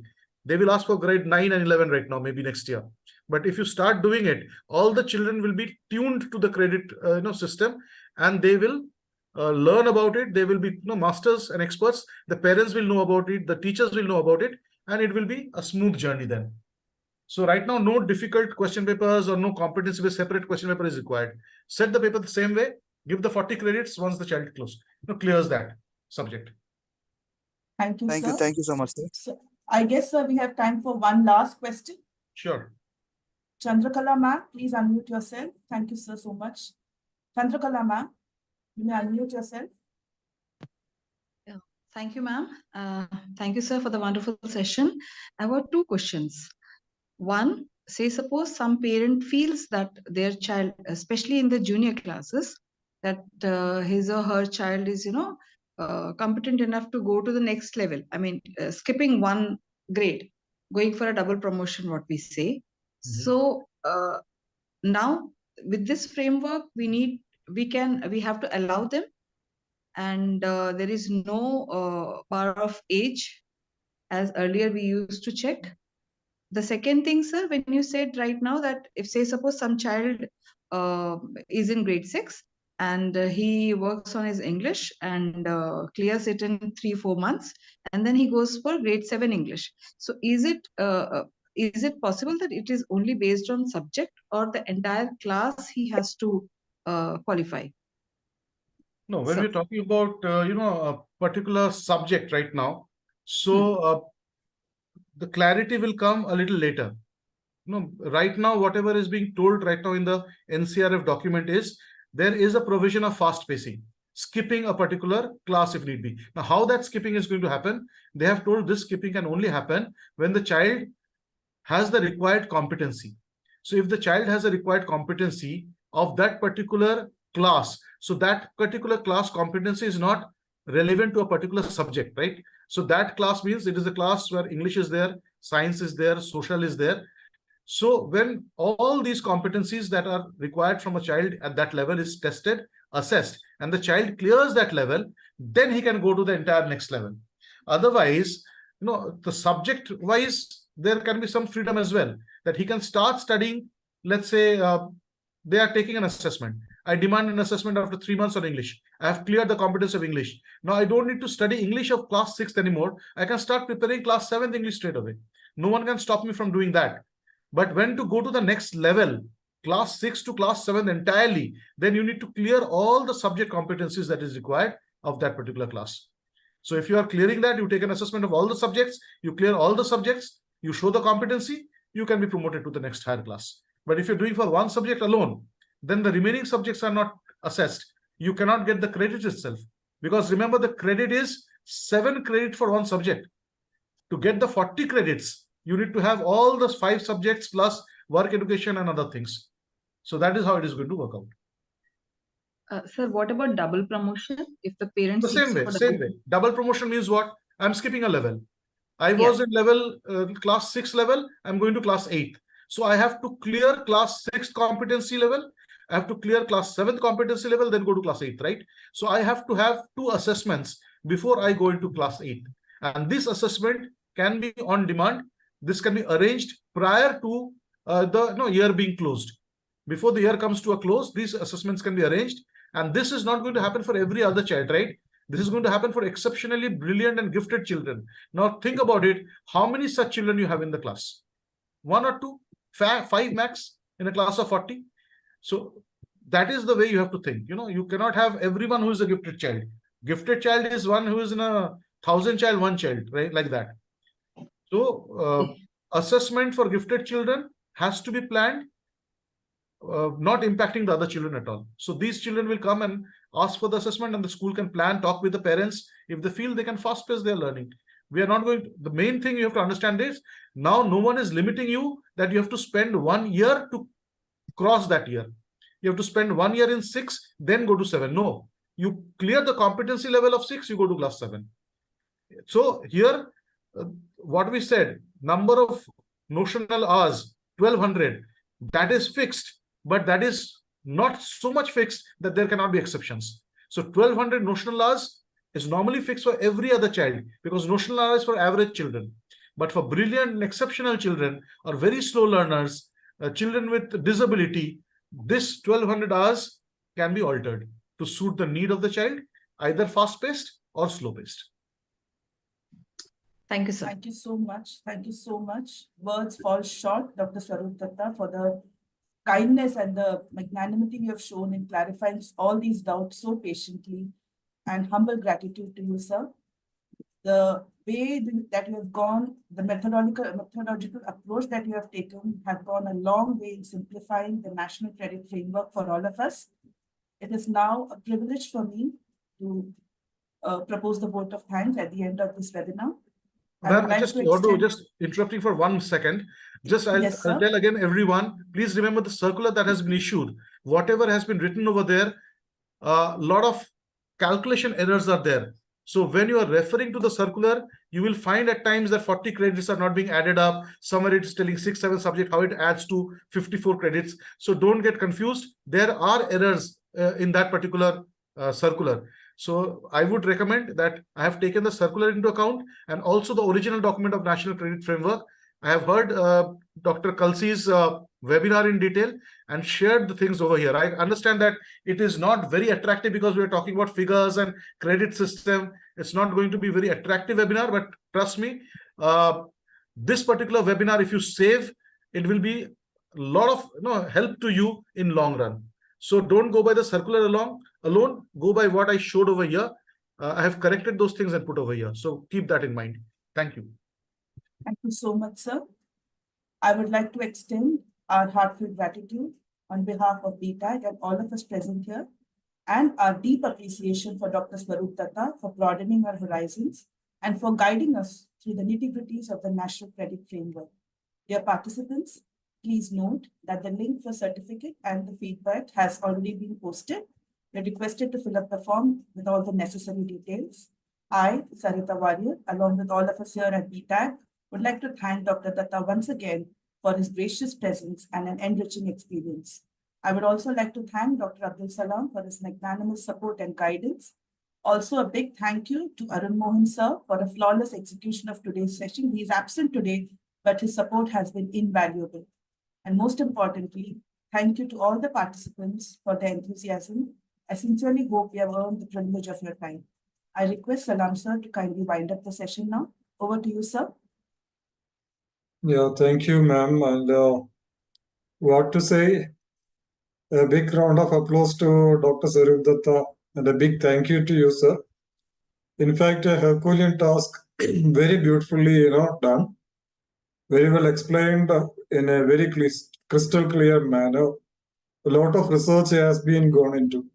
They will ask for grade 9 and 11 right now, maybe next year. But if you start doing it, all the children will be tuned to the credit system, and they will learn about it. They will be masters and experts. The parents will know about it. The teachers will know about it, and it will be a smooth journey then. So right now, no difficult question papers or no competency-based separate question paper is required. Set the paper the same way. Give the 40 credits once the child clears that subject. Thank you, sir. Thank you so much, sir. So, I guess, sir, we have time for one last question. Sure. Chandrakala ma'am, please unmute yourself. Thank you, sir, so much. Chandrakala ma'am, you may unmute yourself. Thank you, ma'am. Thank you, sir, for the wonderful session. I have 2 questions. One, say suppose some parent feels that their child, especially in the junior classes, that his or her child is, competent enough to go to the next level. I mean, skipping one grade, going for a double promotion, what we say. So now with this framework, we have to allow them, and there is no bar of age as earlier we used to check. The second thing, sir, when you said right now that if say suppose some child is in grade 6 and he works on his English and clears it in 3-4 months, and then he goes for grade 7 English. So is it possible that it is only based on subject, or the entire class he has to qualify? No, when we're talking about a particular subject right now, so the clarity will come a little later. Right now, whatever is being told right now in the NCRF document is there is a provision of fast pacing, skipping a particular class if need be. Now, how that skipping is going to happen, they have told this skipping can only happen when the child has the required competency. So if the child has a required competency of that particular class, so that particular class competency is not relevant to a particular subject, right? So that class means it is a class where English is there, science is there, social is there. So when all these competencies that are required from a child at that level is tested, assessed, and the child clears that level, then he can go to the entire next level. Otherwise, the subject wise, there can be some freedom as well, that he can start studying. Let's say they are taking an assessment. I demand an assessment after 3 months on English. I have cleared the competence of English. Now I don't need to study English of class 6th anymore. I can start preparing class 7th English straight away. No one can stop me from doing that. But when to go to the next level, class 6 to class 7 entirely, then you need to clear all the subject competencies that is required of that particular class. So if you are clearing that, you take an assessment of all the subjects, you clear all the subjects, you show the competency, you can be promoted to the next higher class. But if you're doing for one subject alone, then the remaining subjects are not assessed. You cannot get the credit itself. Because remember, the credit is 7 credits for one subject. To get the 40 credits, you need to have all the 5 subjects plus work education and other things. So that is how it is going to work out. Sir, what about double promotion? If the parents the same way. Double promotion means what? I'm skipping a level. I was in level class 6 level. I'm going to class 8. So I have to clear class 6 competency level. I have to clear class 7th competency level, then go to class 8, right? So I have to have 2 assessments before I go into class 8. And this assessment can be on demand. This can be arranged prior to the year being closed. Before the year comes to a close, these assessments can be arranged. And this is not going to happen for every other child, right? This is going to happen for exceptionally brilliant and gifted children. Now think about it. How many such children you have in the class? 1 or 2? 5 max in a class of 40? So that is the way you have to think. You cannot have everyone who is a gifted child. Gifted child is one who is in a 1,000 child, one child, right? Like that. So assessment for gifted children has to be planned, not impacting the other children at all. So these children will come and ask for the assessment, and the school can plan, talk with the parents. If they feel they can fast pace their learning, we are not going to, the main thing you have to understand is now no one is limiting you that you have to spend 1 year to cross that year. You have to spend 1 year in 6, then go to 7. No, you clear the competency level of 6, you go to class 7. So here, what we said, number of notional hours, 1200, that is fixed, but that is not so much fixed that there cannot be exceptions. So 1200 notional hours is normally fixed for every other child, because notional hours for average children. But for brilliant and exceptional children or very slow learners, children with disability, this 1200 hours can be altered to suit the need of the child, either fast-paced or slow-paced. Thank you, sir. Thank you so much. Thank you so much. Words fall short, Dr. Swarup Datta, for the kindness and the magnanimity you have shown in clarifying all these doubts so patiently, and humble gratitude to you, sir. The way that you have gone, the methodological approach that you have taken have gone a long way in simplifying the national credit framework for all of us. It is now a privilege for me to propose the vote of thanks at the end of this webinar. Just interrupting for 1 second. I'll tell again everyone, please remember the circular that has been issued. Whatever has been written over there, a lot of calculation errors are there. So when you are referring to the circular, you will find at times that 40 credits are not being added up. Somewhere it's telling 6-7 subject, how it adds to 54 credits. So don't get confused. There are errors in that particular circular. So I would recommend that I have taken the circular into account and also the original document of National Credit Framework. I have heard Dr. Kalsi's webinar in detail and shared the things over here. I understand that it is not very attractive because we are talking about figures and credit system. It's not going to be very attractive webinar, but trust me, this particular webinar, if you save, it will be a lot of help to you in long run. So don't go by the circular alone, go by what I showed over here. I have corrected those things and put over here. So keep that in mind. Thank you. Thank you so much, sir. I would like to extend our heartfelt gratitude on behalf of BTag and all of us present here, and our deep appreciation for Dr. Swarup Datta for broadening our horizons and for guiding us through the nitty-gritties of the National Credit Framework. Dear participants, please note that the link for certificate and the feedback has already been posted. You're requested to fill up the form with all the necessary details. I, Sarita Warrior, along with all of us here at BTag, would like to thank Dr. Datta once again for his gracious presence and an enriching experience. I would also like to thank Dr. Abdul Salam for his magnanimous support and guidance. Also, a big thank you to Arun Mohan sir for a flawless execution of today's session. He is absent today, but his support has been invaluable. And most importantly, thank you to all the participants for their enthusiasm. I sincerely hope we have earned the privilege of your time. I request Salam sir to kindly wind up the session now. Over to you, sir. Yeah, thank you, ma'am. And what to say? A big round of applause to Dr. Swarup Datta and a big thank you to you, sir. In fact, a Herculean task, very beautifully, done, very well explained in a very crystal clear manner. A lot of research has been gone into.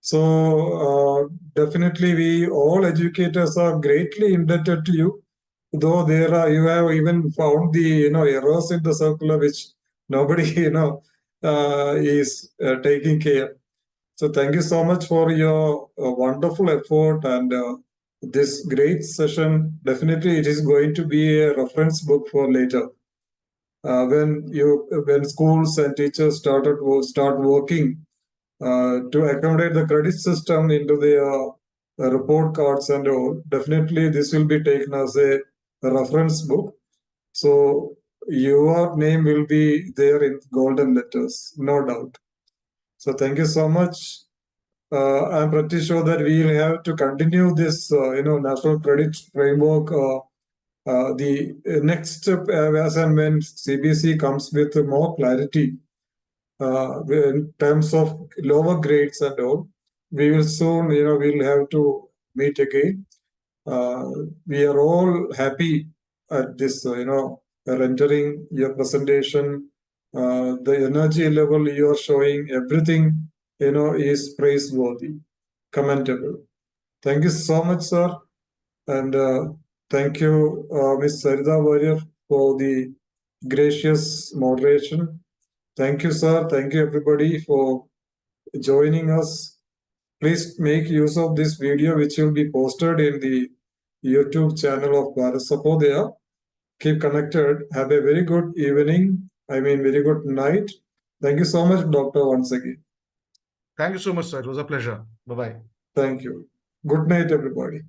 So definitely, we all educators are greatly indebted to you. Though you have even found the errors in the circular which nobody is taking care. So thank you so much for your wonderful effort and this great session. Definitely, it is going to be a reference book for later. When schools and teachers start working to accommodate the credit system into their report cards and all, definitely this will be taken as a reference book. So your name will be there in golden letters, no doubt. So thank you so much. I'm pretty sure that we will have to continue this, national credit framework. The next step, as and when CBSE comes with more clarity in terms of lower grades and all, we will soon, we'll have to meet again. We are all happy at this, rendering your presentation, the energy level you are showing, everything, is praiseworthy, commendable. Thank you so much, sir. And thank you, Ms. Sarita Warrior, for the gracious moderation. Thank you, sir. Thank you, everybody, for joining us. Please make use of this video, which will be posted in the YouTube channel of Bharat Sahodaya. Keep connected. Have a very good evening. Very good night. Thank you so much, Doctor, once again. Thank you so much, sir. It was a pleasure. Bye-bye. Thank you. Good night, everybody.